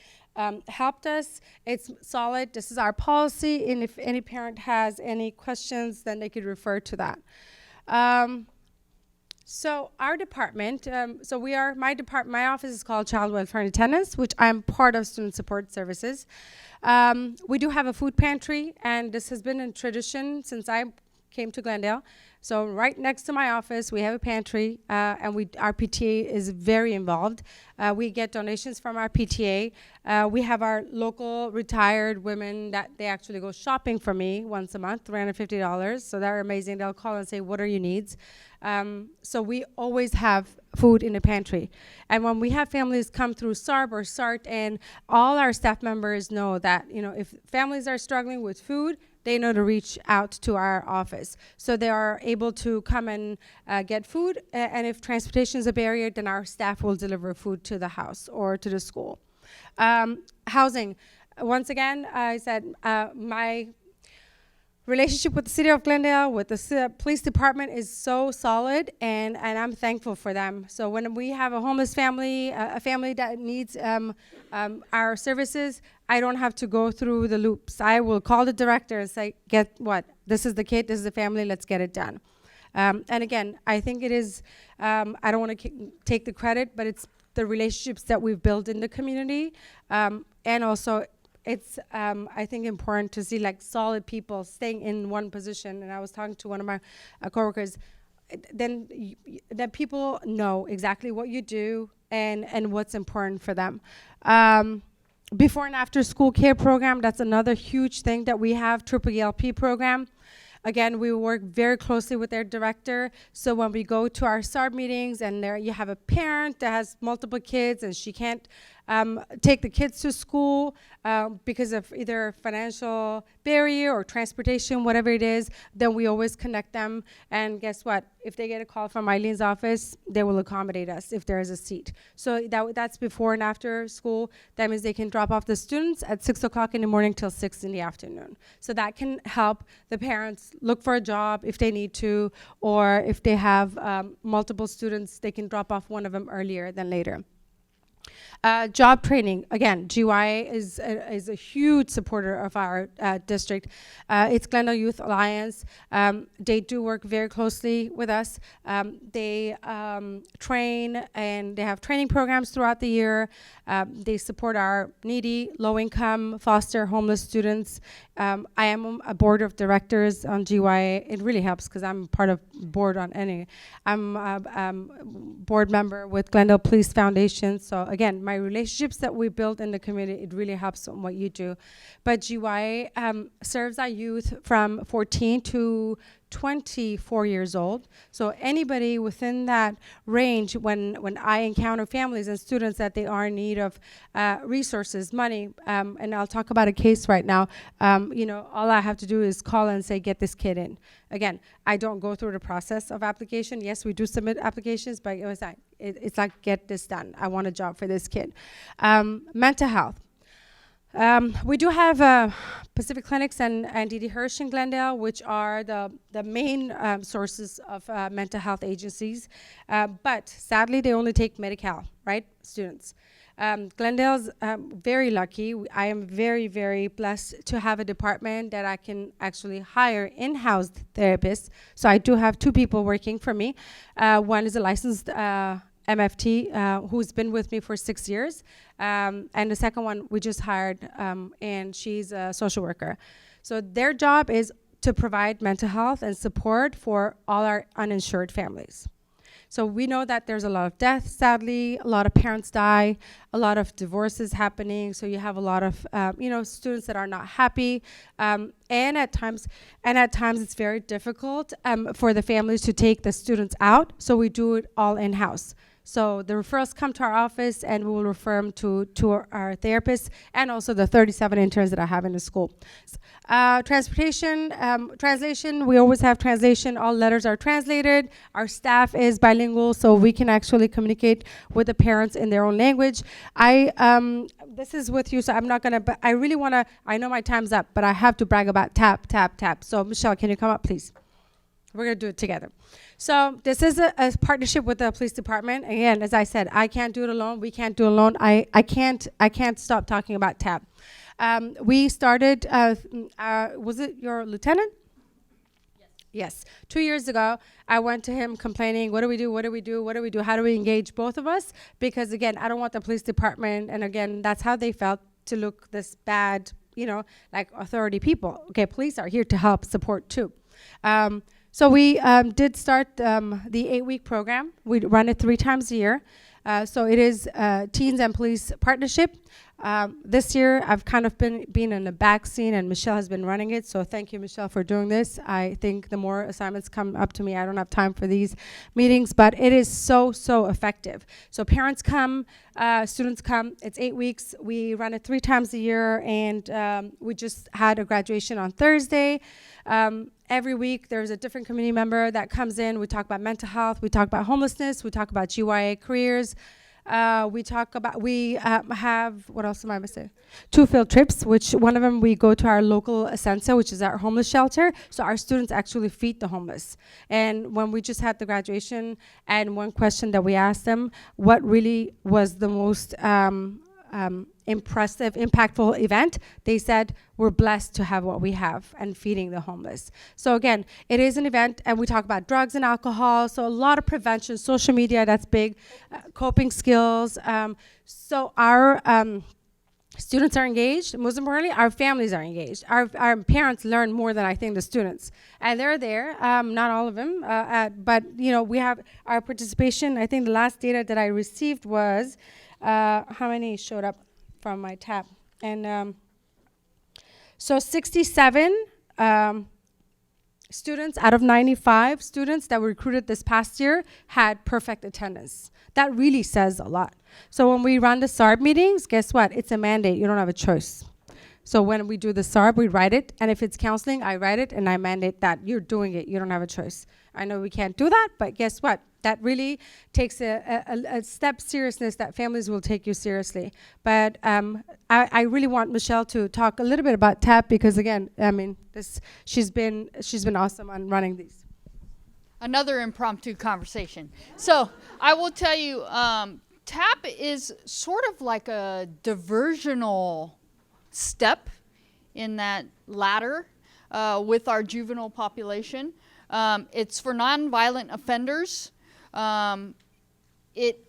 helped us. It's solid. This is our policy, and if any parent has any questions, then they could refer to that. So our department, my office is called Child Welfare and Attendance, which I'm part of Student Support Services. We do have a food pantry, and this has been a tradition since I came to Glendale. So right next to my office, we have a pantry, and our PTA is very involved. We get donations from our PTA. We have our local retired women that they actually go shopping for me once a month, $350. So they're amazing. They'll call and say, what are your needs? So we always have food in the pantry. And when we have families come through SARB or Cert, and all our staff members know that, if families are struggling with food, they know to reach out to our office. So they are able to come and get food, and if transportation is a barrier, then our staff will deliver food to the house or to the school. Housing. Once again, I said my relationship with the city of Glendale, with the police department is so solid, and I'm thankful for them. So when we have a homeless family, a family that needs our services, I don't have to go through the loops. I will call the director and say, this is the kid, this is the family, let's get it done. And again, I think it is, I don't want to take the credit, but it's the relationships that we've built in the community, and also it's, I think, important to see solid people staying in one position. And I was talking to one of my coworkers, then that people know exactly what you do and what's important for them. Before and after school care program, that's another huge thing that we have, ELP program. Again, we work very closely with their director. So when we go to our SARB meetings and there you have a parent that has multiple kids and she can't take the kids to school because of either financial barrier or transportation, whatever it is, then we always connect them. And guess what? If they get a call from Eileen's office, they will accommodate us if there is a seat. So that's before and after school. That means they can drop off the students at 6 o'clock in the morning till 6 in the afternoon. So that can help the parents look for a job if they need to, or if they have multiple students, they can drop off one of them earlier than later. Job training, again, GY is a huge supporter of our district. It's Glendale Youth Alliance. They do work very closely with us. They train, and they have training programs throughout the year. They support our needy, low-income, foster, homeless students. I am a board of directors on GY. It really helps because I'm part of board on any. I'm a board member with Glendale Police Foundation. So again, my relationships that we build in the community, it really helps on what you do. But GY serves our youth from 14 to 24 years old. So anybody within that range, when I encounter families and students that they are in need of resources, money, and I'll talk about a case right now, all I have to do is call and say, get this kid in. Again, I don't go through the process of application. Yes, we do submit applications, but it's like, get this done. I want a job for this kid. Mental health. We do have Pacific Clinics and D.D. Hirsch in Glendale, which are the main sources of mental health agencies. But sadly, they only take Medi-Cal, right, students. Glendale's very lucky. I am very, very blessed to have a department that I can actually hire in-house therapists. So I do have 2 people working for me. One is a licensed MFT who's been with me for 6 years. And the second one we just hired, and she's a social worker. So their job is to provide mental health and support for all our uninsured families. So we know that there's a lot of death, sadly, a lot of parents die, a lot of divorces happening. So you have a lot of, students that are not happy. And at times it's very difficult for the families to take the students out. So we do it all in-house. So the referrals come to our office, and we will refer them to our therapists and also the 37 interns that I have in the school. Translation, we always have translation. All letters are translated. Our staff is bilingual, so we can actually communicate with the parents in their own language. This is with you, so I'm not gonna, but I really wanna, I know my time's up, but I have to brag about TAP, TAP, TAP. So Michelle, can you come up, please? We're gonna do it together. So this is a partnership with the police department. Again, as I said, I can't do it alone. We can't do it alone. I can't stop talking about TAP. We started, was it your lieutenant? Yes. 2 years ago, I went to him complaining, what do we do? What do we do? What do we do? How do we engage both of us? Because again, I don't want the police department, and again, that's how they felt, to look this bad, like authority people. Okay, police are here to help support too. So we did start the 8-week program. We run it 3 times a year. So it is Teens and Police Partnership. This year, I've kind of been in the back scene, and Michelle has been running it. So thank you, Michelle, for doing this. I think the more assignments come up to me, I don't have time for these meetings, but it is so, so effective. So parents come, students come. It's 8 weeks. We run it 3 times a year, and we just had a graduation on Thursday. Every week, there's a different community member that comes in. We talk about mental health. We talk about homelessness. We talk about GYA careers. We have, what else am I missing? 2 field trips, which one of them we go to our local Ascensa, which is our homeless shelter. So our students actually feed the homeless. And when we just had the graduation, and one question that we asked them, what really was the most impressive, impactful event, they said, we're blessed to have what we have and feeding the homeless. So again, it is an event, and we talk about drugs and alcohol, so a lot of prevention, social media, that's big, coping skills. So our students are engaged. Most importantly, our families are engaged. Our parents learn more than I think the students. And they're there, not all of them, but we have our participation. I think the last data that I received was, how many showed up from my tab? And so 67 students out of 95 students that were recruited this past year had perfect attendance. That really says a lot. So when we run the SARB meetings, guess what? It's a mandate. You don't have a choice. So when we do the SARB, we write it. And if it's counseling, I write it and I mandate that you're doing it. You don't have a choice. I know we can't do that, but guess what? That really takes a step seriousness that families will take you seriously. But I really want Michelle to talk a little bit about TAP, because again, I mean, she's been awesome on running these. Another impromptu conversation. So I will tell you, TAP is sort of like a diversional step in that ladder with our juvenile population. It's for nonviolent offenders. It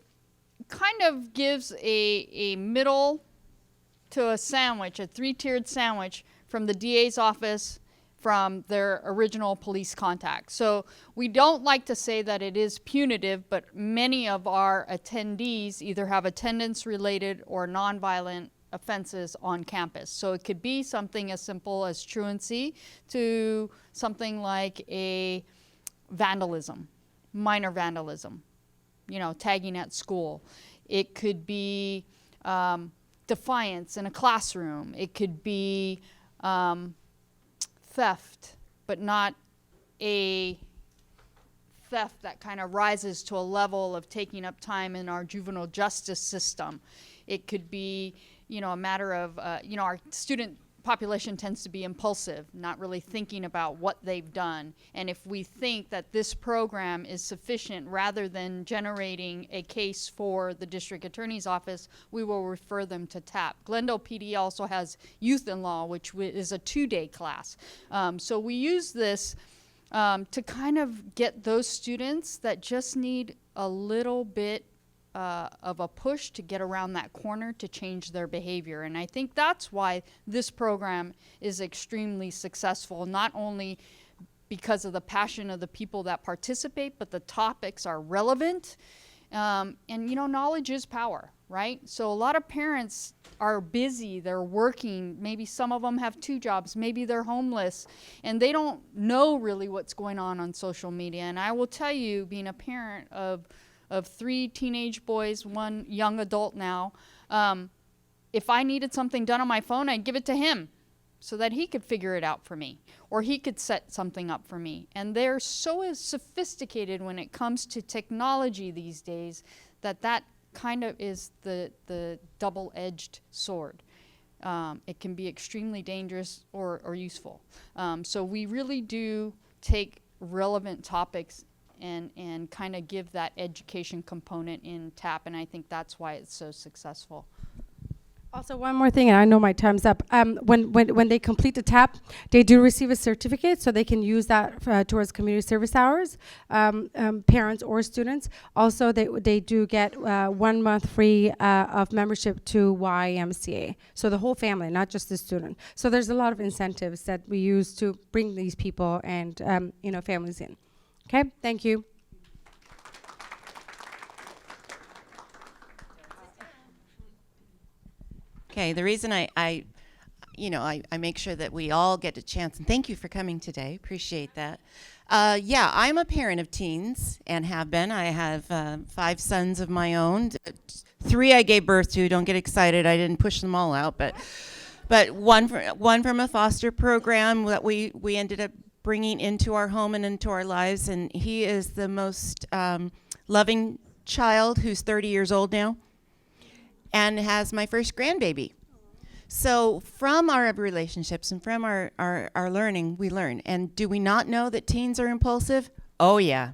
kind of gives a middle to a sandwich, a 3-tiered sandwich from the DA's office, from their original police contact. So we don't like to say that it is punitive, but many of our attendees either have attendance-related or nonviolent offenses on campus. So it could be something as simple as truancy to something like a vandalism, minor vandalism, tagging at school. It could be defiance in a classroom. It could be theft, but not a theft that kind of rises to a level of taking up time in our juvenile justice system. It could be, a matter of, our student population tends to be impulsive, not really thinking about what they've done. And if we think that this program is sufficient rather than generating a case for the district attorney's office, we will refer them to TAP. Glendale PD also has Youth in Law, which is a 2-day class. So we use this to kind of get those students that just need a little bit of a push to get around that corner to change their behavior. And I think that's why this program is extremely successful, not only because of the passion of the people that participate, but the topics are relevant. And you know, knowledge is power, right? So a lot of parents are busy, they're working, maybe some of them have 2 jobs, maybe they're homeless, and they don't know really what's going on social media. And I will tell you, being a parent of 3 teenage boys, 1 young adult now, if I needed something done on my phone, I'd give it to him so that he could figure it out for me, or he could set something up for me. And they're so sophisticated when it comes to technology these days that kind of is the double-edged sword. It can be extremely dangerous or useful. So we really do take relevant topics and kind of give that education component in TAP, and I think that's why it's so successful. Also, one more thing, and I know my time's up. When they complete the TAP, they do receive a certificate, so they can use that towards community service hours, parents or students. Also, they do get 1 month free of membership to YMCA. So the whole family, not just the student. So there's a lot of incentives that we use to bring these people and families in. Okay, thank you. Okay, the reason I make sure that we all get a chance, and thank you for coming today, appreciate that. Yeah, I'm a parent of teens and have been. I have 5 sons of my own. 3 I gave birth to, don't get excited, I didn't push them all out, but one from a foster program that we ended up bringing into our home and into our lives, and he is the most loving child who's 30 years old now and has my first grandbaby. So from our relationships and from our learning, we learn. And do we not know that teens are impulsive? Oh yeah.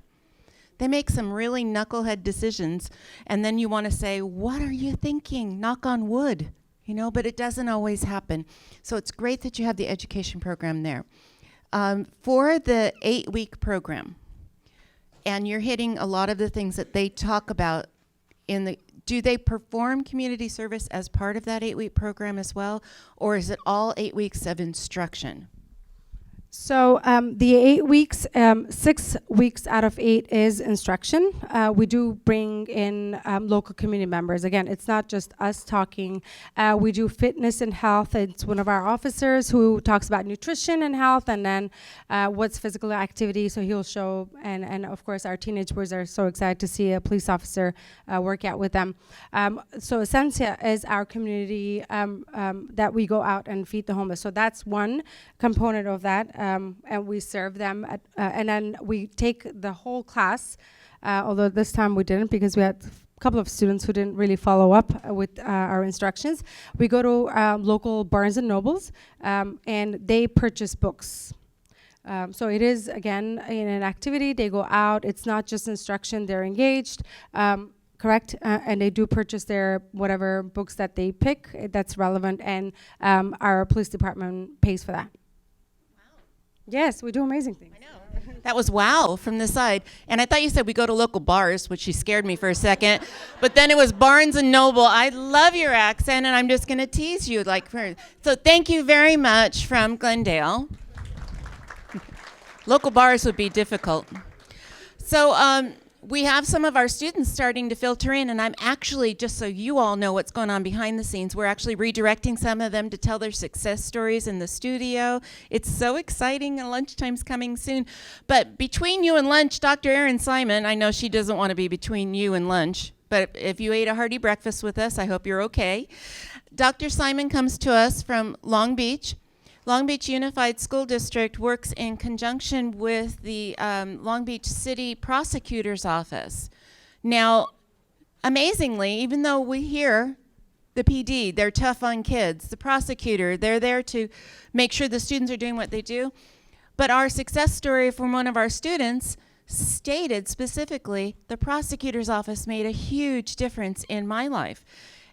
They make some really knucklehead decisions, and then you want to say, what are you thinking? Knock on wood, but it doesn't always happen. So it's great that you have the education program there. For the 8-week program, and you're hitting a lot of the things that they talk about do they perform community service as part of that 8-week program as well, or is it all 8 weeks of instruction? So the 8 weeks, 6 weeks out of 8 is instruction. We do bring in local community members. Again, it's not just us talking. We do fitness and health. It's one of our officers who talks about nutrition and health, and then what's physical activity. So he'll show, and of course our teenage boys are so excited to see a police officer work out with them. So Essentia is our community that we go out and feed the homeless. So that's one component of that. And we serve them, and then we take the whole class, although this time we didn't because we had a couple of students who didn't really follow up with our instructions. We go to local Barnes and Nobles, and they purchase books. So it is, again, in an activity, they go out, it's not just instruction, they're engaged, correct? And they do purchase their whatever books that they pick that's relevant, and our police department pays for that. Yes, we do amazing things. I know. That was wow from the side. And I thought you said we go to local bars, which she scared me for a second. But then it was Barnes and Noble. I love your accent, and I'm just going to tease you like her. So thank you very much from Glendale. Local bars would be difficult. So we have some of our students starting to filter in, and I'm actually, just so you all know what's going on behind the scenes, we're actually redirecting some of them to tell their success stories in the studio. It's so exciting, and lunchtime's coming soon. But between you and lunch, Dr. Erin Simon, I know she doesn't want to be between you and lunch, but if you ate a hearty breakfast with us, I hope you're okay. Dr. Simon comes to us from Long Beach. Long Beach Unified School District works in conjunction with the Long Beach City Prosecutor's Office. Now, amazingly, even though we hear The PD, they're tough on kids. The prosecutor, they're there to make sure the students are doing what they do. But our success story from one of our students stated specifically, the prosecutor's office made a huge difference in my life.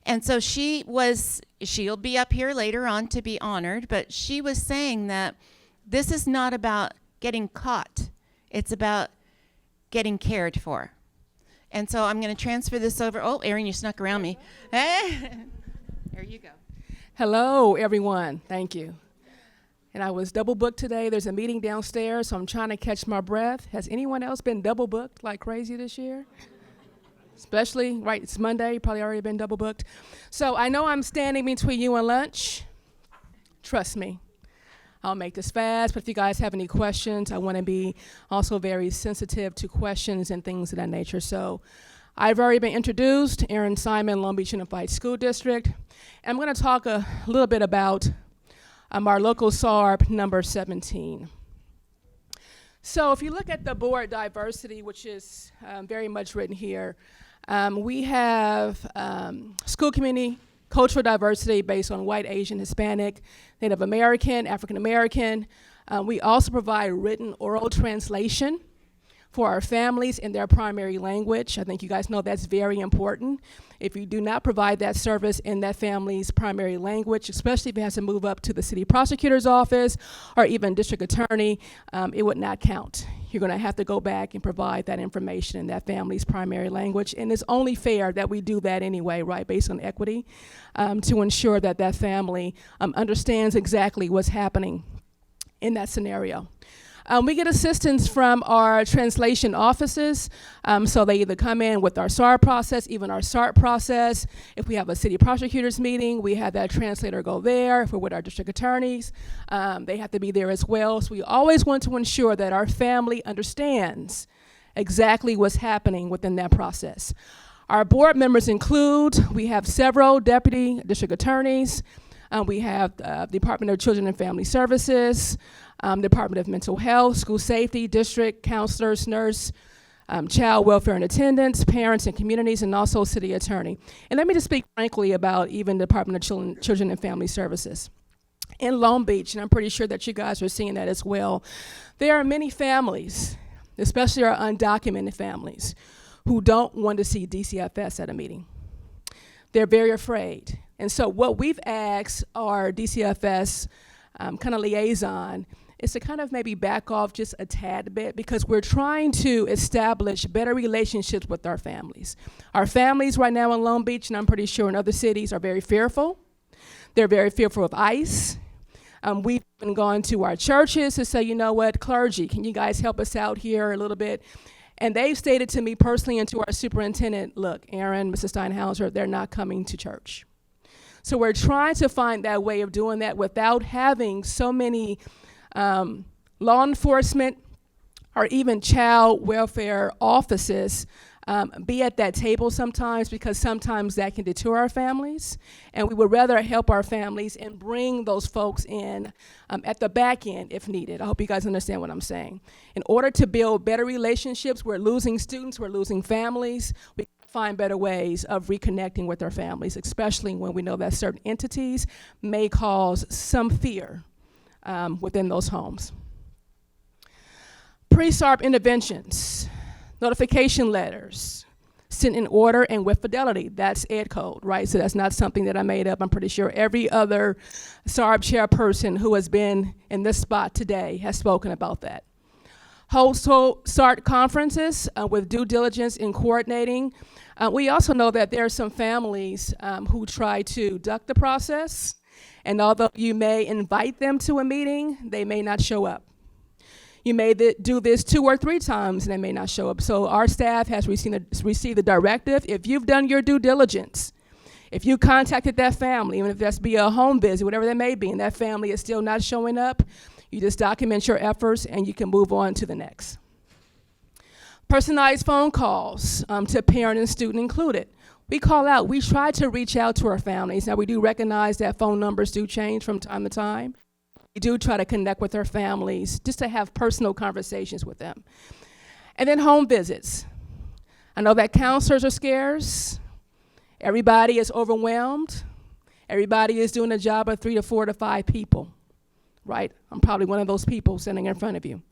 And so she'll be up here later on to be honored, but she was saying that this is not about getting caught. It's about getting cared for. And so I'm going to transfer this over. Oh, Erin, you snuck around me. There you go. Hello, everyone. Thank you. And I was double booked today. There's a meeting downstairs, so I'm trying to catch my breath. Has anyone else been double booked like crazy this year? Especially, right, it's Monday, you probably already been double booked. So I know I'm standing between you and lunch. Trust me, I'll make this fast, but if you guys have any questions, I want to be also very sensitive to questions and things of that nature. So I've already been introduced, Aaron Simon, Long Beach Unified School District. And I'm going to talk a little bit about our local SARB number 17. So if you look at the board diversity, which is very much written here, we have school community cultural diversity based on white, Asian, Hispanic, Native American, African American. We also provide written oral translation for our families in their primary language. I think you guys know that's very important. If you do not provide that service in that family's primary language, especially if it has to move up to the city prosecutor's office or even district attorney, it would not count. You're going to have to go back and provide that information in that family's primary language. And it's only fair that we do that anyway, right, based on equity, to ensure that that family understands exactly what's happening in that scenario. We get assistance from our translation offices, so they either come in with our SARB process, even our SART process. If we have a city prosecutor's meeting, we have that translator go there. If we're with our district attorneys, they have to be there as well. So we always want to ensure that our family understands exactly what's happening within that process. Our board members include, we have several deputy district attorneys. We have Department of Children and Family Services, Department of Mental Health, School Safety, District, Counselors, Nurse, Child Welfare and Attendants, Parents and Communities, and also City Attorney. And let me just speak frankly about even Department of Children and Family Services. In Long Beach, and I'm pretty sure that you guys are seeing that as well, there are many families, especially our undocumented families, who don't want to see DCFS at a meeting. They're very afraid. And so what we've asked our DCFS kind of liaison is to kind of maybe back off just a tad bit, because we're trying to establish better relationships with our families. Our families right now in Long Beach, and I'm pretty sure in other cities, are very fearful. They're very fearful of ICE. We've been going to our churches to say, you know what, clergy, can you guys help us out here a little bit? And they've stated to me personally and to our superintendent, look, Aaron, Mrs. Steinhauser, they're not coming to church. So we're trying to find that way of doing that without having so many law enforcement or even child welfare offices be at that table sometimes, because sometimes that can deter our families. And we would rather help our families and bring those folks in at the back end if needed. I hope you guys understand what I'm saying. In order to build better relationships, we're losing students, we're losing families. We find better ways of reconnecting with our families, especially when we know that certain entities may cause some fear within those homes. Pre-SARB interventions, notification letters, sent in order and with fidelity. That's Ed Code, right? So that's not something that I made up. I'm pretty sure every other SARB chairperson who has been in this spot today has spoken about that. Host SART conferences with due diligence in coordinating. We also know that there are some families who try to duck the process, and although you may invite them to a meeting, they may not show up. You may do this 2 or 3 times and they may not show up. So our staff has received the directive. If you've done your due diligence, if you contacted that family, even if that's via a home visit, whatever that may be, and that family is still not showing up, you just document your efforts and you can move on to the next. Personalized phone calls to parent and student included. We call out, we try to reach out to our families. Now we do recognize that phone numbers do change from time to time. We do try to connect with our families just to have personal conversations with them. And then home visits. I know that counselors are scarce Everybody is overwhelmed. Everybody is doing a job of 3 to 4 to 5 people, right? I'm probably one of those people sitting in front of you.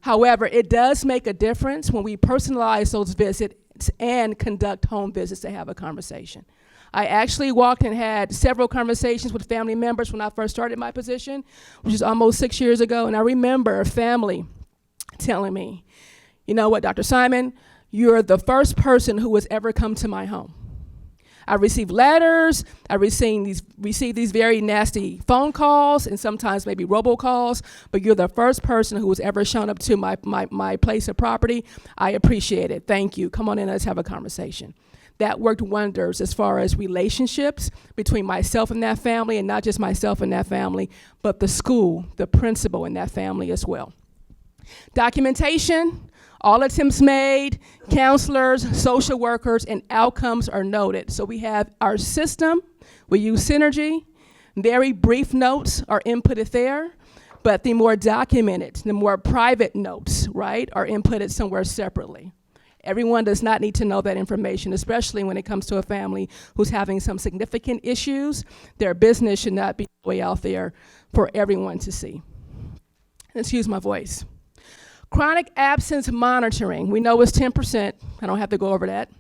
However, it does make a difference when we personalize those visits and conduct home visits to have a conversation. I actually walked and had several conversations with family members when I first started my position, which is almost 6 years ago, and I remember a family telling me, you know what, Dr. Simon, you're the first person who has ever come to my home. I received letters, I received these very nasty phone calls and sometimes maybe robocalls, but you're the first person who has ever shown up to my place of property. I appreciate it. Thank you. Come on in, let's have a conversation. That worked wonders as far as relationships between myself and that family, and not just myself and that family, but the school, the principal in that family as well. Documentation, all attempts made, counselors, social workers, and outcomes are noted. So we have our system, we use Synergy, very brief notes are inputted there, but the more documented, the more private notes, right, are inputted somewhere separately. Everyone does not need to know that information, especially when it comes to a family who's having some significant issues. Their business should not be way out there for everyone to see. Excuse my voice. Chronic absence monitoring, we know it's 10%. I don't have to go over that.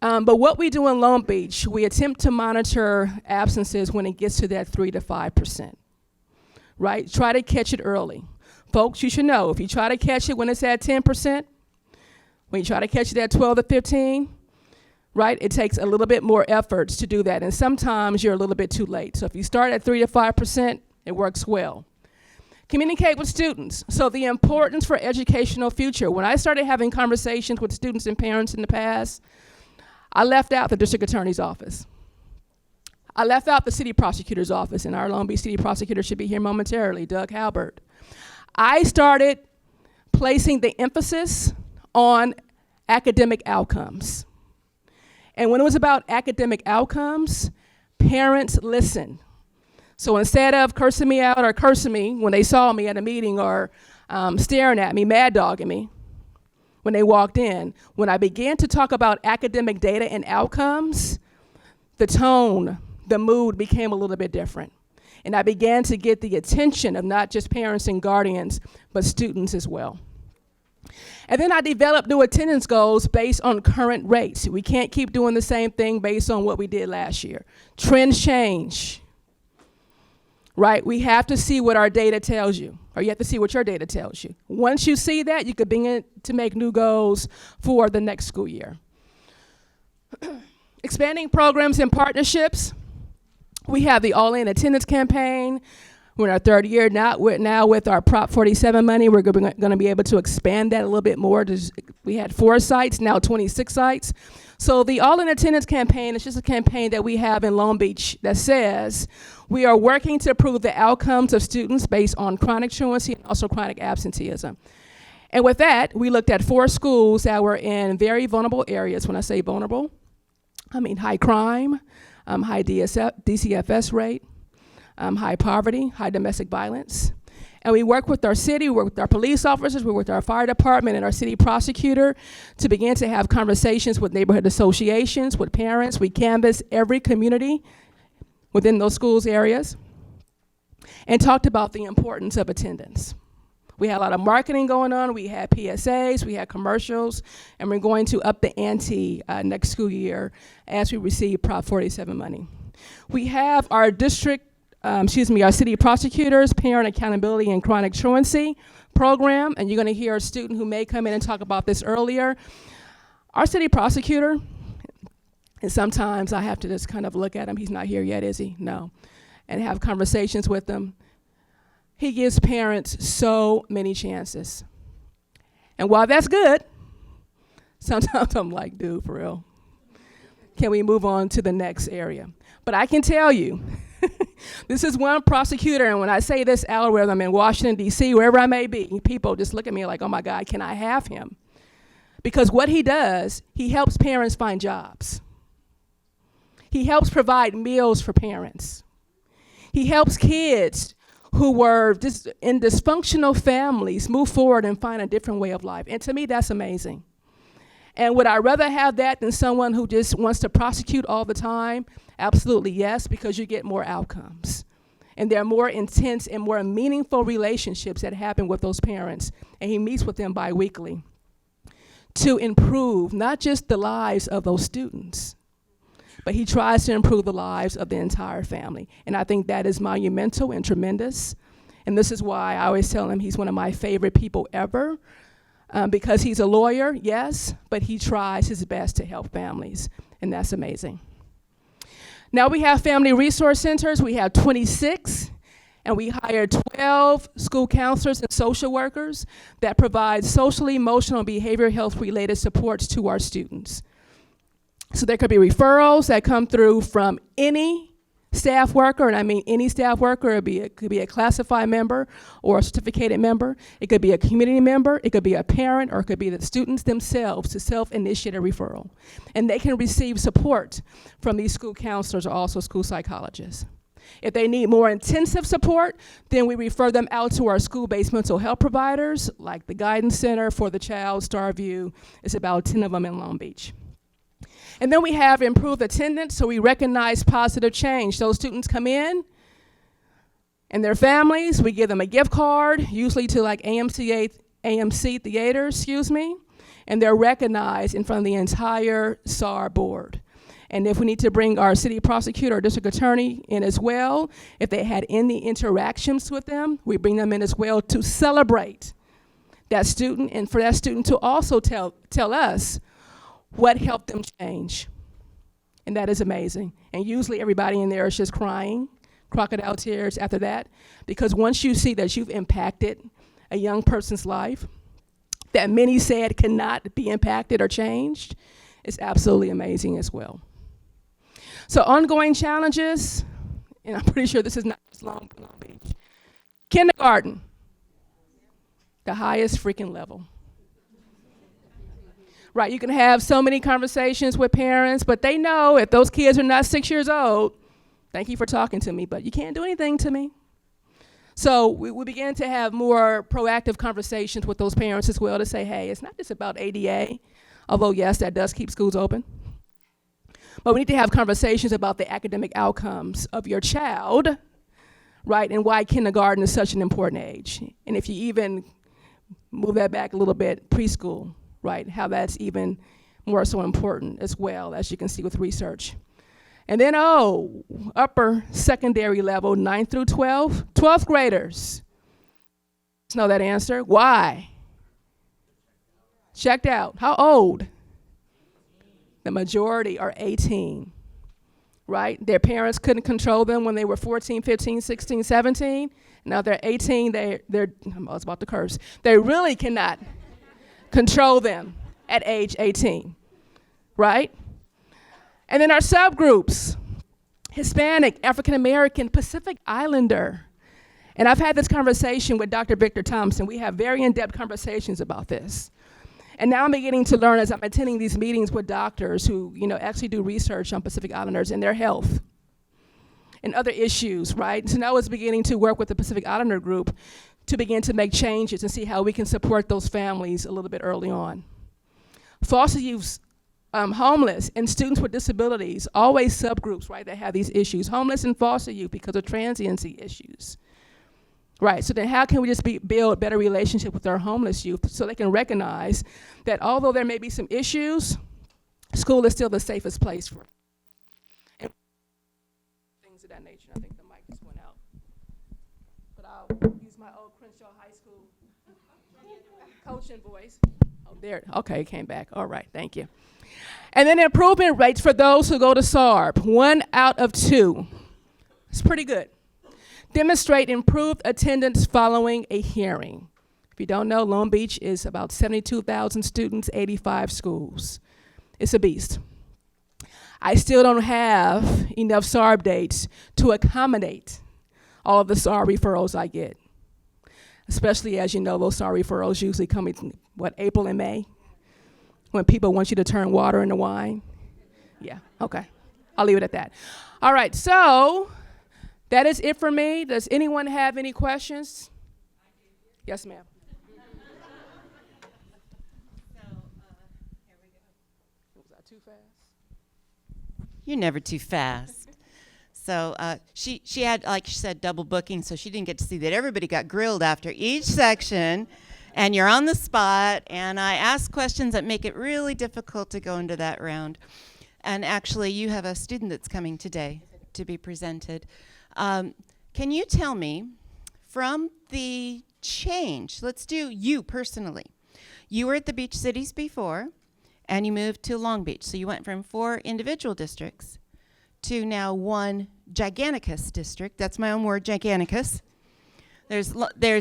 But what we do in Long Beach, we attempt to monitor absences when it gets to that 3 to 5%, right? Try to catch it early. Folks, you should know, if you try to catch it when it's at 10%, when you try to catch it at 12 to 15, right, it takes a little bit more efforts to do that. And sometimes you're a little bit too late. So if you start at 3 to 5%, it works well. Communicate with students. So the importance for educational future. When I started having conversations with students and parents in the past, I left out the district attorney's office. I left out the city prosecutor's office, and our Long Beach city prosecutor should be here momentarily, Doug Halbert. I started placing the emphasis on academic outcomes. And when it was about academic outcomes, parents listened. So instead of cursing me out or cursing me when they saw me at a meeting or staring at me, mad dogging me when they walked in, when I began to talk about academic data and outcomes, the tone, the mood became a little bit different. And I began to get the attention of not just parents and guardians, but students as well. And then I developed new attendance goals based on current rates. We can't keep doing the same thing based on what we did last year. Trends change, right? We have to see what our data tells you, or you have to see what your data tells you. Once you see that, you could begin to make new goals for the next school year. Expanding programs and partnerships. We have the All-In Attendance campaign. We're in our third year now. With our Prop 47 money, we're going to be able to expand that a little bit more. We had 4 sites, now 26 sites. So the All-In Attendance campaign is just a campaign that we have in Long Beach that says we are working to improve the outcomes of students based on chronic truancy and also chronic absenteeism. And with that, we looked at 4 schools that were in very vulnerable areas. When I say vulnerable, I mean high crime, high DCFS rate, high poverty, high domestic violence. And we work with our city, we work with our police officers, we work with our fire department and our city prosecutor to begin to have conversations with neighborhood associations, with parents. We canvass every community within those schools areas and talked about the importance of attendance. We had a lot of marketing going on. We had PSAs, we had commercials, and we're going to up the ante next school year as we receive Prop 47 money. We have our our city prosecutors, parent accountability and chronic truancy program, and you're gonna hear a student who may come in and talk about this earlier. Our city prosecutor, and sometimes I have to just kind of look at him, he's not here yet, is he? No. And have conversations with him. He gives parents so many chances. And while that's good, sometimes I'm like, dude, for real, can we move on to the next area? But I can tell you, this is one prosecutor, and when I say this out, whether I'm in Washington, D.C., wherever I may be, people just look at me like, oh my God, can I have him? Because what he does, he helps parents find jobs. He helps provide meals for parents. He helps kids who were just in dysfunctional families move forward and find a different way of life. And to me, that's amazing. And would I rather have that than someone who just wants to prosecute all the time? Absolutely yes, because you get more outcomes. And there are more intense and more meaningful relationships that happen with those parents. And he meets with them biweekly to improve not just the lives of those students, but he tries to improve the lives of the entire family. And I think that is monumental and tremendous. And this is why I always tell him he's one of my favorite people ever, because he's a lawyer, yes, but he tries his best to help families, and that's amazing. Now we have family resource centers. We have 26, and we hire 12 school counselors and social workers that provide social, emotional, and behavioral health related supports to our students. So there could be referrals that come through from any staff worker, and I mean any staff worker. It could be a classified member or a certificated member. It could be a community member. It could be a parent, or it could be the students themselves to self-initiate a referral. And they can receive support from these school counselors or also school psychologists. If they need more intensive support, then we refer them out to our school-based mental health providers, like the Guidance Center for the Child, Starview. It's about 10 of them in Long Beach. And then we have improved attendance, so we recognize positive change. Those students come in and their families, we give them a gift card, usually to like AMC Theaters, and they're recognized in front of the entire SARB board. And if we need to bring our city prosecutor or district attorney in as well, if they had any interactions with them, we bring them in as well to celebrate that student, and for that student to also tell us what helped them change. And that is amazing. And usually everybody in there is just crying, crocodile tears after that, because once you see that you've impacted a young person's life that many said cannot be impacted or changed, it's absolutely amazing as well. So ongoing challenges, and I'm pretty sure this is not just Long Beach. Kindergarten, the highest freaking level. Right, you can have so many conversations with parents, but they know if those kids are not 6 years old, thank you for talking to me, but you can't do anything to me. So we began to have more proactive conversations with those parents as well to say, hey, it's not just about ADA, although yes, that does keep schools open. But we need to have conversations about the academic outcomes of your child, right, and why kindergarten is such an important age. And if you even move that back a little bit, preschool, right, how that's even more so important as well, as you can see with research. And then, upper secondary level, 9th through 12th graders. Let's know that answer. Why? Checked out. How old? The majority are 18, right? Their parents couldn't control them when they were 14, 15, 16, 17. Now they're 18, I was about to curse. They really cannot control them at age 18, right? And then our subgroups, Hispanic, African American, Pacific Islander. And I've had this conversation with Dr. Victor Thompson. We have very in-depth conversations about this. And now I'm beginning to learn as I'm attending these meetings with doctors who, actually do research on Pacific Islanders and their health and other issues, right? So now I was beginning to work with the Pacific Islander group to begin to make changes and see how we can support those families a little bit early on. Foster youth, homeless, and students with disabilities, always subgroups, right, that have these issues. Homeless and foster youth because of transiency issues. Right, so then how can we just build better relationship with our homeless youth so they can recognize that although there may be some issues, school is still the safest place for them. And things of that nature. I think the mic just went out. But I'll use my old Crenshaw High School coaching voice. Oh, there, okay, it came back. All right, thank you. And then improvement rates for those who go to SARB, 1 out of 2. It's pretty good. Demonstrate improved attendance following a hearing. If you don't know, Long Beach is about 72,000 students, 85 schools. It's a beast. I still don't have enough SARB dates to accommodate all of the SARB referrals I get. Especially as you know, those SARB referrals usually come in, April and May? When people want you to turn water into wine? Yeah, okay. I'll leave it at that. All right, so that is it for me. Does anyone have any questions? Yes, ma'am. You're never too fast. So she had, like she said, double booking, so she didn't get to see that everybody got grilled after each section, and you're on the spot, and I ask questions that make it really difficult to go into that round. And actually, you have a student that's coming today to be presented. Can you tell me, from the change, let's do you personally. You were at the beach cities before, and you moved to Long Beach. So you went from 4 individual districts to now 1 giganticus district. That's my own word, giganticus. There's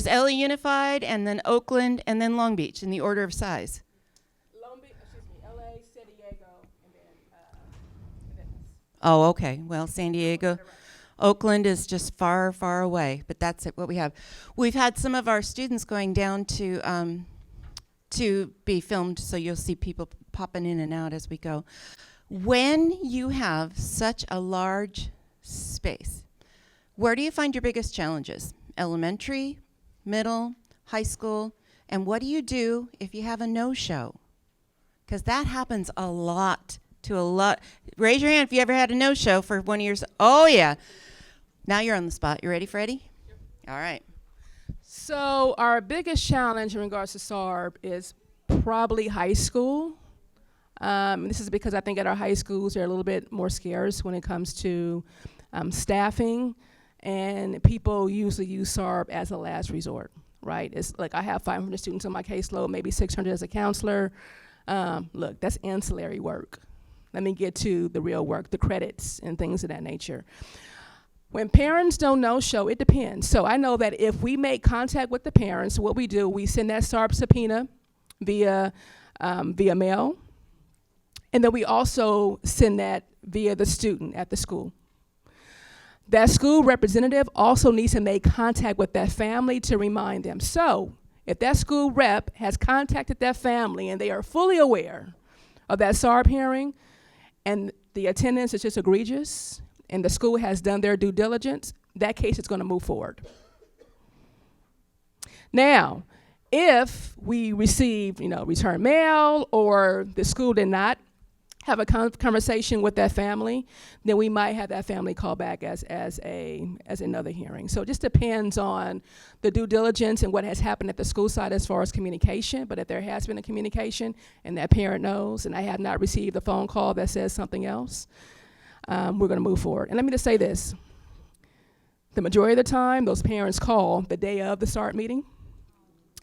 LA Unified, and then Oakland, and then Long Beach in the order of size. Long Beach, LA, San Diego, and then Oh, okay. Well, San Diego. Oakland is just far, far away, but that's what we have. We've had some of our students going down to be filmed, so you'll see people popping in and out as we go. When you have such a large space, where do you find your biggest challenges? Elementary, middle, high school, and what do you do if you have a no-show? Because that happens a lot to a lot. Raise your hand if you ever had a no-show for one of your, oh yeah. Now you're on the spot. You ready, Freddie? Yep. All right. So our biggest challenge in regards to SARB is probably high school. This is because I think at our high schools they're a little bit more scarce when it comes to staffing, and people usually use SARB as a last resort, right? It's like I have 500 students on my caseload, maybe 600 as a counselor. Look, that's ancillary work. Let me get to the real work, the credits and things of that nature. When parents don't no-show, it depends. So I know that if we make contact with the parents, what we do, we send that SARB subpoena via mail, and then we also send that via the student at the school. That school representative also needs to make contact with that family to remind them. So if that school rep has contacted that family and they are fully aware of that SARB hearing and the attendance is just egregious, and the school has done their due diligence, that case is going to move forward. Now, if we receive, return mail, or the school did not have a conversation with that family, then we might have that family call back as another hearing. So it just depends on the due diligence and what has happened at the school side as far as communication. But if there has been a communication and that parent knows, and I have not received a phone call that says something else, we're going to move forward. And let me just say this. The majority of the time, those parents call the day of the SARB meeting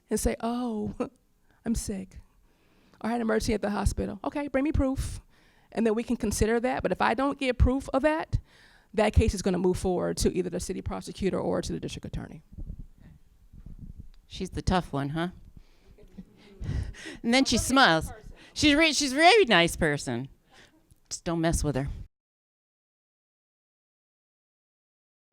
and say, oh, I'm sick. Or I had an emergency at the hospital. Okay, bring me proof. And then we can consider that. But if I don't get proof of that, that case is going to move forward to either the city prosecutor or to the district attorney. She's the tough one, huh? And then she smiles. She's a very nice person. Just don't mess with her.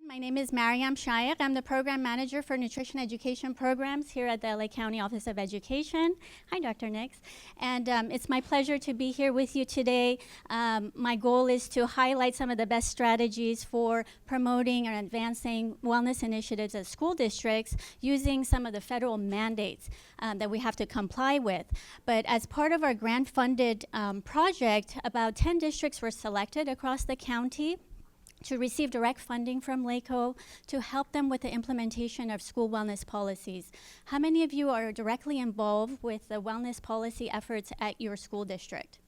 My name is Mariam Shaykh. I'm the program manager for nutrition education programs here at the LA County Office of Education. Hi, Dr. Nicks. And it's my pleasure to be here with you today. My goal is to highlight some of the best strategies for promoting and advancing wellness initiatives at school districts using some of the federal mandates that we have to comply with. But as part of our grant-funded project, about 10 districts were selected across the county to receive direct funding from LACOE to help them with the implementation of school wellness policies. How many of you are directly involved with the wellness policy efforts at your school district?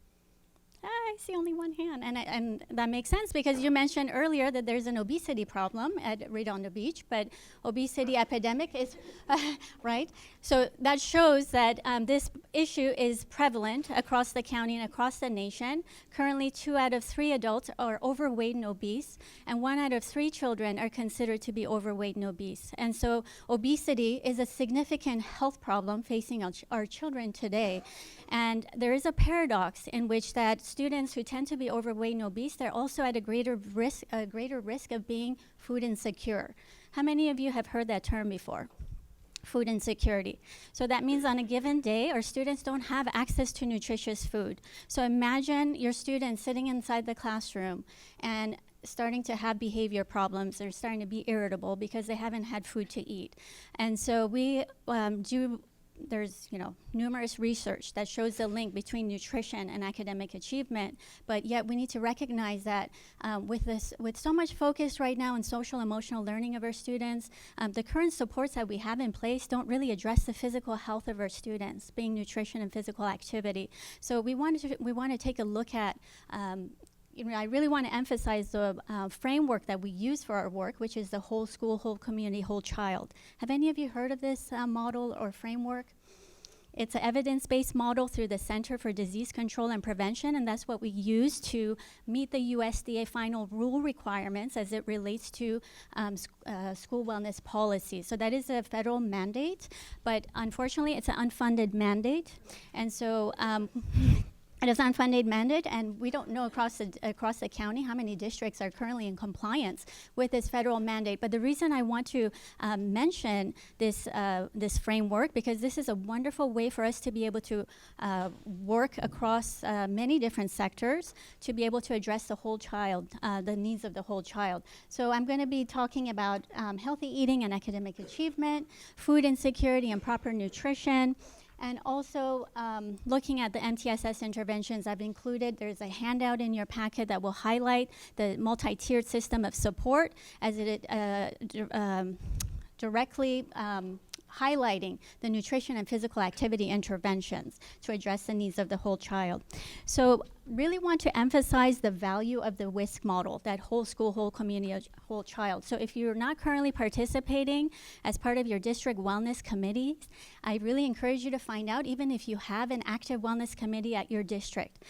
I see only one hand, and that makes sense because you mentioned earlier that there's an obesity problem at Redondo Beach, but obesity epidemic is, right? So that shows that this issue is prevalent across the county and across the nation. Currently, 2 out of 3 adults are overweight and obese, and 1 out of 3 children are considered to be overweight and obese. And so obesity is a significant health problem facing our children today. And there is a paradox in which that students who tend to be overweight and obese, they're also at a greater risk of being food insecure. How many of you have heard that term before? Food insecurity. So that means on a given day, our students don't have access to nutritious food. So imagine your students sitting inside the classroom and starting to have behavior problems. They're starting to be irritable because they haven't had food to eat. And so we do there's numerous research that shows the link between nutrition and academic achievement, but yet we need to recognize that with so much focus right now on social emotional learning of our students, the current supports that we have in place don't really address the physical health of our students, being nutrition and physical activity. So we want to take a look at I really want to emphasize the framework that we use for our work, which is the whole school, whole community, whole child. Have any of you heard of this model or framework? It's an evidence-based model through the Center for Disease Control and Prevention, and that's what we use to meet the USDA final rule requirements as it relates to school wellness policy. So that is a federal mandate, but unfortunately it's an unfunded mandate. And so it is an unfunded mandate, and we don't know across the county how many districts are currently in compliance with this federal mandate. But the reason I want to mention this framework, because this is a wonderful way for us to be able to work across many different sectors to be able to address the whole child, the needs of the whole child. So I'm going to be talking about healthy eating and academic achievement, food insecurity and proper nutrition, and also looking at the MTSS interventions I've included. There's a handout in your packet that will highlight the multi-tiered system of support as it directly highlighting the nutrition and physical activity interventions to address the needs of the whole child. So really want to emphasize the value of the WISC model, that whole school, whole community, whole child. So if you're not currently participating as part of your district wellness committees, I really encourage you to find out, even if you have an active wellness committee at your district.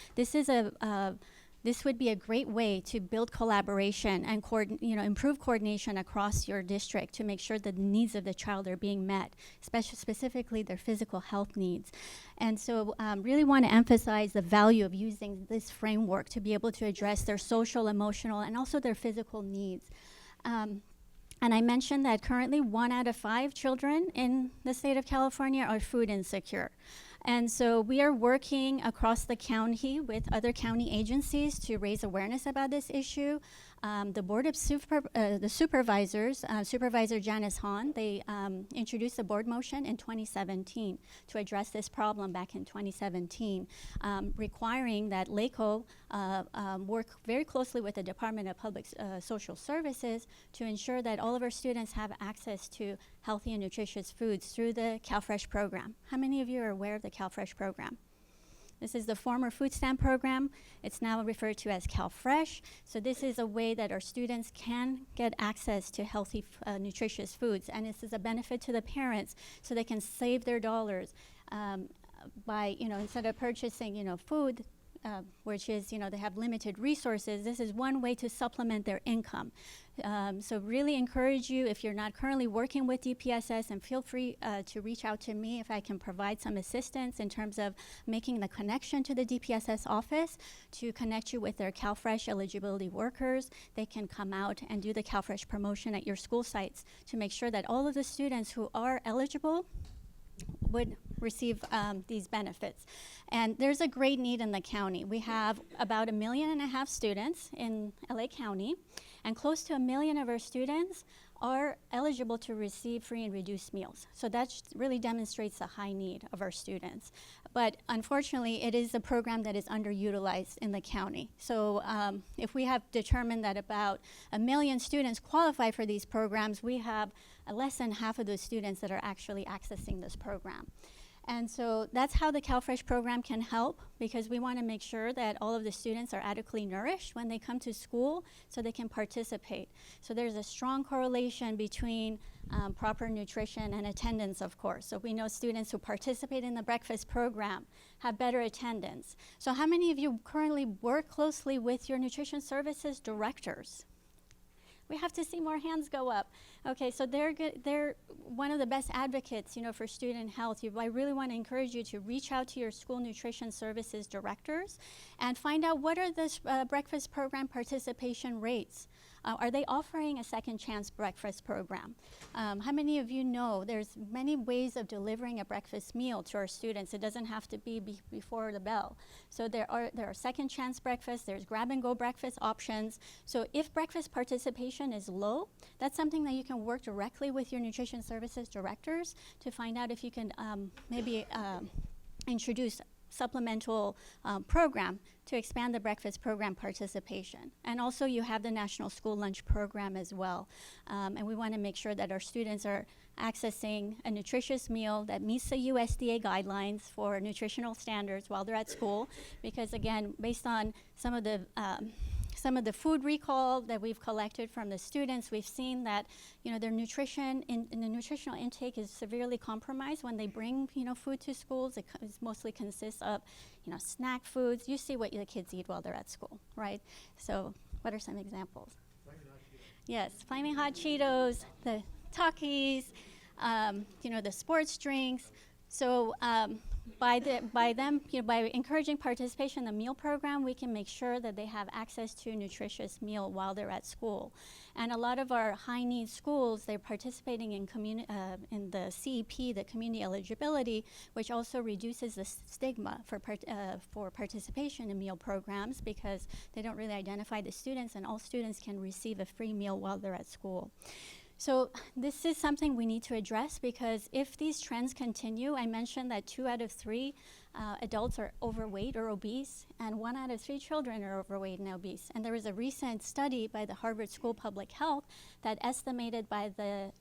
This would be a great way to build collaboration and improve coordination across your district to make sure that the needs of the child are being met, specifically their physical health needs. And so really want to emphasize the value of using this framework to be able to address their social, emotional, and also their physical needs. And I mentioned that currently 1 out of 5 children in the state of California are food insecure. And so we are working across the county with other county agencies to raise awareness about this issue. The Board of the Supervisors, Supervisor Janice Hahn, they introduced a board motion in 2017 to address this problem back in 2017, requiring that LACOE work very closely with the Department of Public Social Services to ensure that all of our students have access to healthy and nutritious foods through the CalFresh program. How many of you are aware of the CalFresh program? This is the former food stamp program. It's now referred to as CalFresh. So this is a way that our students can get access to healthy, nutritious foods. And this is a benefit to the parents so they can save their dollars by, instead of purchasing, food, which is, they have limited resources. This is one way to supplement their income. So really encourage you, if you're not currently working with DPSS, and feel free to reach out to me if I can provide some assistance in terms of making the connection to the DPSS office to connect you with their CalFresh eligibility workers. They can come out and do the CalFresh promotion at your school sites to make sure that all of the students who are eligible would receive these benefits. And there's a great need in the county. We have about 1.5 million students in LA County, and close to 1 million of our students are eligible to receive free and reduced meals. So that really demonstrates the high need of our students. But unfortunately, it is a program that is underutilized in the county. So if we have determined that about 1 million students qualify for these programs, we have less than half of those students that are actually accessing this program. And so that's how the CalFresh program can help, because we want to make sure that all of the students are adequately nourished when they come to school so they can participate. So there's a strong correlation between proper nutrition and attendance, of course. So we know students who participate in the breakfast program have better attendance. So how many of you currently work closely with your nutrition services directors? We have to see more hands go up. Okay, so they're one of the best advocates, for student health. I really want to encourage you to reach out to your school nutrition services directors and find out what are the breakfast program participation rates. Are they offering a second chance breakfast program? How many of you know there's many ways of delivering a breakfast meal to our students? It doesn't have to be before the bell. So there are second chance breakfasts, there's grab and go breakfast options. So if breakfast participation is low, that's something that you can work directly with your nutrition services directors to find out if you can maybe introduce supplemental program to expand the breakfast program participation. And also you have the National School Lunch Program as well. And we want to make sure that our students are accessing a nutritious meal that meets the USDA guidelines for nutritional standards while they're at school. Because again, based on some of the food recall that we've collected from the students, we've seen that, you know, their nutrition in the nutritional intake is severely compromised when they bring, you know, food to schools. It mostly consists of, you know, snack foods. You see what the kids eat while they're at school, right? So what are some examples? Yes, Flaming Hot Cheetos, the Takis, you know, the sports drinks. So by encouraging participation in the meal program, we can make sure that they have access to a nutritious meal while they're at school. And a lot of our high needs schools, they're participating in the CEP, the community eligibility, which also reduces the stigma for participation in meal programs because they don't really identify the students, and all students can receive a free meal while they're at school. So this is something we need to address, because if these trends continue, I mentioned that 2 out of 3 adults are overweight or obese, and 1 out of 3 children are overweight and obese. And there was a recent study by the Harvard School of Public Health that estimated by the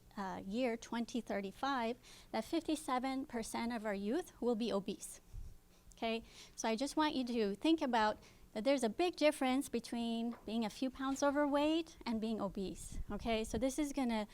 year 2035 that 57% of our youth will be obese. Okay, so I just want you to think about that there's a big difference between being a few pounds overweight and being obese, okay? So this is gonna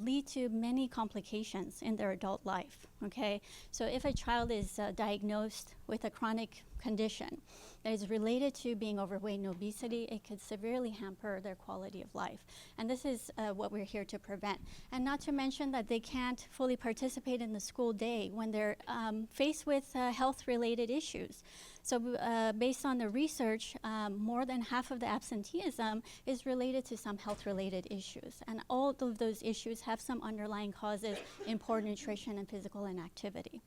lead to many complications in their adult life, okay? So if a child is diagnosed with a chronic condition that is related to being overweight and obesity, it could severely hamper their quality of life. And this is what we're here to prevent. And not to mention that they can't fully participate in the school day when they're faced with health-related issues. So based on the research, more than half of the absenteeism is related to some health-related issues. And all of those issues have some underlying causes in poor nutrition and physical inactivity.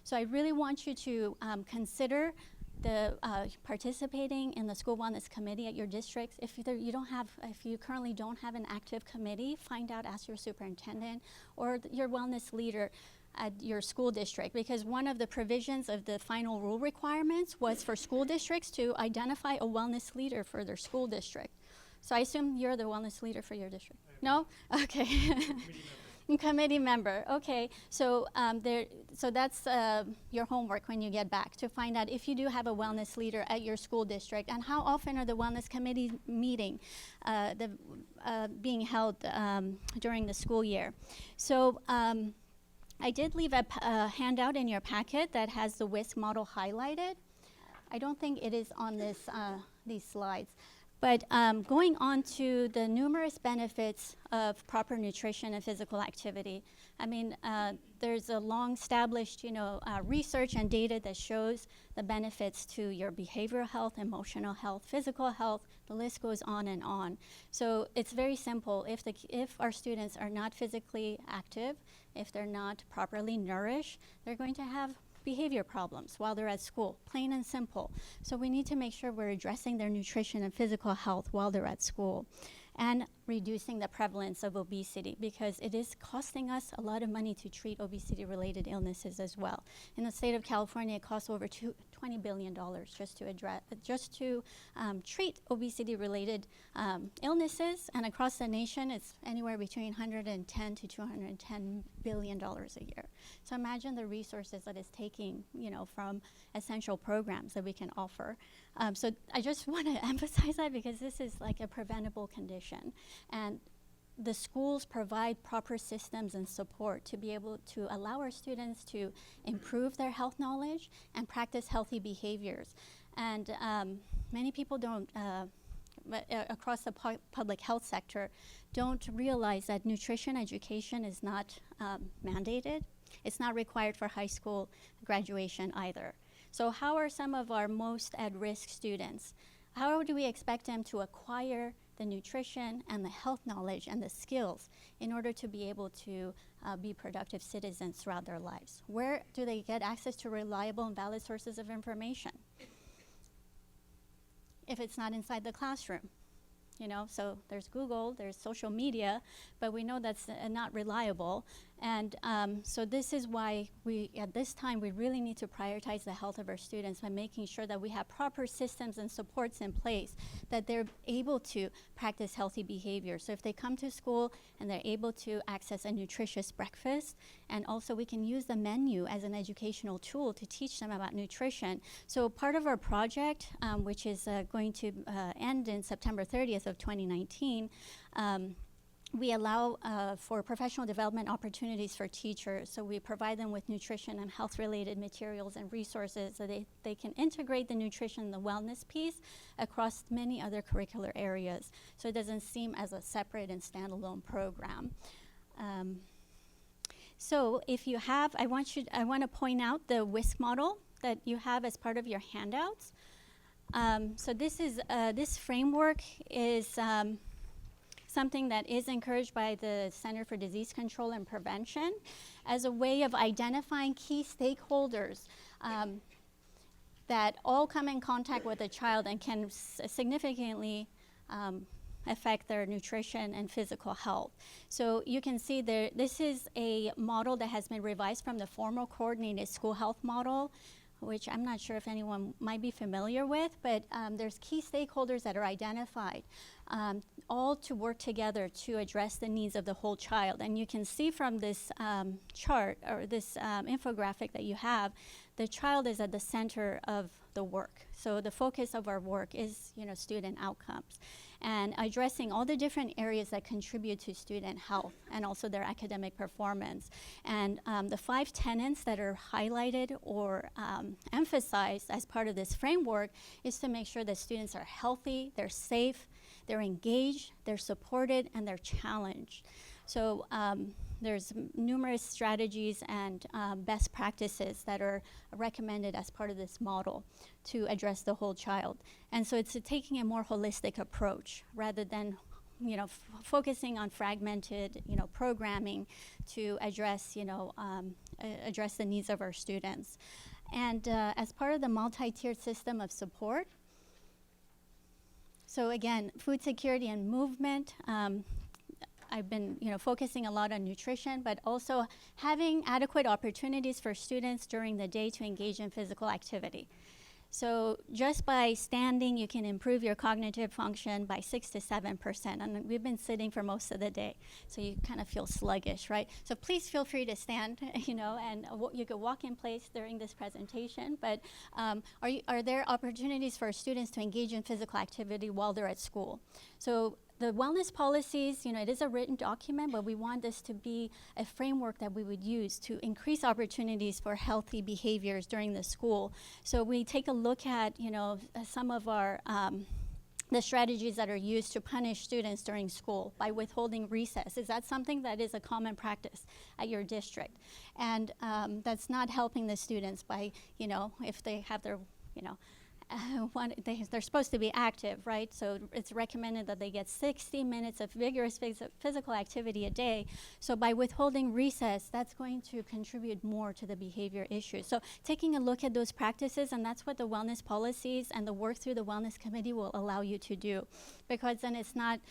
So I really want you to consider the participating in the school wellness committee at your districts. If you currently don't have an active committee, find out, ask your superintendent or your wellness leader at your school district, because one of the provisions of the final rule requirements was for school districts to identify a wellness leader for their school district. So I assume you're the wellness leader for your district? No? Okay. Committee member. Okay. So so that's your homework when you get back, to find out if you do have a wellness leader at your school district, and how often are the wellness committee meeting being held during the school year. So I did leave a handout in your packet that has the WISC model highlighted. I don't think it is on this these slides. But going on to the numerous benefits of proper nutrition and physical activity, I mean, there's a long-established, research and data that shows the benefits to your behavioral health, emotional health, physical health. The list goes on and on. So it's very simple. If our students are not physically active, if they're not properly nourished, they're going to have behavior problems while they're at school, plain and simple. So we need to make sure we're addressing their nutrition and physical health while they're at school, and reducing the prevalence of obesity, because it is costing us a lot of money to treat obesity-related illnesses as well. In the state of California, it costs over $20 billion just to treat obesity-related illnesses, and across the nation, it's anywhere between $110 to $210 billion a year. So imagine the resources that it's taking, from essential programs that we can offer. So I just want to emphasize that, because this is like a preventable condition. And the schools provide proper systems and support to be able to allow our students to improve their health knowledge and practice healthy behaviors. And many people don't, across the public health sector, don't realize that nutrition education is not mandated. It's not required for high school graduation either. So how are some of our most at-risk students? How do we expect them to acquire the nutrition and the health knowledge and the skills in order to be able to be productive citizens throughout their lives. Where do they get access to reliable and valid sources of information if it's not inside the classroom? You know, so there's Google, there's social media, but we know that's not reliable. And so this is why at this time, we really need to prioritize the health of our students by making sure that we have proper systems and supports in place, that they're able to practice healthy behavior. So if they come to school and they're able to access a nutritious breakfast, and also we can use the menu as an educational tool to teach them about nutrition. So part of our project, which is going to end in September 30th of 2019, we allow for professional development opportunities for teachers. So we provide them with nutrition and health related materials and resources so they can integrate the nutrition and the wellness piece across many other curricular areas. So it doesn't seem as a separate and standalone program. So if you have, I want to point out the WISC model that you have as part of your handouts. So this framework is something that is encouraged by the Center for Disease Control and Prevention as a way of identifying key stakeholders that all come in contact with a child and can significantly affect their nutrition and physical health. So you can see there, this is a model that has been revised from the formal coordinated school health model, which I'm not sure if anyone might be familiar with, but there's key stakeholders that are identified, all to work together to address the needs of the whole child. And you can see from this chart or this infographic that you have, the child is at the center of the work. So the focus of our work is, student outcomes and addressing all the different areas that contribute to student health and also their academic performance. And the 5 tenets that are highlighted or emphasized as part of this framework is to make sure that students are healthy, they're safe, they're engaged, they're supported, and they're challenged. So there's numerous strategies and best practices that are recommended as part of this model to address the whole child. And so it's taking a more holistic approach rather than focusing on fragmented programming to address address the needs of our students. And as part of the multi-tiered system of support, so again, food security and movement, I've been focusing a lot on nutrition, but also having adequate opportunities for students during the day to engage in physical activity. So just by standing, you can improve your cognitive function by 6 to 7%. And we've been sitting for most of the day, so you kind of feel sluggish, right? So please feel free to stand, and you could walk in place during this presentation. But are there opportunities for students to engage in physical activity while they're at school? So the wellness policies, it is a written document, but we want this to be a framework that we would use to increase opportunities for healthy behaviors during the school. So we take a look at, some of our the strategies that are used to punish students during school by withholding recess. Is that something that is a common practice at your district? And that's not helping the students by, if they have their, they're supposed to be active, right? So it's recommended that they get 60 minutes of vigorous physical activity a day. So by withholding recess, that's going to contribute more to the behavior issues. So taking a look at those practices, and that's what the wellness policies and the work through the wellness committee will allow you to do. Because then it's not,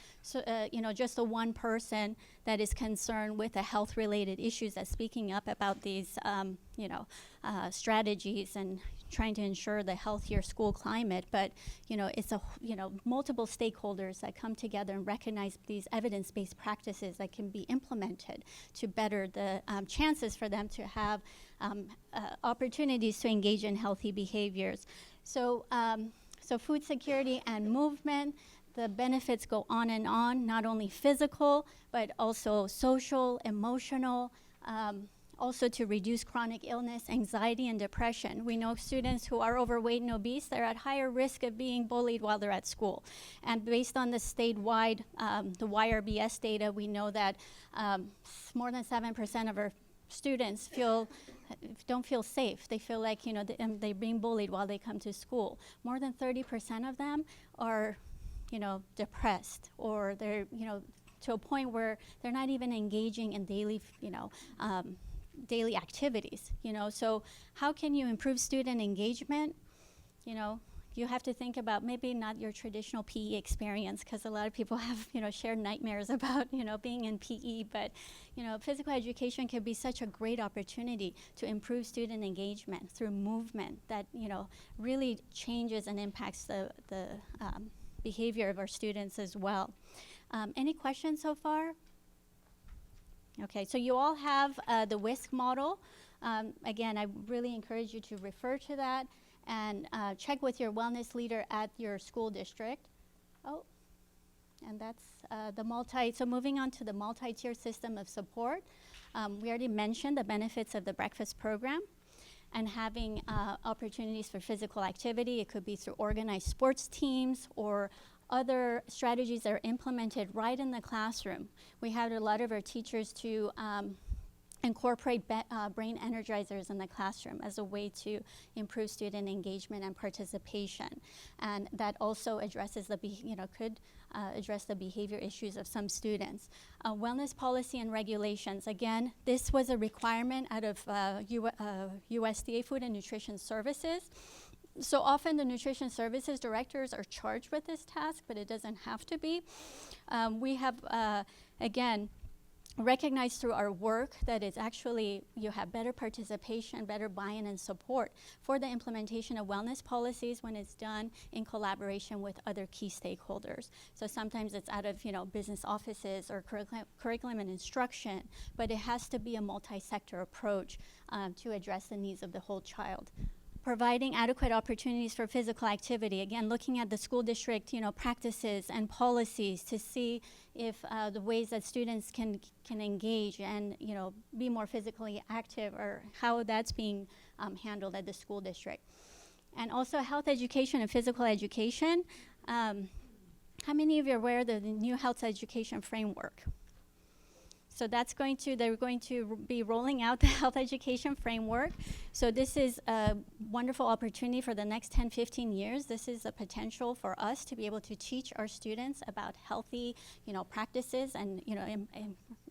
just the one person that is concerned with the health-related issues that's speaking up about these, strategies and trying to ensure the healthier school climate, but it's multiple stakeholders that come together and recognize these evidence-based practices that can be implemented to better the chances for them to have opportunities to engage in healthy behaviors. So, so food security and movement, the benefits go on and on, not only physical, but also social, emotional, also to reduce chronic illness, anxiety, and depression. We know students who are overweight and obese, they're at higher risk of being bullied while they're at school. And based on the statewide, the YRBS data, we know that more than 7% of our students don't feel safe. They feel like they're being bullied while they come to school. More than 30% of them are depressed, or they're, to a point where they're not even engaging in daily, daily activities, So how can you improve student engagement? You have to think about maybe not your traditional PE experience, because a lot of people have, shared nightmares about, being in PE, but, physical education can be such a great opportunity to improve student engagement through movement that, really changes and impacts the behavior of our students as well. Any questions so far? Okay, so you all have the WISC model. Again, I really encourage you to refer to that and check with your wellness leader at your school district. Oh, and that's so moving on to the multi-tier system of support. We already mentioned the benefits of the breakfast program and having opportunities for physical activity. It could be through organized sports teams or other strategies that are implemented right in the classroom. We had a lot of our teachers to incorporate brain energizers in the classroom as a way to improve student engagement and participation. And that also addresses could address the behavior issues of some students. Wellness policy and regulations. Again, this was a requirement out of USDA Food and Nutrition Services. So often the nutrition services directors are charged with this task, but it doesn't have to be. We have, again, recognized through our work that it's actually, you have better participation, better buy-in and support for the implementation of wellness policies when it's done in collaboration with other key stakeholders. So sometimes it's out of, business offices or curriculum and instruction, but it has to be a multi-sector approach to address the needs of the whole child. Providing adequate opportunities for physical activity. Again, looking at the school district, practices and policies to see if the ways that students can engage and, be more physically active, or how that's being handled at the school district. And also health education and physical education. How many of you are aware of the new health education framework? So they're going to be rolling out the health education framework. So this is a wonderful opportunity for the next 10, 15 years. This is a potential for us to be able to teach our students about healthy, practices and,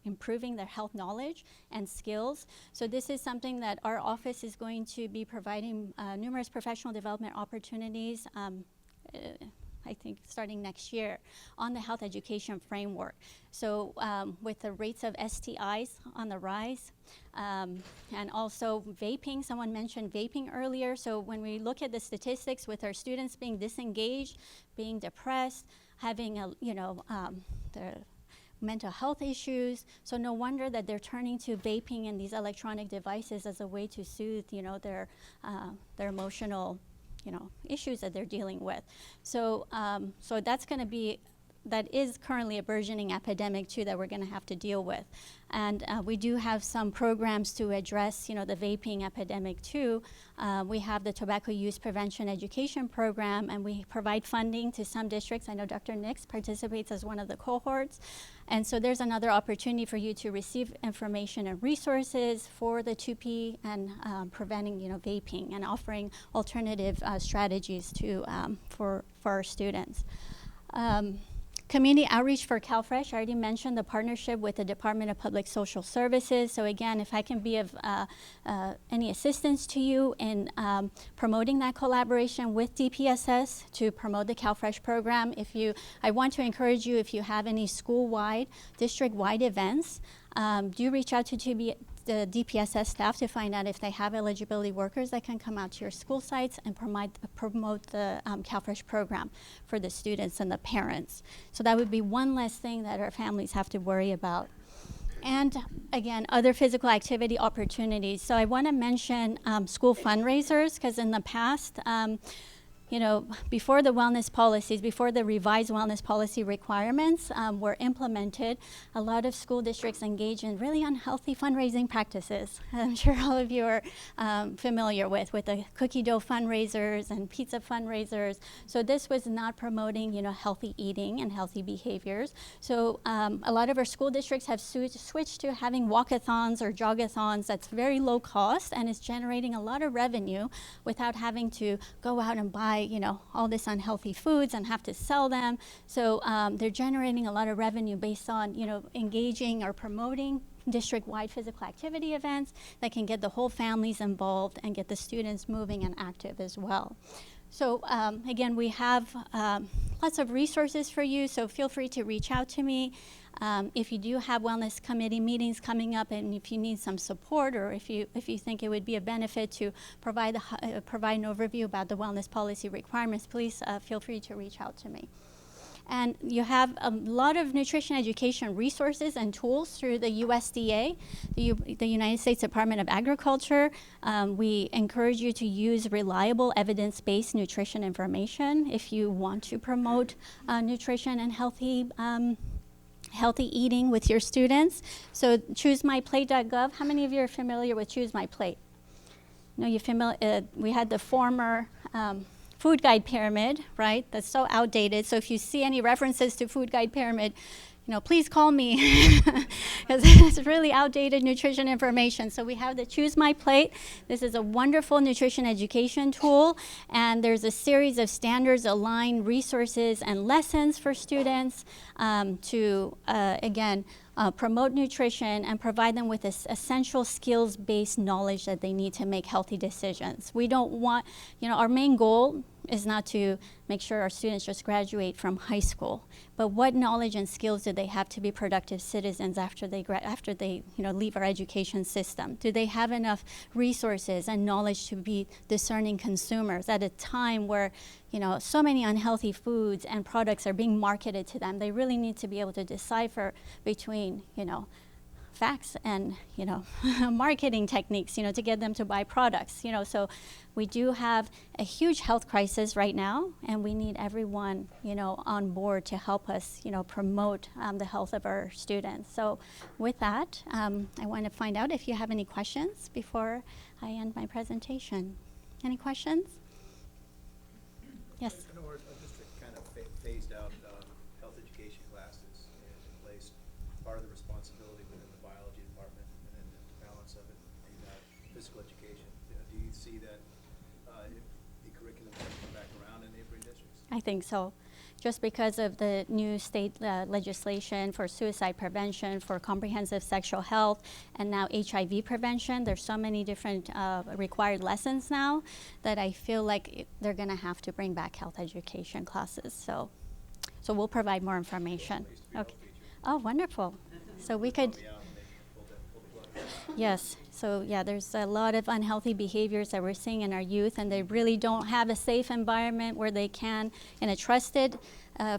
improving their health knowledge and skills. So this is something that our office is going to be providing numerous professional development opportunities, I think starting next year, on the health education framework. So with the rates of STIs on the rise, and also vaping, someone mentioned vaping earlier. So when we look at the statistics with our students being disengaged, being depressed, having their mental health issues, so no wonder that they're turning to vaping and these electronic devices as a way to soothe, their emotional issues that they're dealing with. So that is currently a burgeoning epidemic too that we're going to have to deal with. And we do have some programs to address, the vaping epidemic too. We have the tobacco use prevention education program, and we provide funding to some districts. I know Dr. Nicks participates as one of the cohorts. And so there's another opportunity for you to receive information and resources for the 2P and preventing, vaping, and offering alternative strategies to for our students. Community outreach for CalFresh. I already mentioned the partnership with the Department of Public Social Services. So again, if I can be of any assistance to you in promoting that collaboration with DPSS to promote the CalFresh program, I want to encourage you, if you have any school-wide, district-wide events, do reach out to the DPSS staff to find out if they have eligibility workers that can come out to your school sites and promote the CalFresh program for the students and the parents. So that would be one less thing that our families have to worry about. And again, other physical activity opportunities. So I want to mention school fundraisers, because in the past, before the wellness policies, before the revised wellness policy requirements were implemented, a lot of school districts engage in really unhealthy fundraising practices. I'm sure all of you are familiar with the cookie dough fundraisers and pizza fundraisers. So this was not promoting, healthy eating and healthy behaviors. So a lot of our school districts have switched to having walkathons or jogathons that's very low cost and is generating a lot of revenue without having to go out and buy buy, all this unhealthy foods and have to sell them. So they're generating a lot of revenue based on, engaging or promoting district-wide physical activity events that can get the whole families involved and get the students moving and active as well. So again, we have lots of resources for you, so feel free to reach out to me. If you do have wellness committee meetings coming up, and if you need some support, or if you think it would be a benefit to provide an overview about the wellness policy requirements, please feel free to reach out to me. And you have a lot of nutrition education resources and tools through the USDA, the United States Department of Agriculture. We encourage you to use reliable evidence-based nutrition information if you want to promote nutrition and healthy eating with your students. So choosemyplate.gov, how many of you are familiar with Choose My Plate? We had the former food guide pyramid, right? That's so outdated. So if you see any references to food guide pyramid, please call me because it's really outdated nutrition information. So we have the Choose My Plate. This is a wonderful nutrition education tool, and there's a series of standards aligned resources and lessons for students to, again, promote nutrition and provide them with this essential skills-based knowledge that they need to make healthy decisions. We don't want, our main goal is not to make sure our students just graduate from high school, but what knowledge and skills do they have to be productive citizens after they leave our education system? Do they have enough resources and knowledge to be discerning consumers at a time where so many unhealthy foods and products are being marketed to them? They really need to be able to decipher between facts and marketing techniques to get them to buy products. So we do have a huge health crisis right now, and we need everyone on board to help us promote the health of our students. So with that, I want to find out if you have any questions before I end my presentation. Any questions? Yes. I know our district kind of phased out health education classes and placed part of the responsibility within the biology department and then the balance of it in physical education. Do you see that the curriculum has come back around in neighboring districts? I think so. Just because of the new state legislation for suicide prevention, for comprehensive sexual health, and now HIV prevention, there's so many different required lessons now that I feel like they're going to have to bring back health education classes. So we'll provide more information. Okay. Oh, wonderful. So we could. Yes. So yeah, there's a lot of unhealthy behaviors that we're seeing in our youth, and they really don't have a safe environment where they can, in a trusted,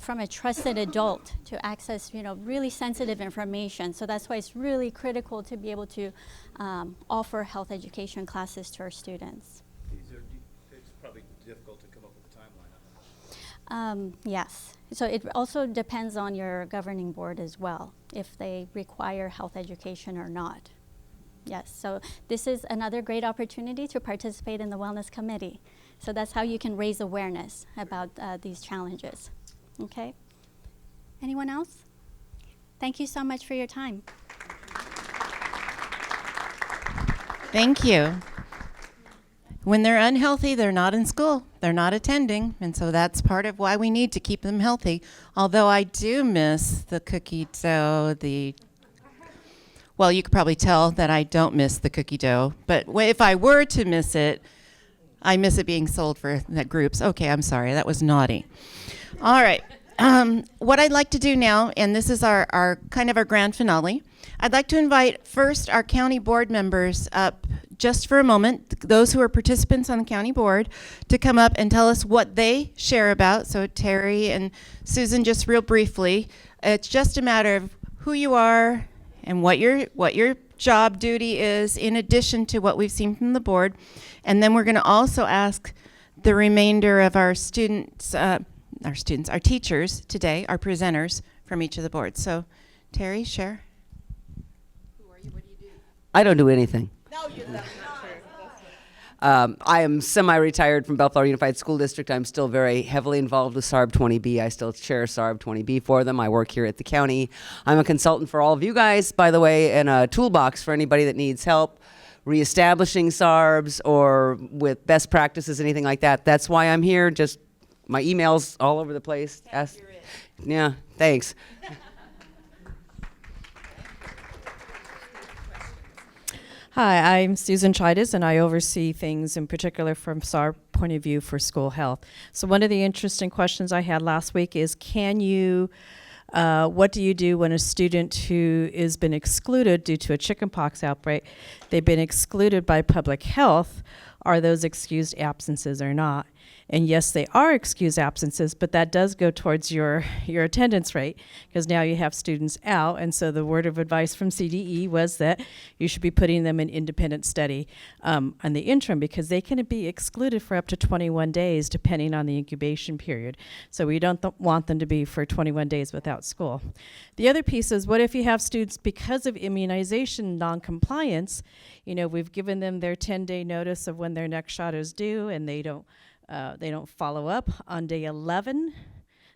from a trusted adult, to access, really sensitive information. So that's why it's really critical to be able to offer health education classes to our students. It's probably difficult to come up with a timeline on that. Yes. So it also depends on your governing board as well, if they require health education or not. Yes, so this is another great opportunity to participate in the Wellness Committee. So that's how you can raise awareness about these challenges. Okay? Anyone else? Thank you so much for your time. Thank you. When they're unhealthy, they're not in school. They're not attending, and so that's part of why we need to keep them healthy. Although I do miss the cookie dough, well, you could probably tell that I don't miss the cookie dough, but if I were to miss it, I miss it being sold for the groups. Okay, I'm sorry, that was naughty. All right, what I'd like to do now, and this is our kind of our grand finale, I'd like to invite first our county board members up just for a moment, those who are participants on the county board, to come up and tell us what they share about. So Terry and Susan, just real briefly, it's just a matter of who you are, and what your job duty is in addition to what we've seen from the board. And then we're going to also ask the remainder of our teachers today, our presenters from each of the boards. So Terry, share. Who are you? What do you do? I don't do anything. No, that's not true. I am semi-retired from Bellflower Unified School District. I'm still very heavily involved with SARB 20B. I still chair SARB 20B for them. I work here at the county. I'm a consultant for all of you guys, by the way, and a toolbox for anybody that needs help reestablishing SARBs or with best practices, anything like that. That's why I'm here. Just my emails all over the place. Yeah, thanks. Hi, I'm Susan Chidas, and I oversee things in particular from SARB point of view for school health. So one of the interesting questions I had last week is, what do you do when a student who has been excluded due to a chickenpox outbreak, they've been excluded by public health, are those excused absences or not? And yes, they are excused absences, but that does go towards your attendance rate, because now you have students out. And so the word of advice from CDE was that you should be putting them in independent study on the interim, because they can be excluded for up to 21 days depending on the incubation period. So we don't want them to be for 21 days without school. The other piece is, what if you have students, because of immunization non-compliance, we've given them their 10-day notice of when their next shot is due, and they don't follow up on day 11.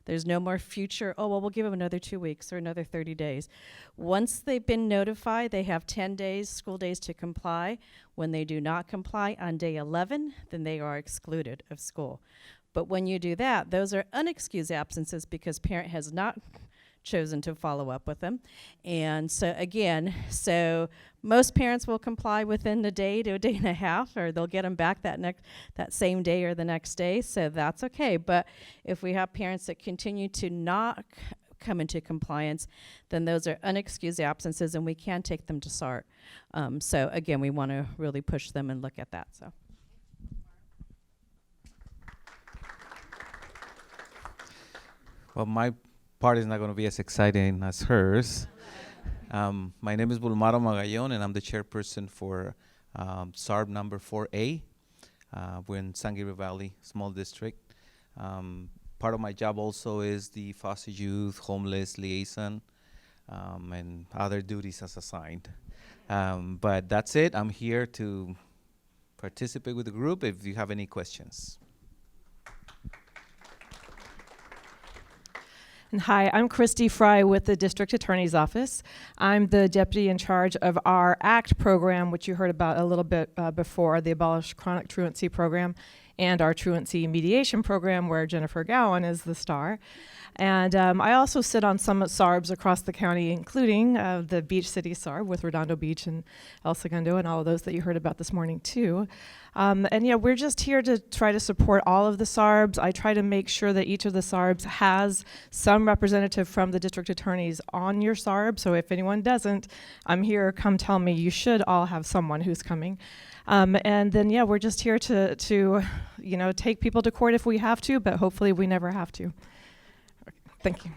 There's no more future, we'll give them another 2 weeks or another 30 days. Once they've been notified, they have 10 days, school days to comply. When they do not comply on day 11, then they are excluded of school. But when you do that, those are unexcused absences because parent has not chosen to follow up with them. And so again, most parents will comply within a day to a day and a half, or they'll get them back that same day or the next day. So that's okay. But if we have parents that continue to not come into compliance, then those are unexcused absences, and we can take them to SART. So again, we want to really push them and look at that. So. Well, my part is not going to be as exciting as hers. My name is Bulmaro Magallon, and I'm the chairperson for SARB number 4A. We're in San Gabriel Valley, small district. Part of my job also is the foster youth, homeless liaison, and other duties as assigned. But that's it. I'm here to participate with the group if you have any questions. Hi, I'm Christy Fry with the District Attorney's Office. I'm the deputy in charge of our ACT program, which you heard about a little bit before, the Abolish Chronic Truancy program, and our Truancy Mediation program, where Jennifer Gowan is the star. And I also sit on some SARBs across the county, including the Beach City SARB with Redondo Beach and El Segundo and all of those that you heard about this morning too. And yeah, we're just here to try to support all of the SARBs. I try to make sure that each of the SARBs has some representative from the district attorneys on your SARB. So if anyone doesn't, I'm here, come tell me. You should all have someone who's coming. And then, yeah, we're just here to take people to court if we have to, but hopefully we never have to. Thank you.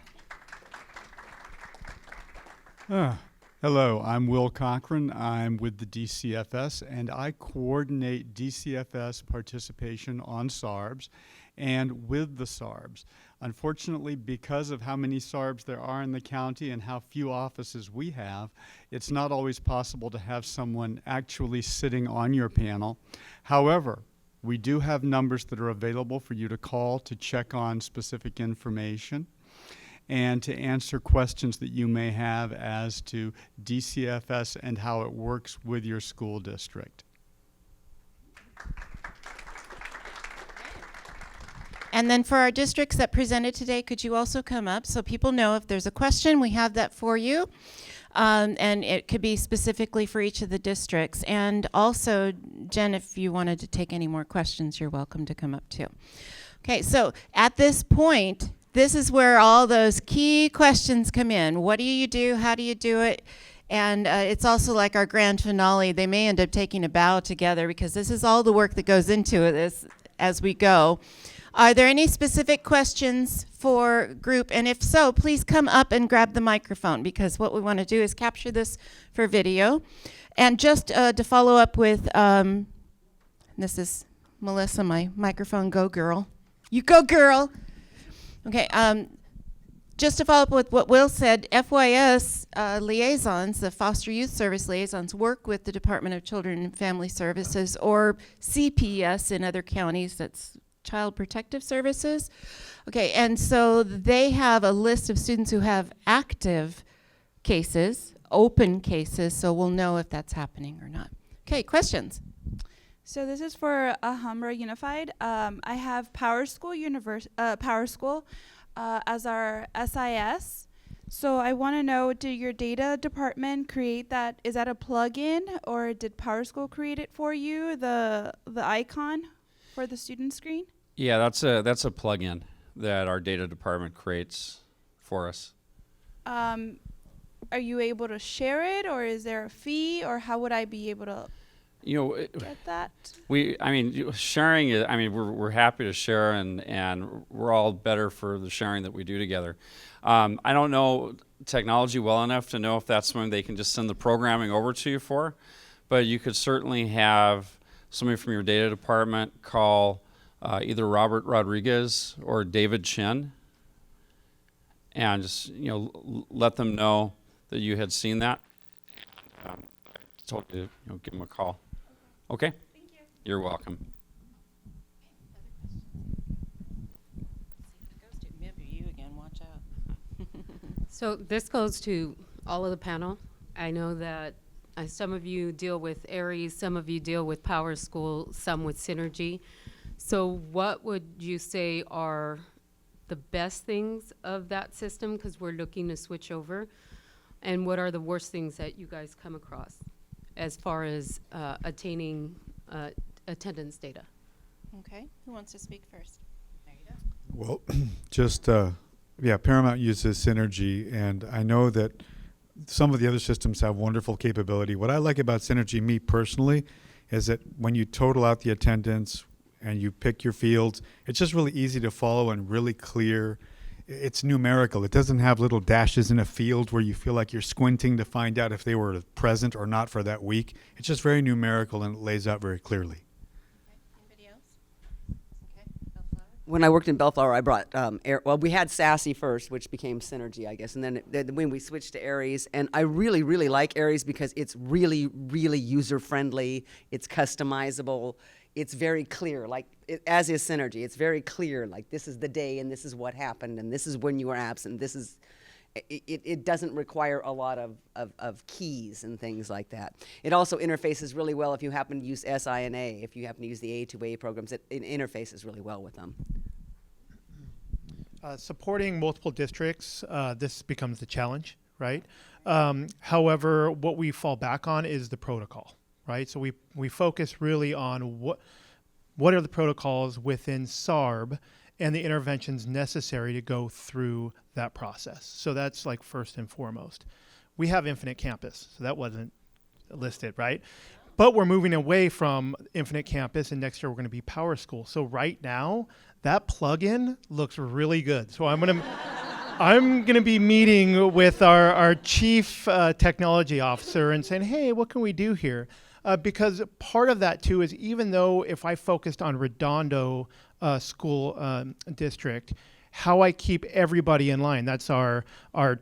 Hello, I'm Will Cochran. I'm with the DCFS, and I coordinate DCFS participation on SARBs and with the SARBs. Unfortunately, because of how many SARBs there are in the county and how few offices we have, it's not always possible to have someone actually sitting on your panel. However, we do have numbers that are available for you to call to check on specific information and to answer questions that you may have as to DCFS and how it works with your school district. And then for our districts that presented today, could you also come up so people know if there's a question, we have that for you. And it could be specifically for each of the districts. And also, Jen, if you wanted to take any more questions, you're welcome to come up too. Okay, so at this point, this is where all those key questions come in. What do you do? How do you do it? And it's also like our grand finale. They may end up taking a bow together because this is all the work that goes into this as we go. Are there any specific questions for group? And if so, please come up and grab the microphone, because what we want to do is capture this for video. And just to follow up with, this is Melissa, my microphone go girl. You go girl. Okay, just to follow up with what Will said, FYS liaisons, the foster youth service liaisons, work with the Department of Children and Family Services, or CPS in other counties, that's Child Protective Services. Okay, and so they have a list of students who have active cases, open cases, so we'll know if that's happening or not. Okay, questions? So this is for Alhambra Unified. I have Power School as our SIS. So I want to know, did your data department create that? Is that a plugin, or did Power School create it for you? The icon for the student screen? Yeah, that's a plugin that our data department creates for us. Are you able to share it, or is there a fee, or how would I be able to get that? Sharing is, we're happy to share, and we're all better for the sharing that we do together. I don't know technology well enough to know if that's something they can just send the programming over to you for, but you could certainly have somebody from your data department call either Robert Rodriguez or David Chin, and just let them know that you had seen that. I told you to give them a call. Okay? Thank you. You're welcome. So this goes to all of the panel. I know that some of you deal with Aries, some of you deal with Power School, some with Synergy. So what would you say are the best things of that system, because we're looking to switch over? And what are the worst things that you guys come across as far as attaining attendance data? Okay, who wants to speak first? There you Well, go. just, Paramount uses Synergy, and I know that some of the other systems have wonderful capability. What I like about Synergy, me personally, is that when you total out the attendance and you pick your fields, it's just really easy to follow and really clear. It's numerical. It doesn't have little dashes in a field where you feel like you're squinting to find out if they were present or not for that week. It's just very numerical, and it lays out very clearly. Anybody else? Okay, Bellflower. When I worked in Bellflower, I brought we had Sassy first, which became Synergy, I guess, and then when we switched to Aries, and I really, really like Aries because it's really, really user-friendly. It's customizable. It's very clear, as is Synergy. It's very clear, like this is the day and this is what happened and this is when you were absent. It doesn't require a lot of keys and things like that. It also interfaces really well if you happen to use SI and A. If you happen to use the A2A programs, it interfaces really well with them. Supporting multiple districts, this becomes the challenge, right? However, what we fall back on is the protocol. Right, so we focus really on what are the protocols within SARB and the interventions necessary to go through that process. So that's like first and foremost. We have Infinite Campus, so that wasn't listed, right? But we're moving away from Infinite Campus, and next year we're going to be Power School. So right now, that plugin looks really good. So I'm gonna be meeting with our chief technology officer and saying, hey, what can we do here? Because part of that too is, even though if I focused on Redondo school district, how I keep everybody in line. That's our 8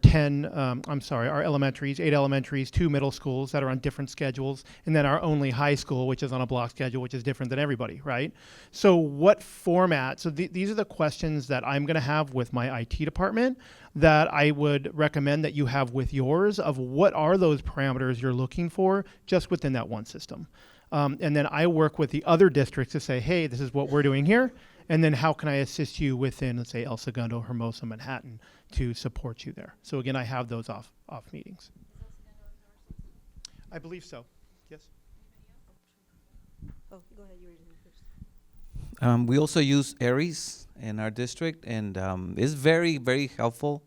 elementaries, 2 middle schools that are on different schedules, and then our only high school, which is on a block schedule, which is different than everybody, right? So what format? So these are the questions that I'm going to have with my IT department that I would recommend that you have with yours, of what are those parameters you're looking for just within that one system. And then I work with the other districts to say, hey, this is what we're doing here. And then how can I assist you within, let's say, El Segundo, Hermosa, Manhattan, to support you there? So again, I have those off meetings. I believe so. Yes. Oh, go ahead. You were first. We also use Aries in our district, and it's very, very helpful.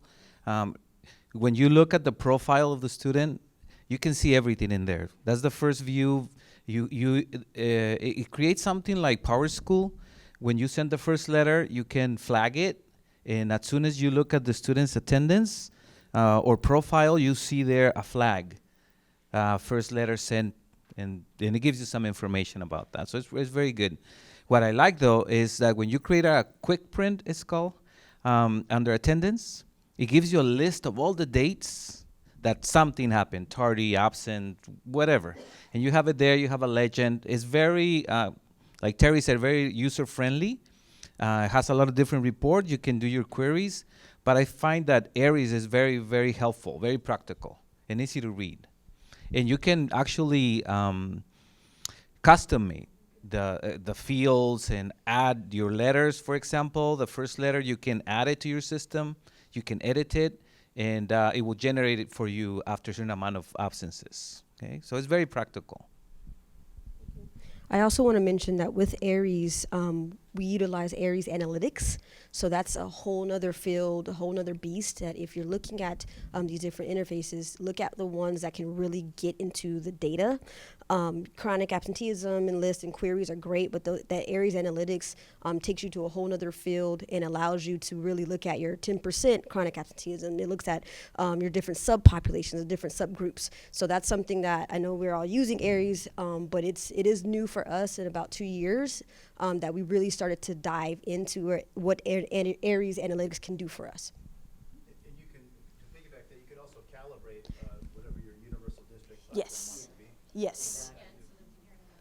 When you look at the profile of the student, you can see everything in there. That's the first view. It creates something like Power School. When you send the first letter, you can flag it, and as soon as you look at the student's attendance or profile, you see there a flag, first letter sent, and then it gives you some information about that. So it's very good. What I like, though, is that when you create a quick print, it's called, under attendance, it gives you a list of all the dates that something happened, tardy, absent, whatever. And you have it there, you have a legend. It's very, like Terry said, very user-friendly. It has a lot of different reports. You can do your queries. But I find that Aries is very, very helpful, very practical, and easy to read. And you can actually custom made the fields and add your letters. For example, the first letter, you can add it to your system, you can edit it, and it will generate it for you after a certain amount of absences. Okay, so it's very practical. I also want to mention that with Aries, we utilize Aries Analytics. So that's a whole nother field, a whole nother beast, that if you're looking at these different interfaces, look at the ones that can really get into the data. Chronic absenteeism and lists and queries are great, but that Aries Analytics takes you to a whole nother field and allows you to really look at your 10% chronic absenteeism. It looks at your different subpopulations, different subgroups. So that's something that I know we're all using Aries, but it is new for us in about 2 years that we really started to dive into what Aries Analytics can do for us. And you can, to piggyback that, you could also calibrate whatever your universal district Yes. Yes.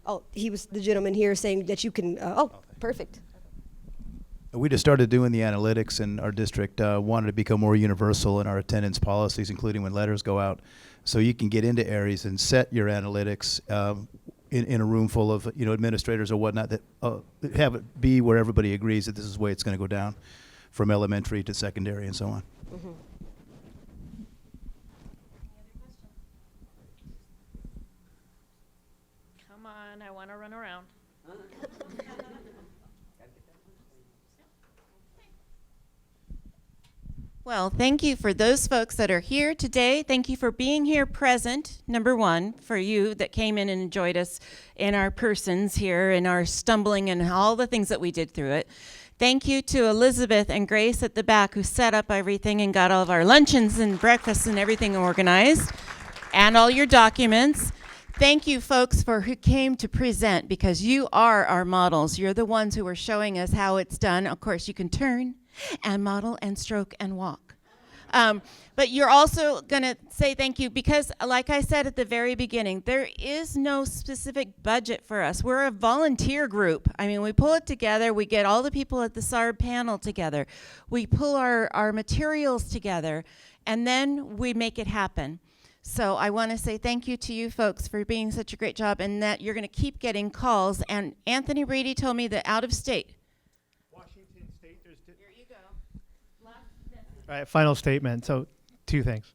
Oh, he was the gentleman here saying that you can, perfect. We just started doing the analytics, and our district wanted to become more universal in our attendance policies, including when letters go out. So you can get into Aries and set your analytics in a room full of administrators or whatnot that have it be where everybody agrees that this is the way it's going to go down, from elementary to secondary and so on. Mm-hmm. Come on, I want to run around. Well, thank you for those folks that are here today. Thank you for being here present, number one, for you that came in and enjoyed us in our persons here and our stumbling and all the things that we did through it. Thank you to Elizabeth and Grace at the back who set up everything and got all of our luncheons and breakfasts and everything organized, and all your documents. Thank you, folks, for who came to present, because you are our models. You're the ones who are showing us how it's done. Of course, you can turn and model and stroke and walk. But you're also going to say thank you because, like I said at the very beginning, there is no specific budget for us. We're a volunteer group. I mean, we pull it together. We get all the people at the SARB panel together. We pull our materials together, and then we make it happen. So I want to say thank you to you folks for being such a great job, and that you're going to keep getting calls. And Anthony Reedy told me that out of state. Washington State, there you go. All right, final statement. So 2 things.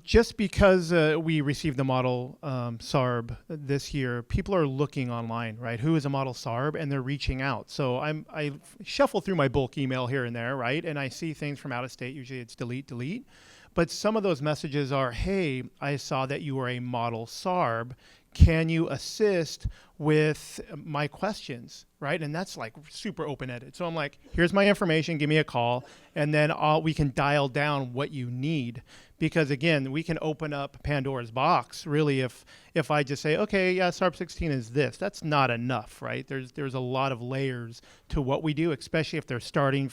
Just because we received the model SARB this year, people are looking online, right? Who is a model SARB? And they're reaching out. So I shuffle through my bulk email here and there, right? And I see things from out of state. Usually it's delete. But some of those messages are, hey, I saw that you were a model SARB. Can you assist with my questions, right? And that's like super open-ended. So I'm like, here's my information, give me a call, and then we can dial down what you need. Because again, we can open up Pandora's box, really, if I just say, okay, yeah, SARB 16 is this. That's not enough, right? There's a lot of layers to what we do, especially if they're starting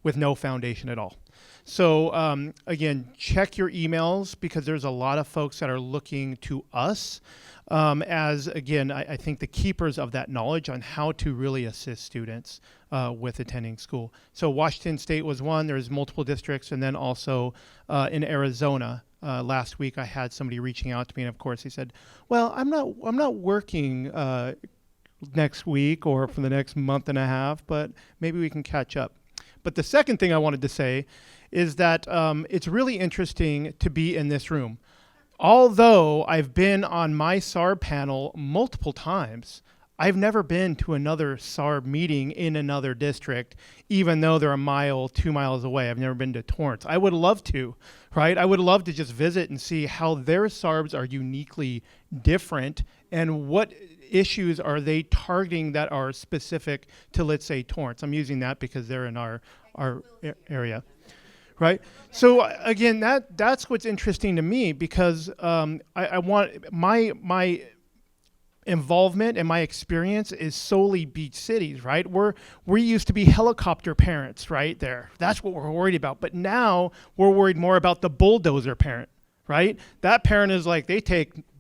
with no foundation at all. So again, check your emails, because there's a lot of folks that are looking to us as, again, I think the keepers of that knowledge on how to really assist students with attending school. So Washington State was one. There's multiple districts, and then also in Arizona. Last week I had somebody reaching out to me, and of course he said, well, I'm not working next week or for the next month and a half, but maybe we can catch up. But the second thing I wanted to say is that it's really interesting to be in this room. Although I've been on my SARB panel multiple times, I've never been to another SARB meeting in another district, even though they're a mile, 2 miles away. I've never been to Torrance. I would love to, right? I would love to just visit and see how their SARBs are uniquely different and what issues are they targeting that are specific to, let's say, Torrance. I'm using that because they're in our area. Right. So again, that's what's interesting to me, because I want my involvement and my experience is solely beach cities, right? We used to be helicopter parents right there. That's what we're worried about. But now we're worried more about the bulldozer parent, right? That parent is like,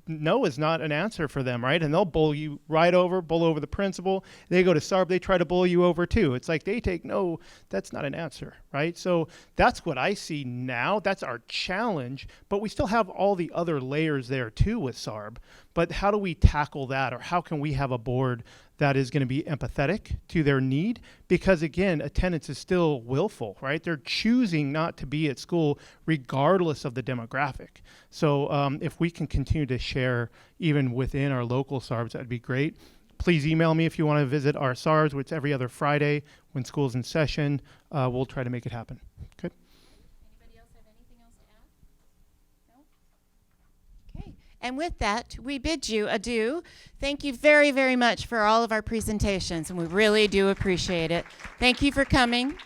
no is not an answer for them, right? And they'll bull you bull over the principal. They go to SARB, they try to bull you over too. It's like they take no, that's not an answer, right? So that's what I see now. That's our challenge, but we still have all the other layers there too with SARB. But how do we tackle that, or how can we have a board that is going to be empathetic to their need? Because again, attendance is still willful, right? They're choosing not to be at school regardless of the demographic. So if we can continue to share even within our local SARBs, that'd be great. Please email me if you want to visit our SARBs, which is every other Friday when school's in session. We'll try to make it happen. Okay. Anybody else have anything else to add? No? Okay. And with that, we bid you adieu. Thank you very, very much for all of our presentations, and we really do appreciate it. Thank you for coming.